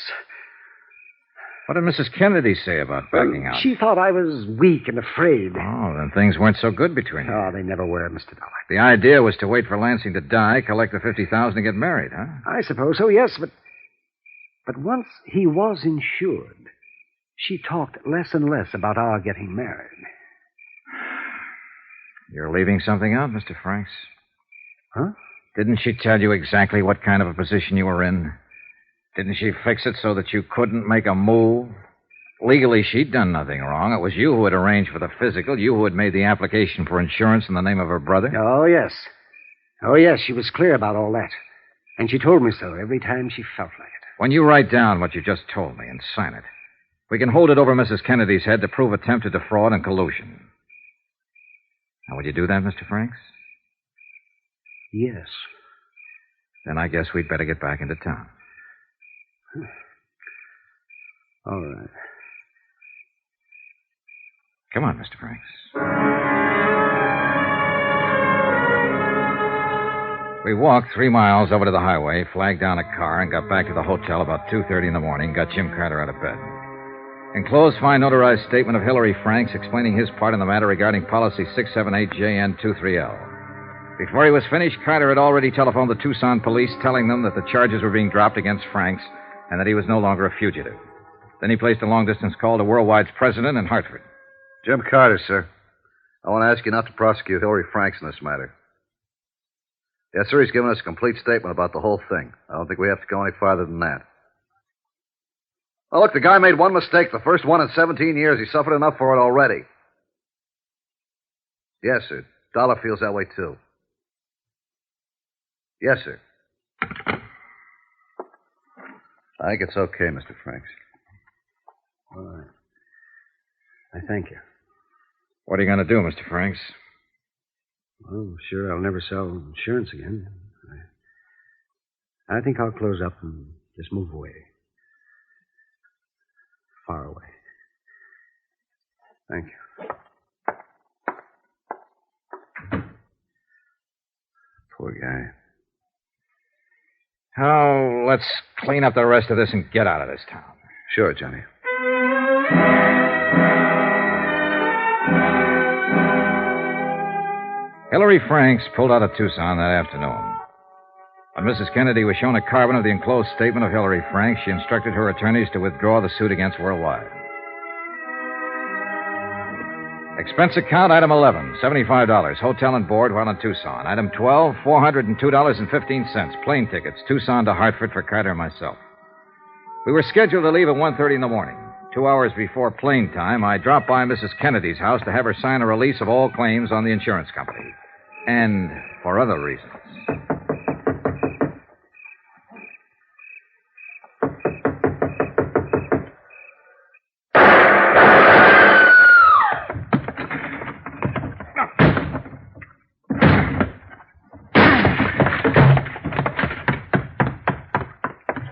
What did Mrs. Kennedy say about backing out? She thought I was weak and afraid. Oh, then things weren't so good between you. Oh, they never were, Mr. Dollar. The idea was to wait for Lansing to die, collect the $50,000 and get married, huh? I suppose so, yes, but once he was insured, she talked less and less about our getting married. You're leaving something out, Mr. Franks. Huh? Didn't she tell you exactly what kind of a position you were in? Didn't she fix it so that you couldn't make a move? Legally, she'd done nothing wrong. It was you who had arranged for the physical, you who had made the application for insurance in the name of her brother. Oh, yes. She was clear about all that. And she told me so every time she felt like it. When you write down what you just told me and sign it, we can hold it over Mrs. Kennedy's head to prove attempt to defraud and collusion. Now, would you do that, Mr. Franks? Yes. Then I guess we'd better get back into town. All right. Come on, Mr. Franks. We walked 3 miles over to the highway, flagged down a car, and got back to the hotel about 2:30 in the morning, got Jim Carter out of bed. Enclosed, fine notarized statement of Hillary Franks explaining his part in the matter regarding policy 678JN23L. Before he was finished, Carter had already telephoned the Tucson police, telling them that the charges were being dropped against Franks and that he was no longer a fugitive. Then he placed a long-distance call to Worldwide's president in Hartford. Jim Carter, sir. I want to ask you not to prosecute Hillary Franks in this matter. Yes, sir, he's given us a complete statement about the whole thing. I don't think we have to go any farther than that. Oh, look, the guy made one mistake, the first one in 17 years. He suffered enough for it already. Yes, sir. Dollar feels that way, too. Yes, sir. I think it's okay, Mr. Franks. All right. I thank you. What are you going to do, Mr. Franks? Well, sure, I'll never sell insurance again. I think I'll close up and just move away. Far away. Thank you. Poor guy. Oh, let's clean up the rest of this and get out of this town. Sure, Johnny. Hillary Franks pulled out of Tucson that afternoon. When Mrs. Kennedy was shown a carbon of the enclosed statement of Hillary Franks, she instructed her attorneys to withdraw the suit against Worldwide. Expense account, item 11, $75. Hotel and board while in Tucson. Item 12, $402.15. Plane tickets, Tucson to Hartford for Carter and myself. We were scheduled to leave at 1:30 in the morning. 2 hours before plane time, I dropped by Mrs. Kennedy's house to have her sign a release of all claims on the insurance company. And for other reasons.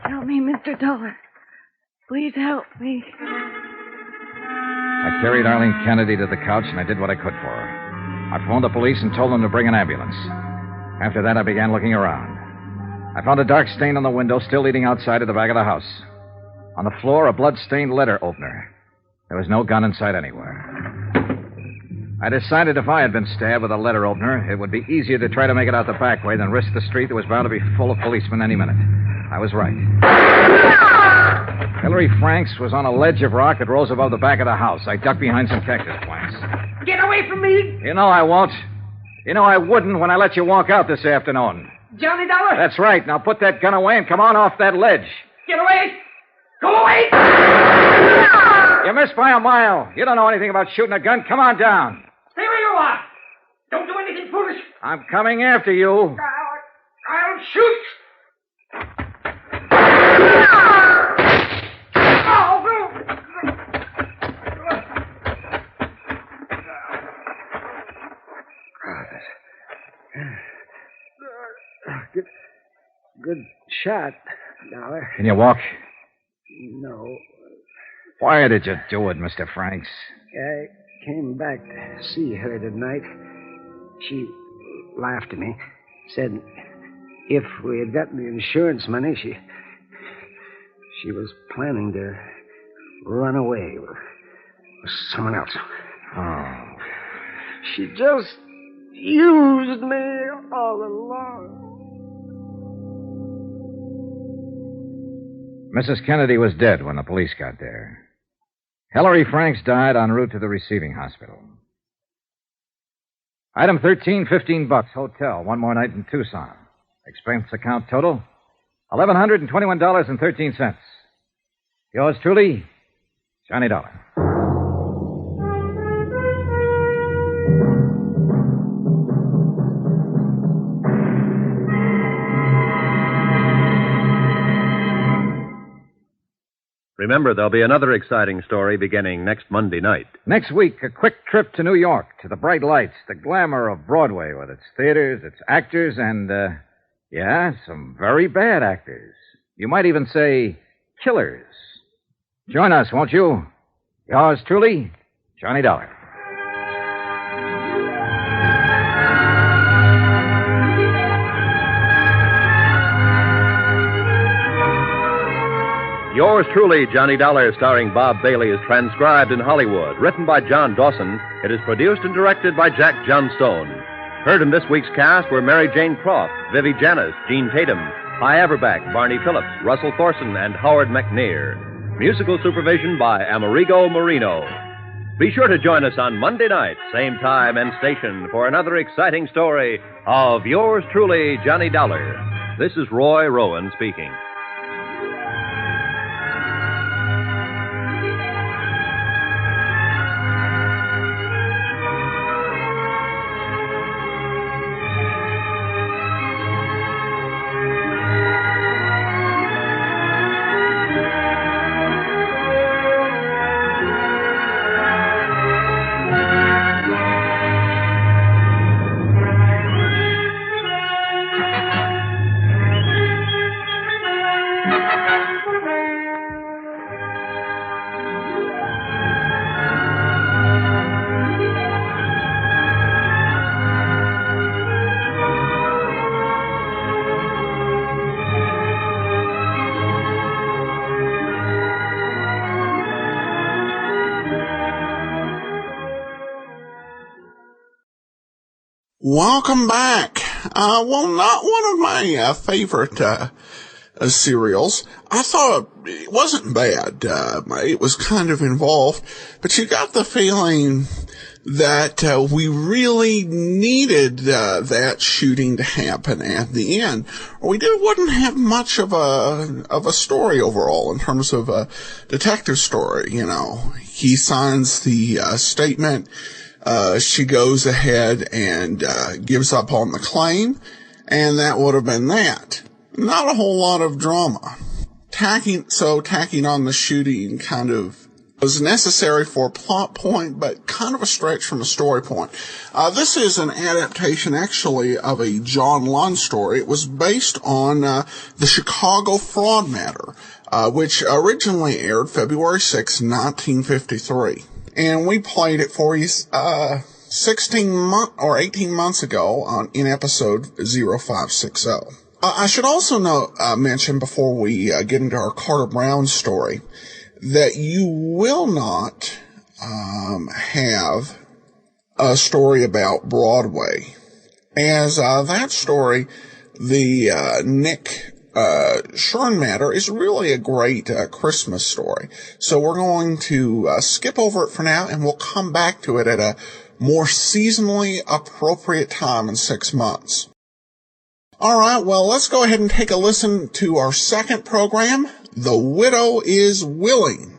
Help me, Mr. Dollar. Please help me. I carried Arlene Kennedy to the couch, and I did what I could for her. I phoned the police and told them to bring an ambulance. After that, I began looking around. I found a dark stain on the window still leading outside of the back of the house. On the floor, a blood-stained letter opener. There was no gun in sight anywhere. I decided if I had been stabbed with a letter opener, it would be easier to try to make it out the back way than risk the street that was bound to be full of policemen any minute. I was right. Hillary Franks was on a ledge of rock that rose above the back of the house. I ducked behind some cactus plants. Get away from me! You know I won't. You know I wouldn't when I let you walk out this afternoon. Johnny Dollar? That's right. Now put that gun away and come on off that ledge. Get away! Go away! You missed by a mile. You don't know anything about shooting a gun. Come on down. Stay where you are. Don't do anything foolish. I'm coming after you. I'll shoot. Good shot, Dollar. Can you walk? No. Why did you do it, Mr. Franks? I came back to see her tonight. She laughed at me, said if we had gotten the insurance money, she was planning to run away with someone else. Oh. She just used me all along. Mrs. Kennedy was dead when the police got there. Hilary Franks died en route to the receiving hospital. Item 13, $15, hotel. One more night in Tucson. Expense account total, $1,121.13. Yours truly, Johnny Dollar. Remember, there'll be another exciting story beginning next Monday night. Next week, a quick trip to New York, to the bright lights, the glamour of Broadway with its theaters, its actors, and, some very bad actors. You might even say killers. Join us, won't you? Yours truly, Johnny Dollar. Yours truly, Johnny Dollar, starring Bob Bailey, is transcribed in Hollywood. Written by John Dawson, it is produced and directed by Jack Johnstone. Heard in this week's cast were Mary Jane Croft, Vivi Janis, Gene Tatum, Hy Averback, Barney Phillips, Russell Thorson, and Howard McNear. Musical supervision by Amerigo Marino. Be sure to join us on Monday night, same time and station, for another exciting story of Yours truly, Johnny Dollar. This is Roy Rowan speaking. Welcome back. Not one of my favorite serials. I thought it wasn't bad. It was kind of involved, but you got the feeling that we really needed that shooting to happen at the end, or we wouldn't have much of a story overall in terms of a detective story. You know, he signs the statement. She goes ahead and gives up on the claim, and that would have been that. Not a whole lot of drama. Tacking on the shooting kind of was necessary for a plot point, but kind of a stretch from a story point. This is an adaptation, actually, of a John Lund story. It was based on the Chicago fraud matter, which originally aired February 6, 1953. And we played it for you 18 months ago in episode 0560. I should also mention before we get into our Carter Brown story that you will not have a story about Broadway, as that story, the Nick Shern Matter is really a great Christmas story. So we're going to skip over it for now, and we'll come back to it at a more seasonally appropriate time in 6 months. All right, well, let's go ahead and take a listen to our second program, The Widow is Willing.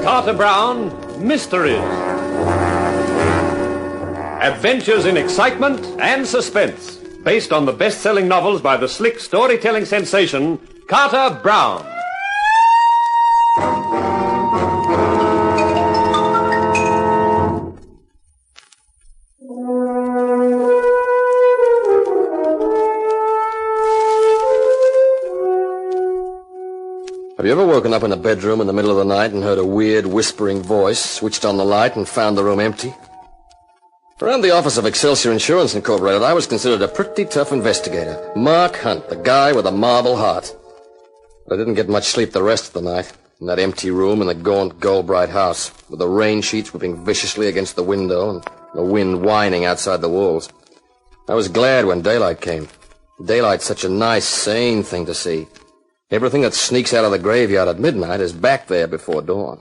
Carter Brown, Mysteries. Adventures in excitement and suspense, based on the best-selling novels by the slick storytelling sensation, Carter Brown. Have you ever woken up in a bedroom in the middle of the night and heard a weird, whispering voice, switched on the light, and found the room empty? Around the office of Excelsior Insurance Incorporated, I was considered a pretty tough investigator. Mark Hunt, the guy with a marble heart. But I didn't get much sleep the rest of the night, in that empty room in the gaunt, gold-bright house, with the rain sheets whipping viciously against the window and the wind whining outside the walls. I was glad when daylight came. Daylight's such a nice, sane thing to see. Everything that sneaks out of the graveyard at midnight is back there before dawn.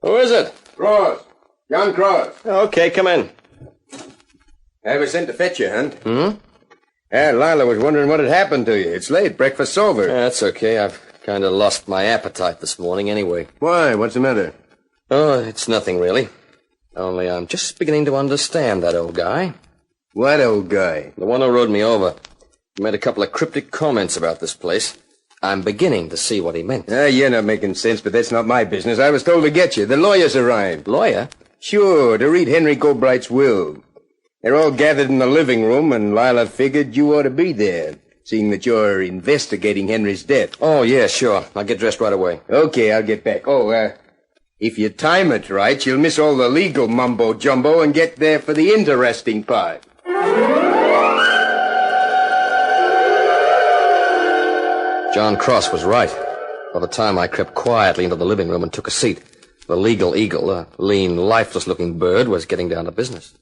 Who is it? Cross. John Cross. Okay, come in. I was sent to fetch you, Hunt. Hmm? Lila was wondering what had happened to you. It's late. Breakfast's over. That's okay. I've kind of lost my appetite this morning anyway. Why? What's the matter? Oh, it's nothing really. Only I'm just beginning to understand that old guy. What old guy? The one who rode me over. He made a couple of cryptic comments about this place. I'm beginning to see what he meant. You're not making sense, but that's not my business. I was told to get you. The lawyers arrived. Lawyer? Sure, to read Henry Goldbright's will. They're all gathered in the living room, and Lila figured you ought to be there, seeing that you're investigating Henry's death. Oh, yeah, sure. I'll get dressed right away. Okay, I'll get back. If you time it right, you'll miss all the legal mumbo-jumbo and get there for the interesting part. John Cross was right. By the time I crept quietly into the living room and took a seat, the legal eagle, a lean, lifeless-looking bird, was getting down to business.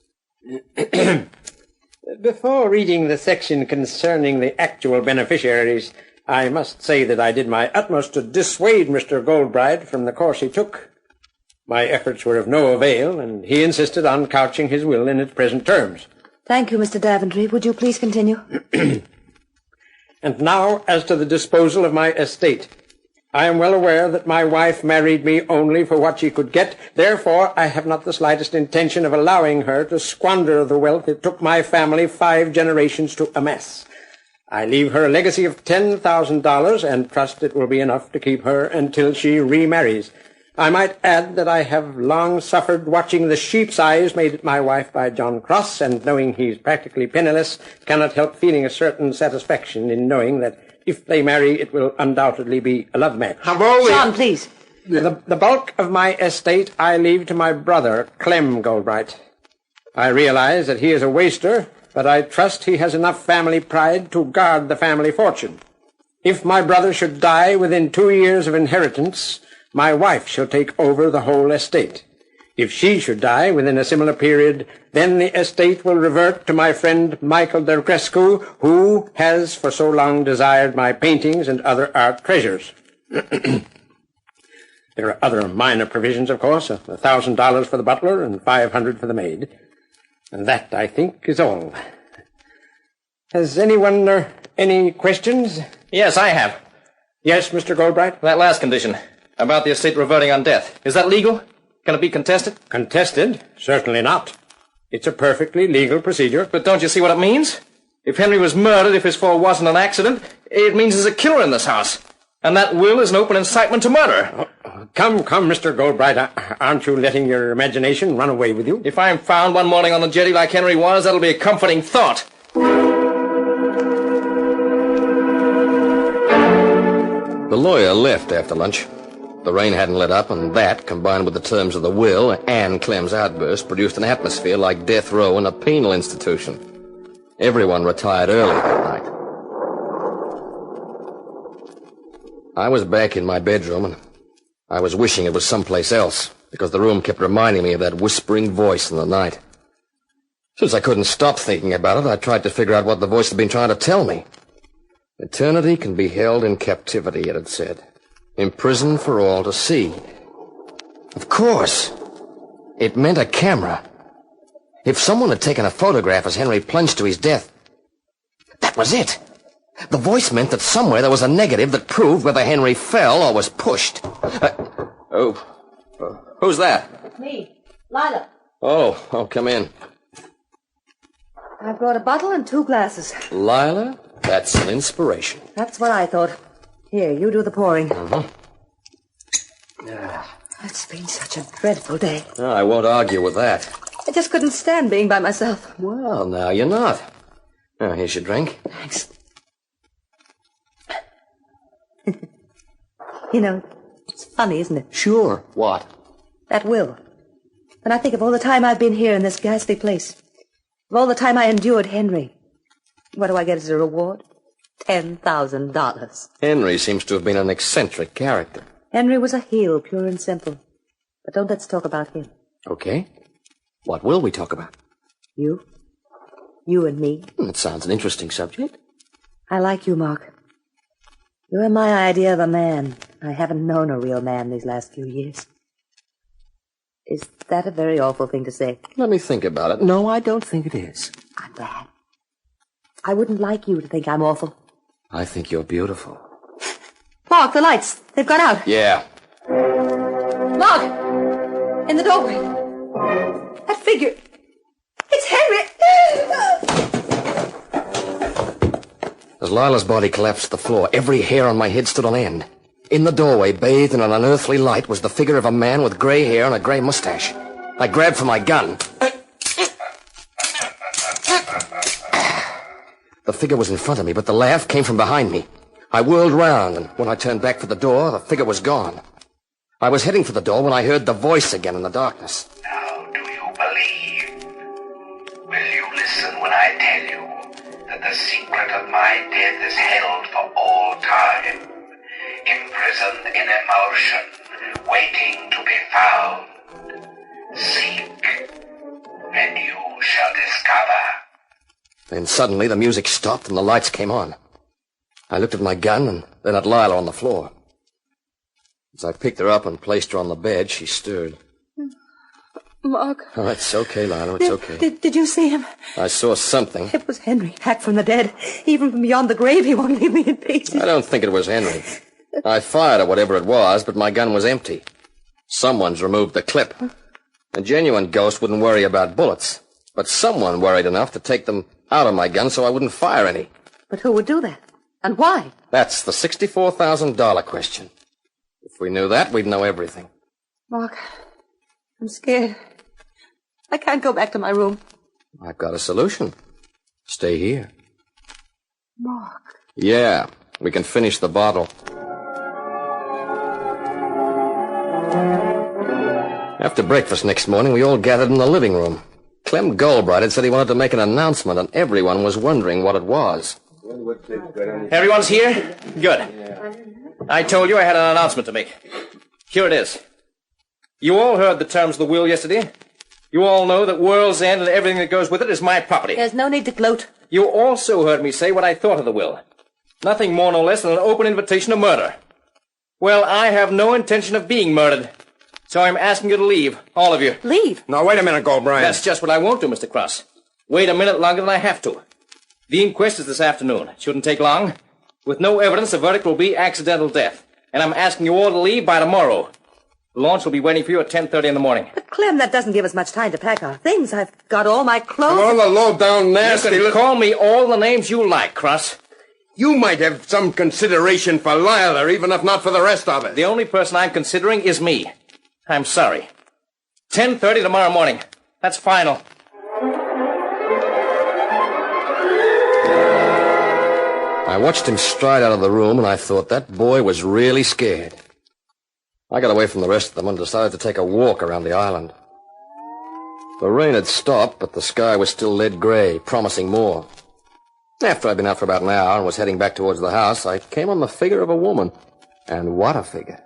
Before reading the section concerning the actual beneficiaries, I must say that I did my utmost to dissuade Mr. Goldbright from the course he took. My efforts were of no avail, and he insisted on couching his will in its present terms. Thank you, Mr. Daventry. Would you please continue? And now, as to the disposal of my estate. I am well aware that my wife married me only for what she could get. Therefore, I have not the slightest intention of allowing her to squander the wealth it took my family 5 generations to amass. I leave her a legacy of $10,000 and trust it will be enough to keep her until she remarries. I might add that I have long suffered watching the sheep's eyes made at my wife by John Cross, and knowing he's practically penniless, cannot help feeling a certain satisfaction in knowing that if they marry, it will undoubtedly be a love match. John, please. The bulk of my estate I leave to my brother, Clem Goldbright. I realize that he is a waster, but I trust he has enough family pride to guard the family fortune. If my brother should die within 2 years of inheritance, my wife shall take over the whole estate. If she should die within a similar period, then the estate will revert to my friend Michael Dergrescu, who has for so long desired my paintings and other art treasures. There are other minor provisions, of course, $1,000 for the butler and $500 for the maid. And that, I think, is all. Has anyone any questions? Yes, I have. Yes, Mr. Goldbright? That last condition, about the estate reverting on death. Is that legal? Can it be contested? Contested? Certainly not. It's a perfectly legal procedure. But don't you see what it means? If Henry was murdered, if his fall wasn't an accident, it means there's a killer in this house. And that will is an open incitement to murder. Come, Mr. Goldbright. Aren't you letting your imagination run away with you? If I'm found one morning on the jetty like Henry was, that'll be a comforting thought. The lawyer left after lunch. The rain hadn't let up, and that, combined with the terms of the will and Clem's outburst, produced an atmosphere like death row in a penal institution. Everyone retired early that night. I was back in my bedroom, and I was wishing it was someplace else, because the room kept reminding me of that whispering voice in the night. Since I couldn't stop thinking about it, I tried to figure out what the voice had been trying to tell me. Eternity can be held in captivity, it had said. Imprisoned for all to see. Of course. It meant a camera. If someone had taken a photograph as Henry plunged to his death, that was it. The voice meant that somewhere there was a negative that proved whether Henry fell or was pushed. Who's that? Me, Lila. Oh, come in. I brought a bottle and 2 glasses. Lila, that's an inspiration. That's what I thought. Here, you do the pouring. Mm-hmm. It's been such a dreadful day. Oh, I won't argue with that. I just couldn't stand being by myself. Well, now you're not. Now, here's your drink. Thanks. You know, it's funny, isn't it? Sure. What? That will. When I think of all the time I've been here in this ghastly place, of all the time I endured Henry, what do I get as a reward? $10,000. Henry seems to have been an eccentric character. Henry was a heel, pure and simple. But don't let's talk about him. Okay. What will we talk about? You. You and me. That sounds an interesting subject. I like you, Mark. You're my idea of a man. I haven't known a real man these last few years. Is that a very awful thing to say? Let me think about it. No, I don't think it is. I'm bad. I wouldn't like you to think I'm awful. I think you're beautiful. Mark, the lights. They've gone out. Yeah. Mark! In the doorway. That figure. It's Henry! As Lila's body collapsed to the floor, every hair on my head stood on end. In the doorway, bathed in an unearthly light, was the figure of a man with gray hair and a gray mustache. I grabbed for my gun. The figure was in front of me, but the laugh came from behind me. I whirled round, and when I turned back for the door, the figure was gone. I was heading for the door when I heard the voice again in the darkness. Now, do you believe? Will you listen when I tell you that the secret of my death is held for all time, imprisoned in emotion, waiting to be found? Seek, and you shall discover. Then suddenly the music stopped and the lights came on. I looked at my gun and then at Lila on the floor. As I picked her up and placed her on the bed, she stirred. Mark. Oh, it's okay, Lila, it's okay. Did you see him? I saw something. It was Henry, back from the dead. Even from beyond the grave, he won't leave me in peace. I don't think it was Henry. I fired at whatever it was, but my gun was empty. Someone's removed the clip. A genuine ghost wouldn't worry about bullets, but someone worried enough to take them out of my gun so I wouldn't fire any. But who would do that? And why? That's the $64,000 question. If we knew that, we'd know everything. Mark, I'm scared. I can't go back to my room. I've got a solution. Stay here. Mark. Yeah, we can finish the bottle. After breakfast next morning, we all gathered in the living room. Clem Goldbright had said he wanted to make an announcement, and everyone was wondering what it was. Everyone's here? Good. I told you I had an announcement to make. Here it is. You all heard the terms of the will yesterday. You all know that World's End and everything that goes with it is my property. There's no need to gloat. You also heard me say what I thought of the will. Nothing more nor less than an open invitation to murder. Well, I have no intention of being murdered. So I'm asking you to leave, all of you. Leave? Now, wait a minute, Goldbright. That's just what I won't do, Mr. Cross. Wait a minute longer than I have to. The inquest is this afternoon. It shouldn't take long. With no evidence, the verdict will be accidental death. And I'm asking you all to leave by tomorrow. The launch will be waiting for you at 10:30 in the morning. But, Clem, that doesn't give us much time to pack our things. I've got all my clothes. Come on, the low-down nasty... You can call me all the names you like, Cross. You might have some consideration for Lila, even if not for the rest of it. The only person I'm considering is me. I'm sorry. 10:30 tomorrow morning. That's final. I watched him stride out of the room, and I thought that boy was really scared. I got away from the rest of them and decided to take a walk around the island. The rain had stopped, but the sky was still lead gray, promising more. After I'd been out for about an hour and was heading back towards the house, I came on the figure of a woman. And what a figure.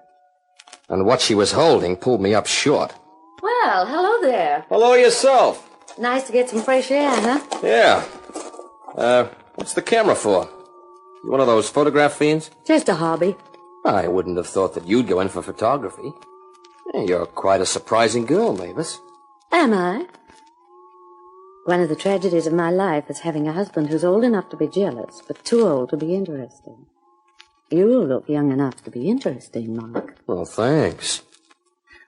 And what she was holding pulled me up short. Well, hello there. Hello yourself. Nice to get some fresh air, huh? Yeah. What's the camera for? You one of those photograph fiends? Just a hobby. I wouldn't have thought that you'd go in for photography. You're quite a surprising girl, Mavis. Am I? One of the tragedies of my life is having a husband who's old enough to be jealous, but too old to be interesting. You look young enough to be interesting, Mark. Well, thanks.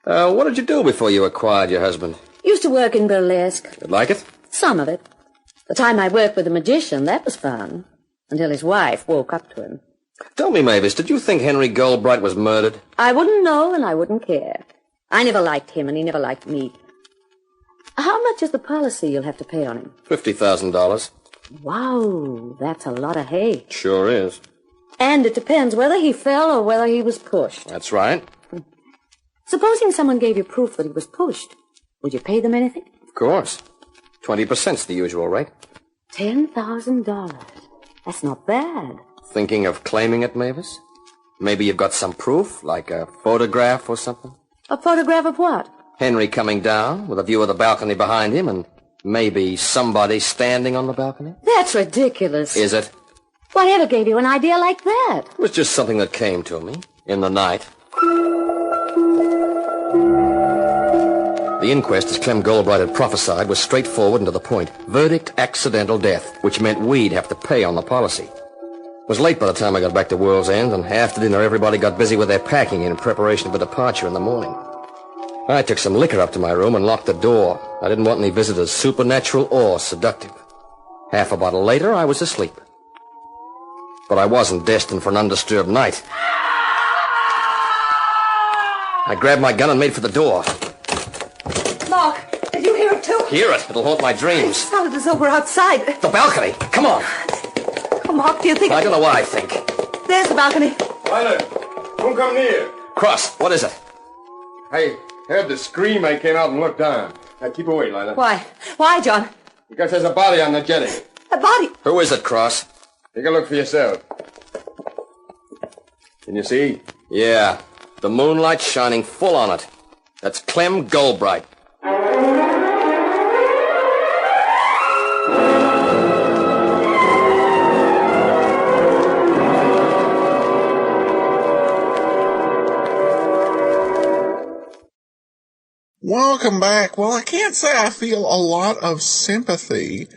What did you do before you acquired your husband? Used to work in burlesque. You like it? Some of it. The time I worked with a magician, that was fun. Until his wife woke up to him. Tell me, Mavis, did you think Henry Goldbright was murdered? I wouldn't know and I wouldn't care. I never liked him and he never liked me. How much is the policy you'll have to pay on him? $50,000. Wow, that's a lot of hay. Sure is. And it depends whether he fell or whether he was pushed. That's right. Supposing someone gave you proof that he was pushed, would you pay them anything? Of course. 20%'s the usual rate. $10,000. That's not bad. Thinking of claiming it, Mavis? Maybe you've got some proof, like a photograph or something? A photograph of what? Henry coming down with a view of the balcony behind him and maybe somebody standing on the balcony? That's ridiculous. Is it? Whatever gave you an idea like that? It was just something that came to me in the night. The inquest, as Clem Goldbright had prophesied, was straightforward and to the point. Verdict, accidental death, which meant we'd have to pay on the policy. It was late by the time I got back to World's End, and after dinner everybody got busy with their packing in preparation for departure in the morning. I took some liquor up to my room and locked the door. I didn't want any visitors, supernatural or seductive. Half a bottle later, I was asleep. But I wasn't destined for an undisturbed night. I grabbed my gun and made for the door. Mark, did you hear it too? Hear it. It'll haunt my dreams. It sounded as though we're outside. The balcony. Come on. Oh, Mark, do you think... I don't know what I think. There's the balcony. Lila, don't come near. Cross, what is it? I heard the scream. I came out and looked down. Now, keep away, Lila. Why? Why, John? Because there's a body on the jetty. A body? Who is it, Cross? Take a look for yourself. Can you see? Yeah. The moonlight shining full on it. That's Clem Goldbright. Welcome back. Well, I can't say I feel a lot of sympathy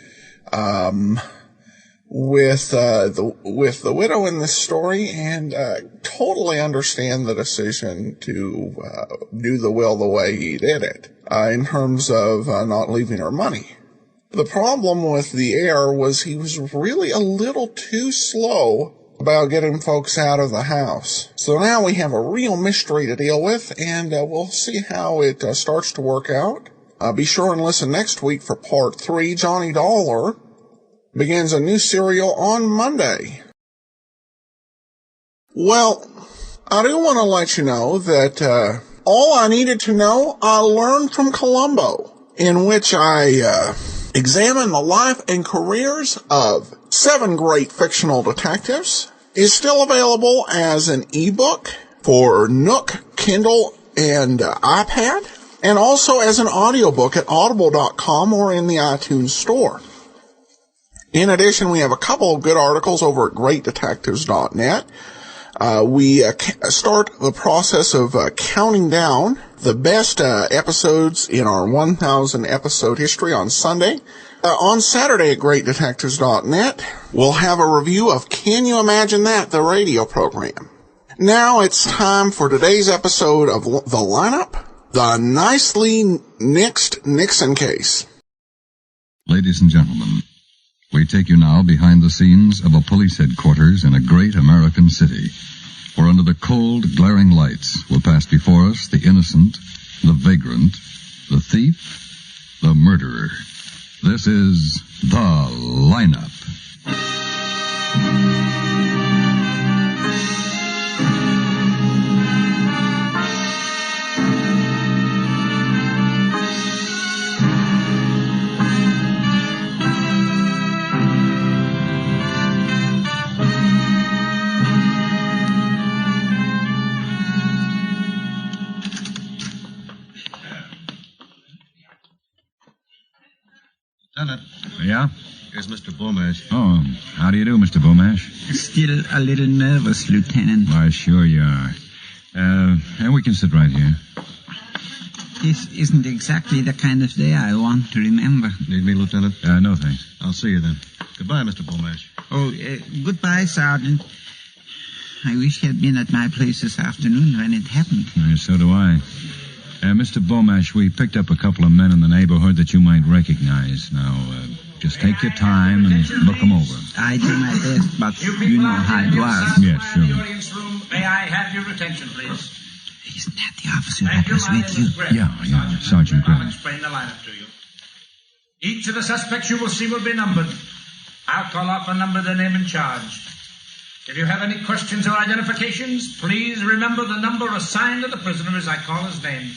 with the widow in this story, and totally understand the decision to do the will the way he did it, in terms of not leaving her money. The problem with the heir was he was really a little too slow about getting folks out of the house. So now we have a real mystery to deal with, and we'll see how it starts to work out. Be sure and listen next week for part 3. Johnny Dollar begins a new serial on Monday. Well, I do want to let you know that all I needed to know I learned from Columbo, in which I examine the life and careers of 7 great fictional detectives, is still available as an ebook for Nook, Kindle, and iPad, and also as an audiobook at audible.com or in the iTunes store. In addition, we have a couple of good articles over at greatdetectives.net. We start the process of counting down the best episodes in our 1,000 episode history on Sunday. On Saturday at greatdetectives.net, we'll have a review of Can You Imagine That, the radio program. Now it's time for today's episode of The Lineup, the nicely nixed Nixon case. Ladies and gentlemen, we take you now behind the scenes of a police headquarters in a great American city, where under the cold, glaring lights will pass before us the innocent, the vagrant, the thief, the murderer. This is The Lineup. Lieutenant. Yeah? Here's Mr. Beaumash. Oh, how do you do, Mr. Beaumash? Still a little nervous, Lieutenant. Why, sure you are. And we can sit right here. This isn't exactly the kind of day I want to remember. Need me, Lieutenant? No, thanks. I'll see you then. Goodbye, Mr. Beaumash. Oh, goodbye, Sergeant. I wish you had been at my place this afternoon when it happened. So do I. Mr. Beaumash, we picked up a couple of men in the neighborhood that you might recognize. Now, just take your time and look them over. I do my best, but you know how it was. Yes, sure. May I have your attention, please? Isn't that the officer that was with you? Yeah, Sergeant I'll Graham. explain the lineup to you. Each of the suspects you will see will be numbered. I'll call out the number, their name, and charge. If you have any questions or identifications, please remember the number assigned to the prisoner as I call his name.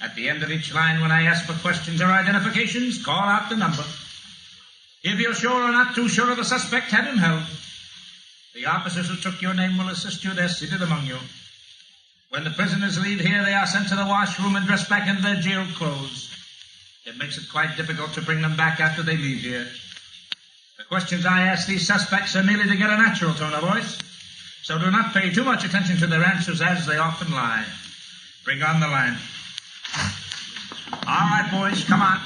At the end of each line, when I ask for questions or identifications, call out the number. If you're sure or not too sure of the suspect, have him held. The officers who took your name will assist you. They're seated among you. When the prisoners leave here, they are sent to the washroom and dressed back in their jail clothes. It makes it quite difficult to bring them back after they leave here. The questions I ask these suspects are merely to get a natural tone of voice, so do not pay too much attention to their answers, as they often lie. Bring on the line. All right, boys, come on.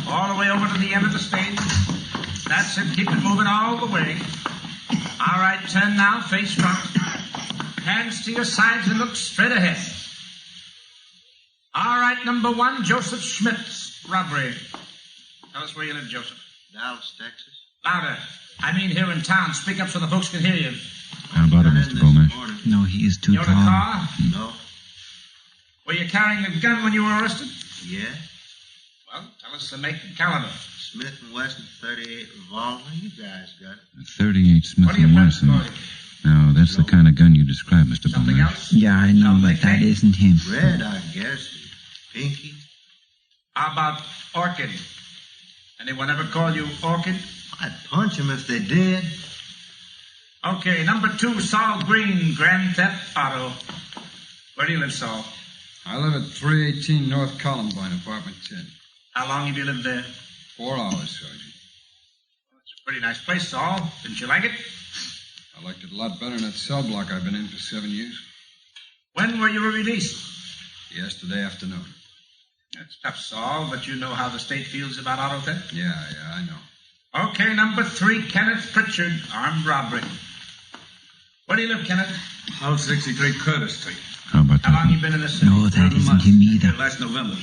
All the way over to the end of the stage. That's it. Keep it moving all the way. All right, turn now, face front. Hands to your sides and look straight ahead. All right, number one, Joseph Schmidt's robbery. Tell us where you live, Joseph. Dallas, Texas. Louder. I mean here in town. Speak up so the folks can hear you. How about it, Mr. Beaumash? No, he is too You're in tall. a car? No. Were you carrying a gun when you were arrested? Yeah. Well, tell us the make and caliber. Smith & Wesson 38 revolver. You guys got it. 38 Smith What do you & friends Wesson. call you? Now, that's the kind of gun you described, Mr. Something Beaumash. else? Yeah, I know, but that isn't him. Red, I guess. Pinky. How about Orchid? Anyone ever call you Orchid? I'd punch him if they did. Okay, number two, Saul Green, Grand Theft Auto. Where do you live, Saul? I live at 318 North Columbine, apartment 10. How long have you lived there? 4 hours, Sergeant. It's a pretty nice place, Saul. Didn't you like it? I liked it a lot better than that cell block I've been in for 7 years. When were you released? Yesterday afternoon. That's tough, Saul, but you know how the state feels about auto theft? Yeah, I know. Okay, number three, Kenneth Pritchard, armed robbery. Where do you live, Kenneth? House 63 Curtis Street. How about How that? long you been in this city? No, that isn't him either. Last November.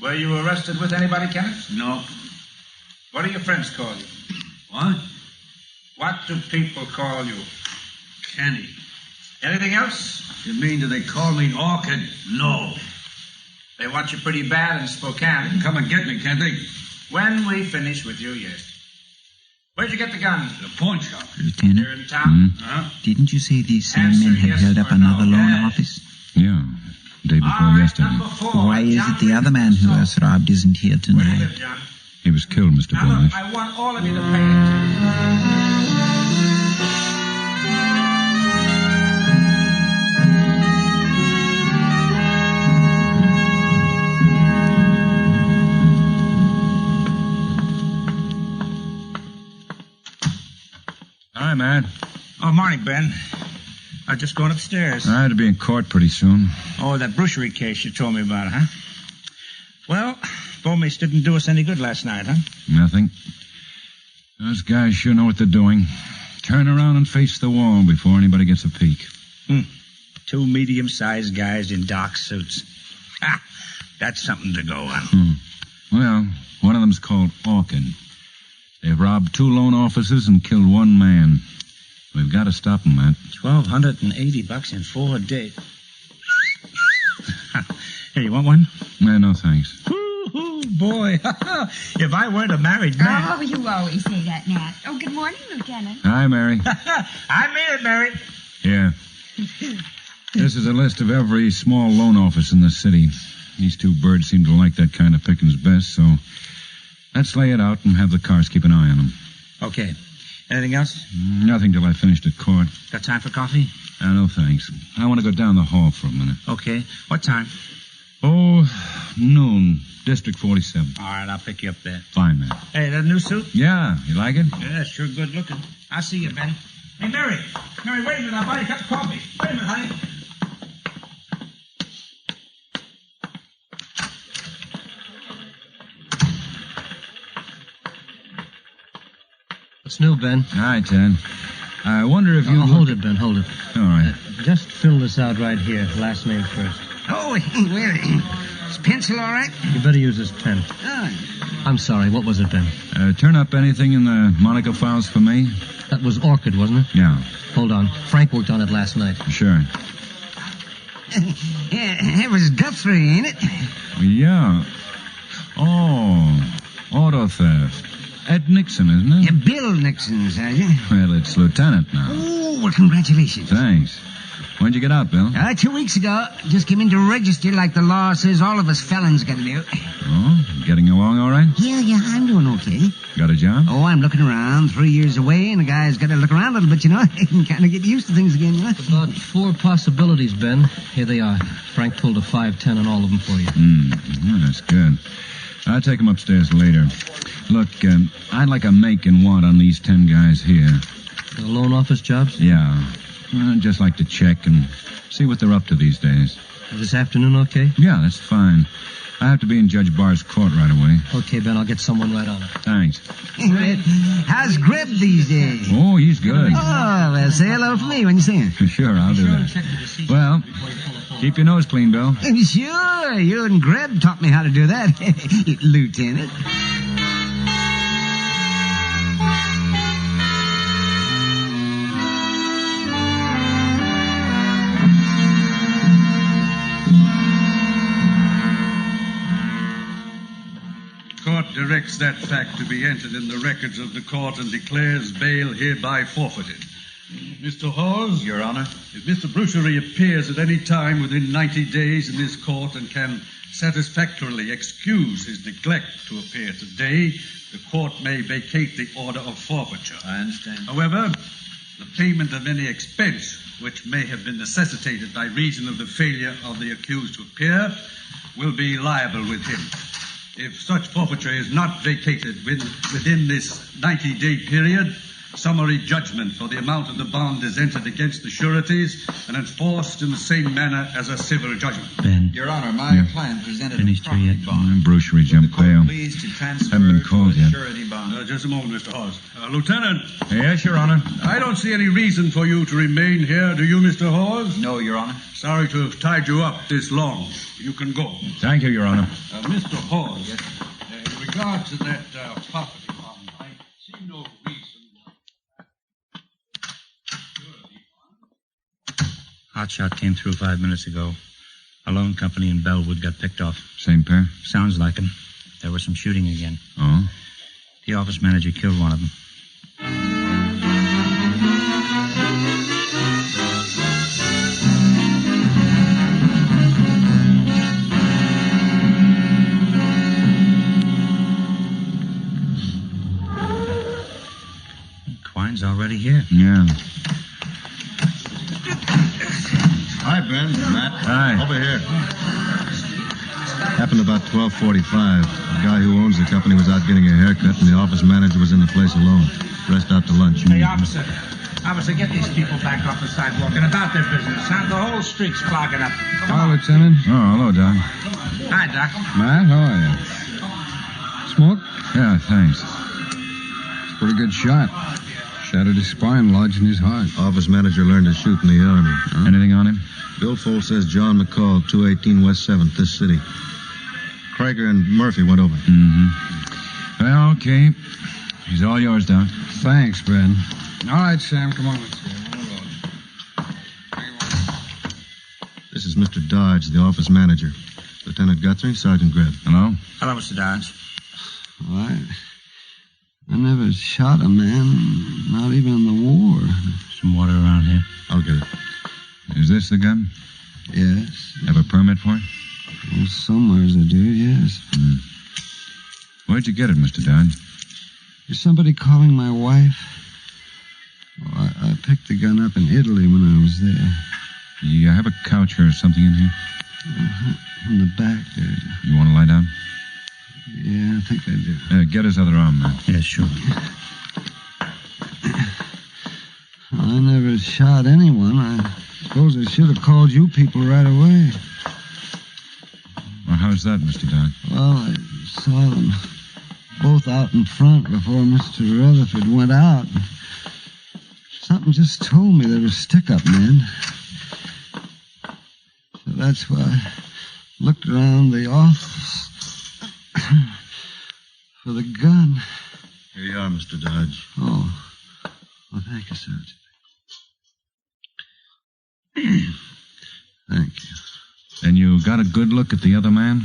Were you arrested with anybody, Kenneth? No. What do your friends call you? What? What do people call you? Kenny. Anything else? You mean, do they call me Orchid? No. They want you pretty bad in Spokane. Come and get me, can't they? When we finish with you, yes. Where'd you get the gun? The pawn shop. Lieutenant, Here in town? Huh? didn't you say these same Answer men had yes held up or another no. loan Yes. office? Yeah, day before All right, yesterday. number four. Why is John it the other man who was robbed isn't here Where do you tonight? live, John? He was killed, Mr. Now, look, Beaumash. I want all of you to pay attention. Hi, Matt. Oh, morning, Ben. I'm just going upstairs. I had to be in court pretty soon. Oh, that bruchery case you told me about, huh? Well, Beaumash didn't do us any good last night, huh? Nothing. Those guys sure know what they're doing. Turn around and face the wall before anybody gets a peek. Two medium-sized guys in dark suits. Ha! That's something to go on. Well, one of them's called Orchid. They've robbed 2 loan officers and killed 1 man. We've got to stop them, Matt. $1,280 in 4 days. Hey, you want one? No, thanks. Ooh, boy. If I weren't a married man. Oh, you always say that, Nat. Oh, good morning, Lieutenant. Hi, Mary. I mean it, Mary. Yeah. This is a list of every small loan office in the city. These 2 birds seem to like that kind of pickings best, so let's lay it out and have the cars keep an eye on them. Okay. Anything else? Nothing till I finished at court. Got time for coffee? No, thanks. I want to go down the hall for a minute. Okay. What time? Oh, noon. District 47. All right, I'll pick you up there. Fine, man. Hey, that new suit? Yeah, you like it? Yeah, sure good looking. I'll see you, Ben. Hey, Mary. Mary, wait a minute. I'll buy you a cup of coffee. Wait a minute, honey. What's new, Ben? Hi, Ted. I wonder if you... hold it, Ben, hold it. All right. Just fill this out right here. Last name first. Oh, wait. Is pencil all right? You better use this pen. Oh. I'm sorry. What was it, Ben? Turn up anything in the Monica files for me? That was Orchid, wasn't it? Yeah. Hold on. Frank worked on it last night. Sure. It was Guthrie, ain't it? Yeah. Oh, auto theft. At Nixon, isn't it? Yeah, Bill Nixon, Sergeant. Well, it's lieutenant now. Oh, well, congratulations. Thanks. When'd you get out, Bill? 2 weeks ago. Just came in to register like the law says all of us felons got to do. Oh, getting along all right? Yeah, I'm doing okay. Got a job? Oh, I'm looking around. 3 years away, and a guy's got to look around a little bit, you know. And kind of get used to things again, you know. About 4 possibilities, Ben. Here they are. Frank pulled a 5-10 on all of them for you. Well, that's good. I'll take them upstairs later. Look, I'd like a make and want on these 10 guys here. The loan office jobs? Yeah. I'd just like to check and see what they're up to these days. This afternoon okay? Yeah, that's fine. I have to be in Judge Barr's court right away. Okay, Ben, I'll get someone right on it. Thanks. How's Greb these days? Oh, he's good. Oh, well, say hello to me when you see him. Sure, I'll do that. Well, keep your nose clean, Bill. Sure, you and Greb taught me how to do that, Lieutenant. Court directs that fact to be entered in the records of the court and declares bail hereby forfeited. Mr. Hawes? Your Honor. If Mr. Bruchery appears at any time within 90 days in this court and can satisfactorily excuse his neglect to appear today, the court may vacate the order of forfeiture. I understand. However, the payment of any expense which may have been necessitated by reason of the failure of the accused to appear will be liable with him. If such forfeiture is not vacated within this 90-day period, summary judgment for the amount of the bond is entered against the sureties and enforced in the same manner as a civil judgment. Ben. Your Honor, my client presented Finished a property bond. Bruchery jumped bail. Please to transfer Haven't been called to a yet. surety bond. Just a moment, Mr. Hawes. Lieutenant. Yes, Your Honor. I don't see any reason for you to remain here, do you, Mr. Hawes? No, Your Honor. Sorry to have tied you up this long. You can go. Thank you, Your Honor. Mr. Hawes, in regard to that property bond, I see no reason. Hotshot came through 5 minutes ago. A loan company in Bellwood got picked off. Same pair? Sounds like him. There was some shooting again. Oh? The office manager killed one of them. Quine's already here. Yeah. Hi, Ben. Matt. Hi. Over here. Happened about 12:45. The guy who owns the company was out getting a haircut, and the office manager was in the place alone. Rest out to lunch. Hey, officer, get these people back off the sidewalk and about their business. The whole street's clogging up. Hi, Lieutenant. Oh, hello, Doc. Hi, Doc. Matt, how are you? Smoke? Yeah, thanks. It's a pretty good shot. Shattered his spine, lodged in his heart. Office manager learned to shoot in the Army. Huh? Anything on him? Billfold says John McCall, 218 West 7th, this city. Krager and Murphy went over. Mm-hmm. Well, okay. He's all yours, Doc. Thanks, Ben. All right, Sam, come on. Let's This is Mr. Dodge, the office manager. Lieutenant Guthrie, Sergeant Greb. Hello? Hello, Mr. Dodge. Well, I never shot a man, not even in the war. Some water around here. I'll get it. Is this the gun? Yes. Have a permit for it? Well, somewheres I do, yes. Where'd you get it, Mr. Dodge? Is somebody calling my wife? Well, I picked the gun up in Italy when I was there. You have a couch or something in here? In the back there. You want to lie down? Yeah, I think I do. Get his other arm, man. Yeah, sure. I never shot anyone. I suppose I should have called you people right away. Well, how's that, Mr. Dodd? Well, I saw them both out in front before Mr. Rutherford went out. Something just told me they were stick-up men. So that's why I looked around the office for the gun. Here you are, Mr. Dodge. Oh. Well, thank you, Sergeant. Thank you. Then you got a good look at the other man?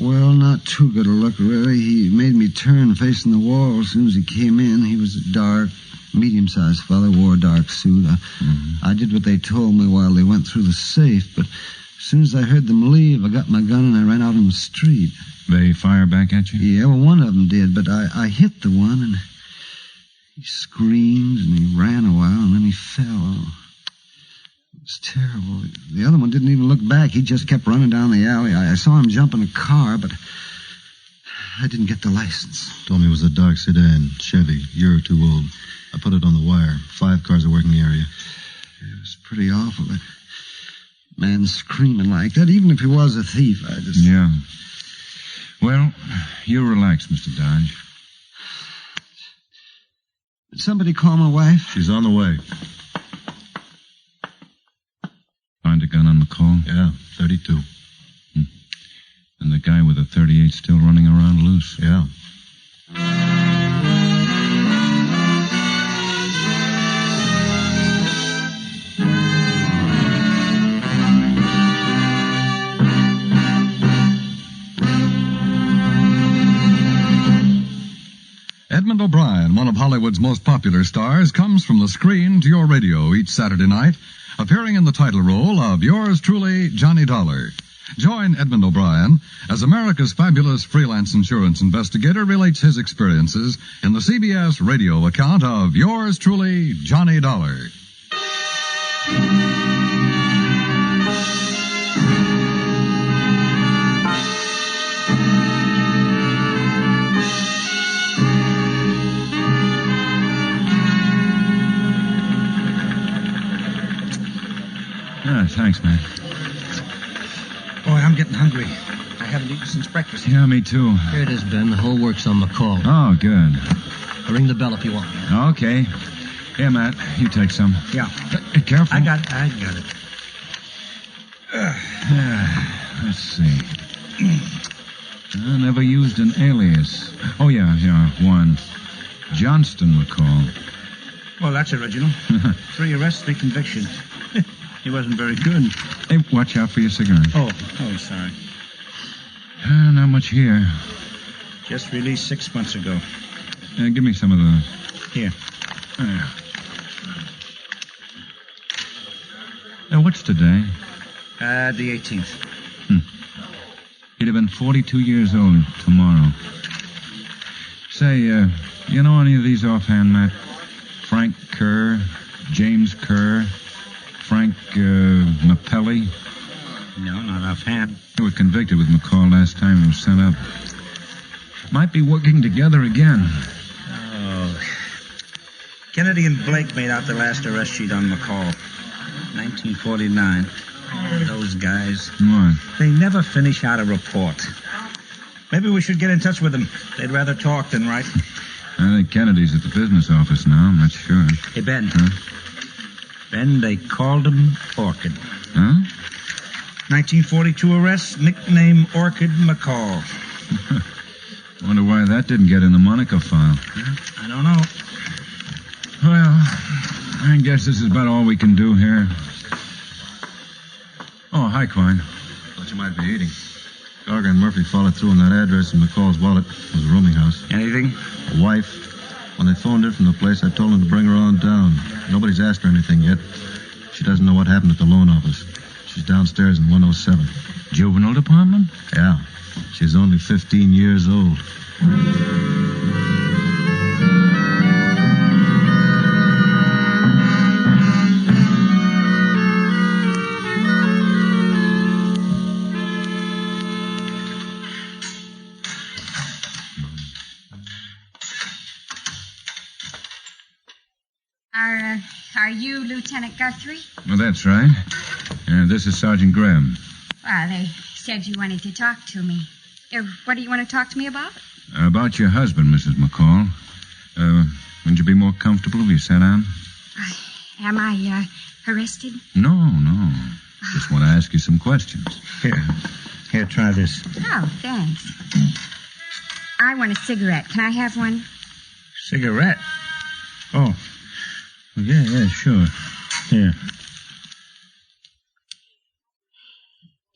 Well, not too good a look, really. He made me turn facing the wall as soon as he came in. He was a dark, medium-sized fellow, wore a dark suit. I did what they told me while they went through the safe, but as soon as I heard them leave, I got my gun and I ran out on the street. They fire back at you? Yeah, well, one of them did, but I hit the one, and he screamed, and he ran a while, and then he fell. Oh, it was terrible. The other one didn't even look back. He just kept running down the alley. I saw him jump in a car, but I didn't get the license. Told me it was a dark sedan, Chevy, year or two old. I put it on the wire. 5 cars are working the area. It was pretty awful. That man screaming like that, even if he was a thief, I just... Yeah. Well, you relax, Mr. Dodge. Did somebody call my wife? She's on the way. Find a gun on McCall? Yeah, 32. And the guy with the 38 still running around loose? Yeah. Edmund O'Brien, one of Hollywood's most popular stars, comes from the screen to your radio each Saturday night, appearing in the title role of yours truly, Johnny Dollar. Join Edmund O'Brien as America's fabulous freelance insurance investigator relates his experiences in the CBS radio account of yours truly, Johnny Dollar. Thanks, man. Boy, I'm getting hungry. I haven't eaten since breakfast. Yeah, me too. Here it is, Ben. The whole works on McCall. Oh, good. I'll ring the bell if you want. Okay. Here, Matt, you take some. Yeah. Careful. I got it. Let's see. I never used an alias. Oh, yeah, one. Johnston McCall. Well, that's original. 3 arrests, 3 convictions. He wasn't very good. Hey, watch out for your cigar. Oh, sorry. Not much here. Just released 6 months ago. Give me some of those. Here. What's today? The 18th. He'd have been 42 years old tomorrow. Say, you know any of these offhand, Matt? Frank Kerr, James Kerr, Frank Mapelli? No, not offhand. They were convicted with McCall last time he was sent up. Might be working together again. Oh. Kennedy and Blake made out the last arrest sheet on McCall. 1949. Oh, those guys. What? They never finish out a report. Maybe we should get in touch with them. They'd rather talk than write. I think Kennedy's at the business office now. I'm not sure. Hey, Ben. Huh? Ben, they called him Orchid. Huh? 1942 arrest, nickname Orchid McCall. Wonder why that didn't get in the Monica file. I don't know. Well, I guess this is about all we can do here. Oh, hi, Quine. Thought you might be eating. Garger and Murphy followed through on that address in McCall's wallet. It was a rooming house. Anything? A wife. When they phoned in from the place, I told them to bring her on down. Nobody's asked her anything yet. She doesn't know what happened at the loan office. She's downstairs in 107. Juvenile department? Yeah. She's only 15 years old. Are you Lieutenant Guthrie? Well, that's right. This is Sergeant Graham. Well, they said you wanted to talk to me. What do you want to talk to me about? About your husband, Mrs. McCall. Wouldn't you be more comfortable if you sat down? Am I arrested? No. Just want to ask you some questions. Here, try this. Oh, thanks. I want a cigarette. Can I have one? Cigarette? Oh. Yeah, sure. Here.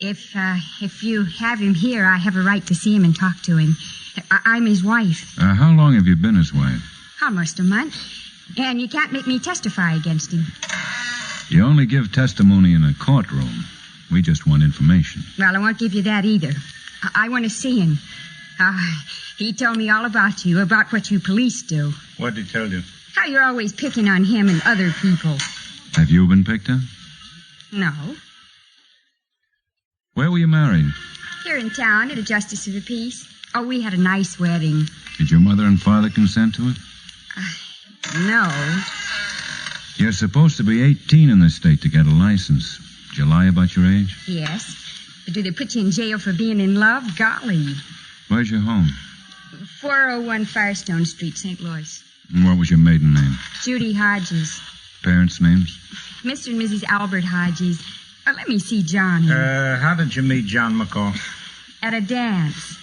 If you have him here, I have a right to see him and talk to him. I'm his wife. How long have you been his wife? Almost a month. And you can't make me testify against him. You only give testimony in a courtroom. We just want information. Well, I won't give you that either. I want to see him. He told me all about you, about what you police do. What did he tell you? How you're always picking on him and other people. Have you been picked on? No. Where were you married? Here in town at a justice of the peace. Oh, we had a nice wedding. Did your mother and father consent to it? No. You're supposed to be 18 in this state to get a license. Did you lie about your age? Yes. But do they put you in jail for being in love? Golly. Where's your home? 401 Firestone Street, St. Louis. And what was your maiden name? Judy Hodges. Parents' names? Mr. and Mrs. Albert Hodges. Let me see Johnny. How did you meet John McCall? At a dance.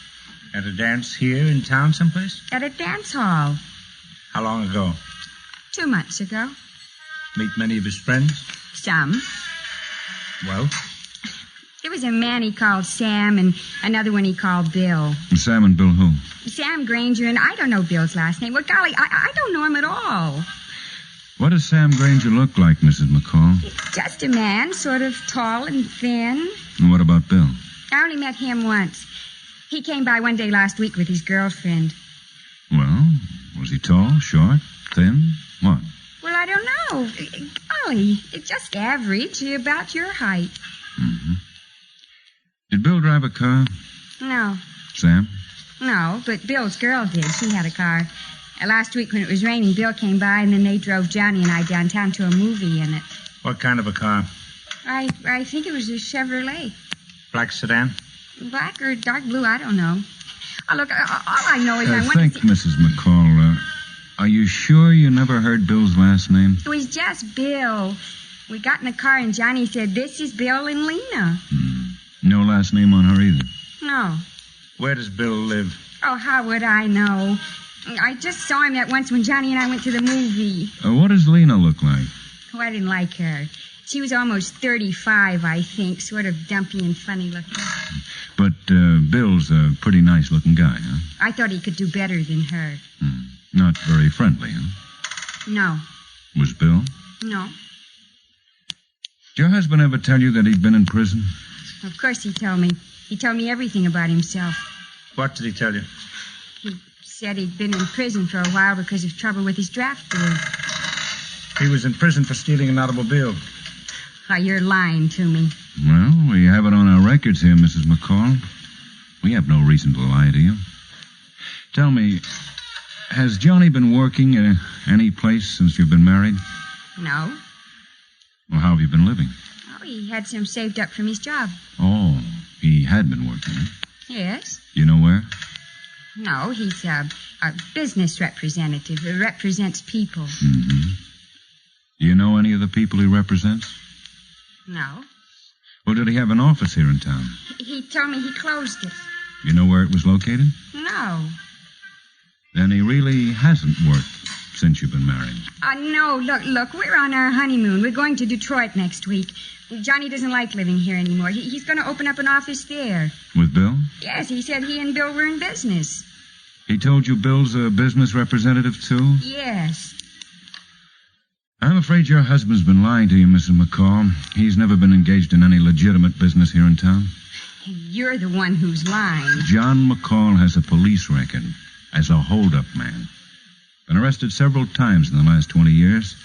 At a dance here in town someplace? At a dance hall. How long ago? 2 months ago. Meet many of his friends? Some. Well? There was a man he called Sam and another one he called Bill. And Sam and Bill who? Sam Granger, and I don't know Bill's last name. Well, golly, I don't know him at all. What does Sam Granger look like, Mrs. McCall? Just a man, sort of tall and thin. And what about Bill? I only met him once. He came by one day last week with his girlfriend. Well, was he tall, short, thin, what? Well, I don't know. Golly, it's just average, about your height. Mm-hmm. Did Bill drive a car? No. Sam? No, but Bill's girl did. She had a car. Last week when it was raining, Bill came by, and then they drove Johnny and I downtown to a movie in it. What kind of a car? I think it was a Chevrolet. Black sedan? Black or dark blue, I don't know. Oh, look, all I know is I want to see... Mrs. McCall, are you sure you never heard Bill's last name? It was just Bill. We got in the car, and Johnny said, "This is Bill and Lena." No last name on her either? No. Where does Bill live? Oh, how would I know? I just saw him that once when Johnny and I went to the movie. What does Lena look like? Oh, I didn't like her. She was almost 35, I think, sort of dumpy and funny looking. But Bill's a pretty nice-looking guy, huh? I thought he could do better than her. Not very friendly, huh? No. Was Bill? No. Did your husband ever tell you that he'd been in prison? Of course he told me. He told me everything about himself. What did he tell you? He said he'd been in prison for a while because of trouble with his draft board. He was in prison for stealing an automobile. Oh, you're lying to me. Well, we have it on our records here, Mrs. McCall. We have no reason to lie to you. Tell me, has Johnny been working at any place since you've been married? No. Well, how have you been living? Oh, he had some saved up from his job. Oh, he had been working, huh? Yes. You know where? No, he's a business representative who represents people. Mm-hmm. Do you know any of the people he represents? No. Well, did he have an office here in town? He told me he closed it. You know where it was located? No. Then he really hasn't worked since you've been married. No, look, we're on our honeymoon. We're going to Detroit next week. Johnny doesn't like living here anymore. He's going to open up an office there. With Bill? Yes, he said he and Bill were in business. He told you Bill's a business representative, too? Yes. I'm afraid your husband's been lying to you, Mrs. McCall. He's never been engaged in any legitimate business here in town. You're the one who's lying. John McCall has a police record as a hold-up man. Been arrested several times in the last 20 years.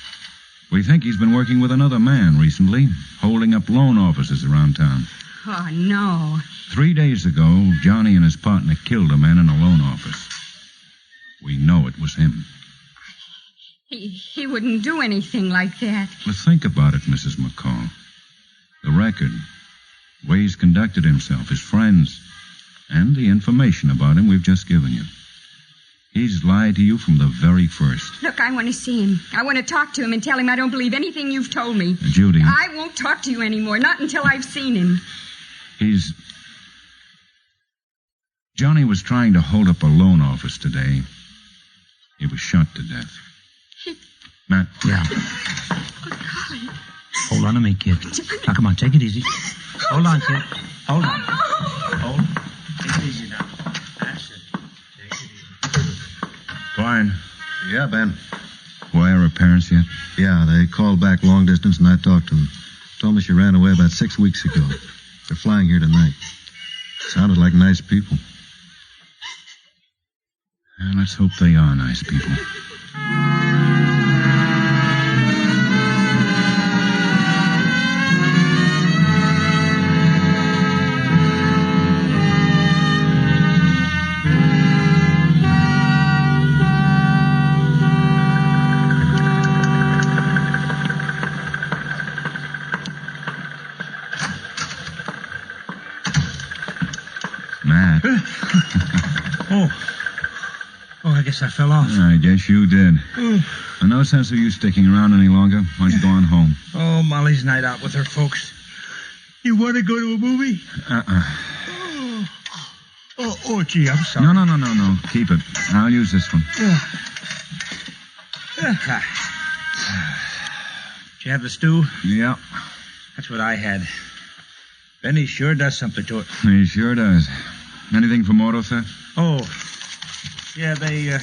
We think he's been working with another man recently, holding up loan offices around town. Oh, no. 3 days ago, Johnny and his partner killed a man in a loan office. We know it was him. He wouldn't do anything like that. Well, think about it, Mrs. McCall. The record, the way he's conducted himself, his friends, and the information about him we've just given you. He's lied to you from the very first. Look, I want to see him. I want to talk to him and tell him I don't believe anything you've told me. Judy. I won't talk to you anymore, not until I've seen him. Johnny was trying to hold up a loan office today. He was shot to death. Matt? Yeah. Hold on to me, kid. Now, come on, take it easy. Hold on, kid. Hold on. Hold. Take it easy now. That's it. Take it easy. Fine. Yeah, Ben. Why are her parents yet? Yeah, they called back long distance and I talked to them. Told me she ran away about 6 weeks ago. They're flying here tonight. Sounded like nice people. Well, let's hope they are nice people. Matt. Oh, I guess I fell off. I guess you did. No sense of you sticking around any longer. Why don't you go on home? Oh, Molly's night out with her folks. You want to go to a movie? Oh, gee, I'm sorry. No. Keep it. I'll use this one. Did you have the stew? Yeah. That's what I had. Benny sure does something to it. He sure does. Anything for Moto, sir? Oh, yeah, they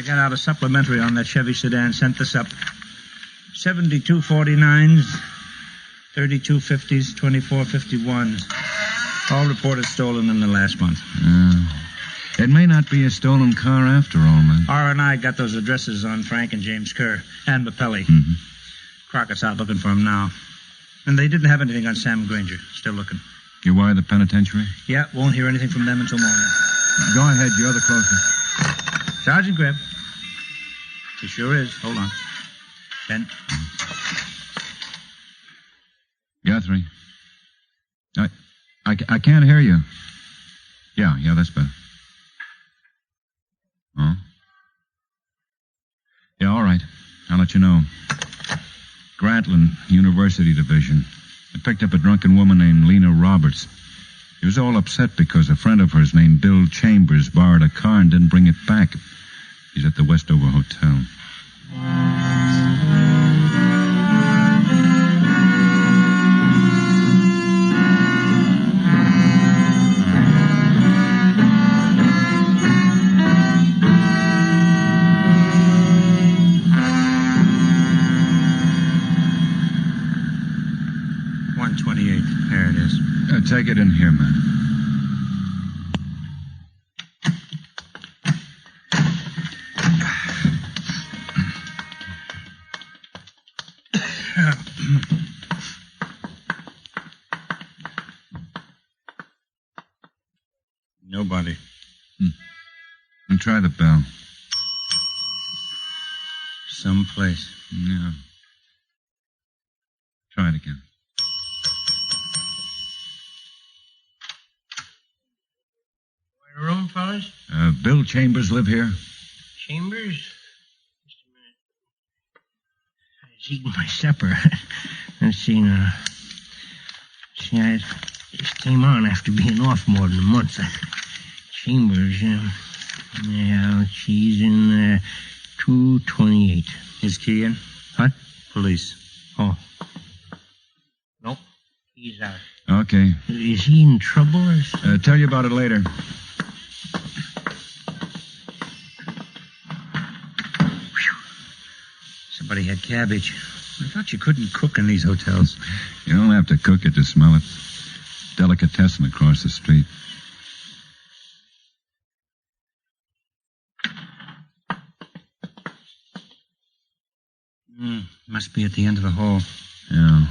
got out a supplementary on that Chevy sedan, sent this up. 7249s, 3250s, 2451s. All reported stolen in the last month. It may not be a stolen car after all, man. R&I got those addresses on Frank and James Kerr and Bapelli. Mm-hmm. Crockett's out looking for him now. And they didn't have anything on Sam Granger. Still looking. You wire the penitentiary? Yeah, won't hear anything from them until morning. Go ahead, you're the closest. Sergeant Greb. He sure is. Hold on. Ben. Guthrie. I can't hear you. Yeah, that's better. Oh? Yeah, all right. I'll let you know. Grantland University Division. They picked up a drunken woman named Lena Roberts. She was all upset because a friend of hers named Bill Chambers borrowed a car and didn't bring it back. He's at the Westover Hotel. There it is. Take it in here, man. Nobody. And try the bell. Someplace. Yeah. Try it again. Room, fellas? Bill Chambers live here? Chambers? Just a minute. I was eating my supper. Let's see now. See, I just came on after being off more than a month. Chambers, yeah, she's in 228. His key in? What? Police. Oh. Nope. He's out. Okay. Is he in trouble or something? Tell you about it later. Somebody had cabbage. I thought you couldn't cook in these hotels. You don't have to cook it to smell it. Delicatessen across the street. Must be at the end of the hall. Yeah.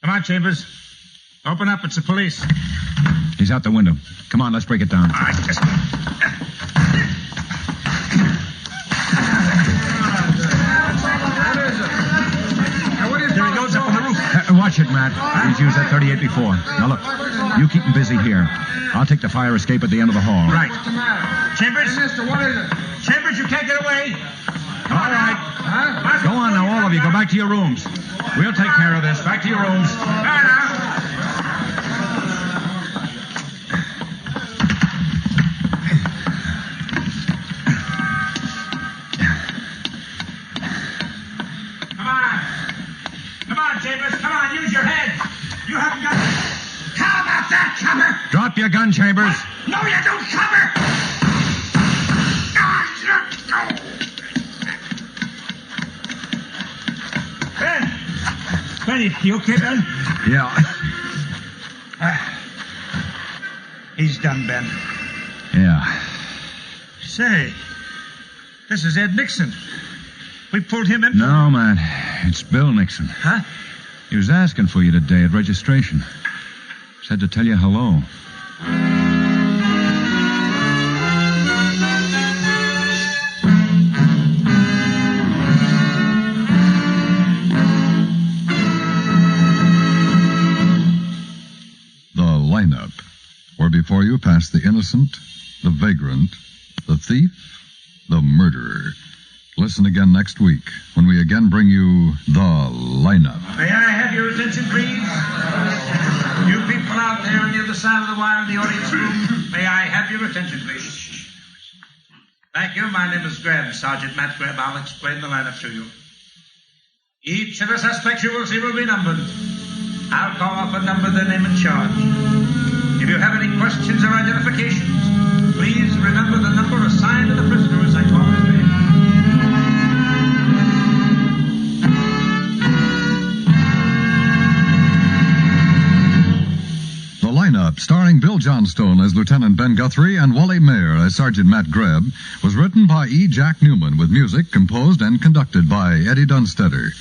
Come on, Chambers. Open up. It's the police. He's out the window. Come on, let's break it down. There he goes up on the roof. Watch it, Matt. He's used that 38 before. Now, look, you keep him busy here. I'll take the fire escape at the end of the hall. Right. Chambers? Mister, what is it? Chambers, you can't get away. All right. Go on now, all of you. Go back to your rooms. We'll take care of this. Back to your rooms. Chambers, come on, use your head. You haven't got... How about that, Chopper? Drop your gun, Chambers. No, you don't, Chopper. Ben, you okay, Ben? Yeah. He's done, Ben. Yeah. Say, this is Ed Nixon. We pulled him in. No, man. It's Bill Nixon. Huh? He was asking for you today at registration. Said to tell you hello. The lineup, where before you pass the innocent, the vagrant, the thief, the murderer. Listen again next week when we again bring you The Lineup. May I have your attention, please? You people out there on the other side of the wire in the audience room, may I have your attention, please? Thank you. My name is Greb, Sergeant Matt Greb. I'll explain the lineup to you. Each of the suspects you will see will be numbered. I'll call off a number, their name and charge. If you have any questions or identifications, please remember the number assigned to the prisoner as I call his name. The Lineup, starring Bill Johnstone as Lieutenant Ben Guthrie and Wally Mayer as Sergeant Matt Greb, was written by E. Jack Newman with music composed and conducted by Eddie Dunstetter.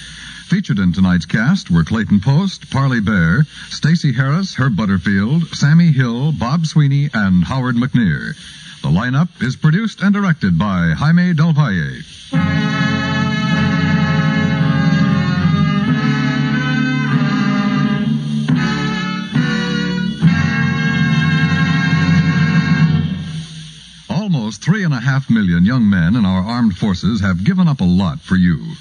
Featured in tonight's cast were Clayton Post, Parley Bear, Stacey Harris, Herb Butterfield, Sammy Hill, Bob Sweeney, and Howard McNear. The Lineup is produced and directed by Jaime Del Valle. Almost 3.5 million young men in our armed forces have given up a lot for you.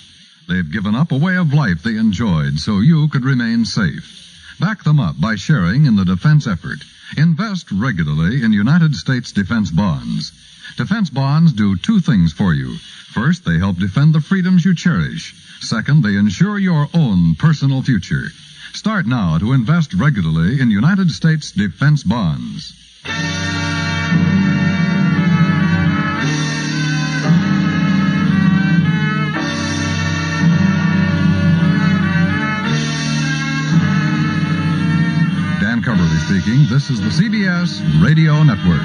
They've given up a way of life they enjoyed so you could remain safe. Back them up by sharing in the defense effort. Invest regularly in United States defense bonds. Defense bonds do two things for you. First, they help defend the freedoms you cherish. Second, they ensure your own personal future. Start now to invest regularly in United States defense bonds. Coverly speaking, this is the CBS Radio Network.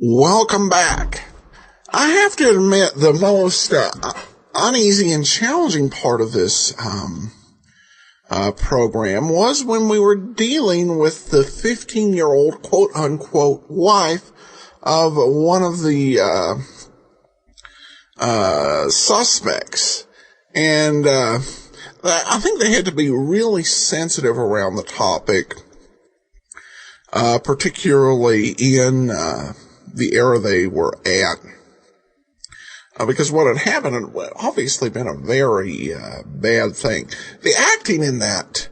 Welcome back. I have to admit the most uneasy and challenging part of this program was when we were dealing with the 15-year-old quote-unquote wife of one of the suspects. And I think they had to be really sensitive around the topic, particularly in the era they were at. Because what had happened had obviously been a very bad thing. The acting in that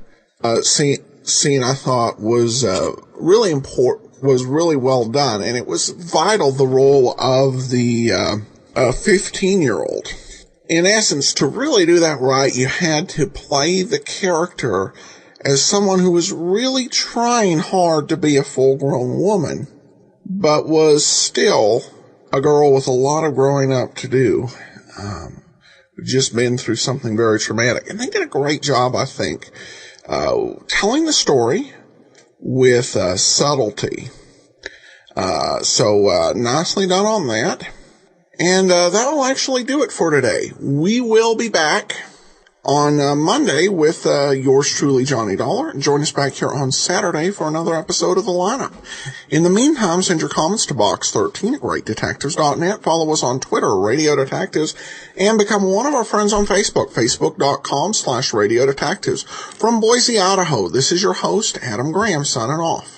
scene I thought was really important, was really well done, and it was vital, the role of the 15-year-old. In essence, to really do that right, you had to play the character as someone who was really trying hard to be a full-grown woman, but was still a girl with a lot of growing up to do. Just been through something very traumatic. And they did a great job, I think, telling the story with subtlety. So nicely done on that. And that'll actually do it for today. We will be back on Monday with yours truly, Johnny Dollar. Join us back here on Saturday for another episode of The Lineup. In the meantime, send your comments to Box13 at GreatDetectives.net. Follow us on Twitter, Radio Detectives, and become one of our friends on Facebook, Facebook.com/Radio Detectives. From Boise, Idaho, this is your host, Adam Graham, signing off.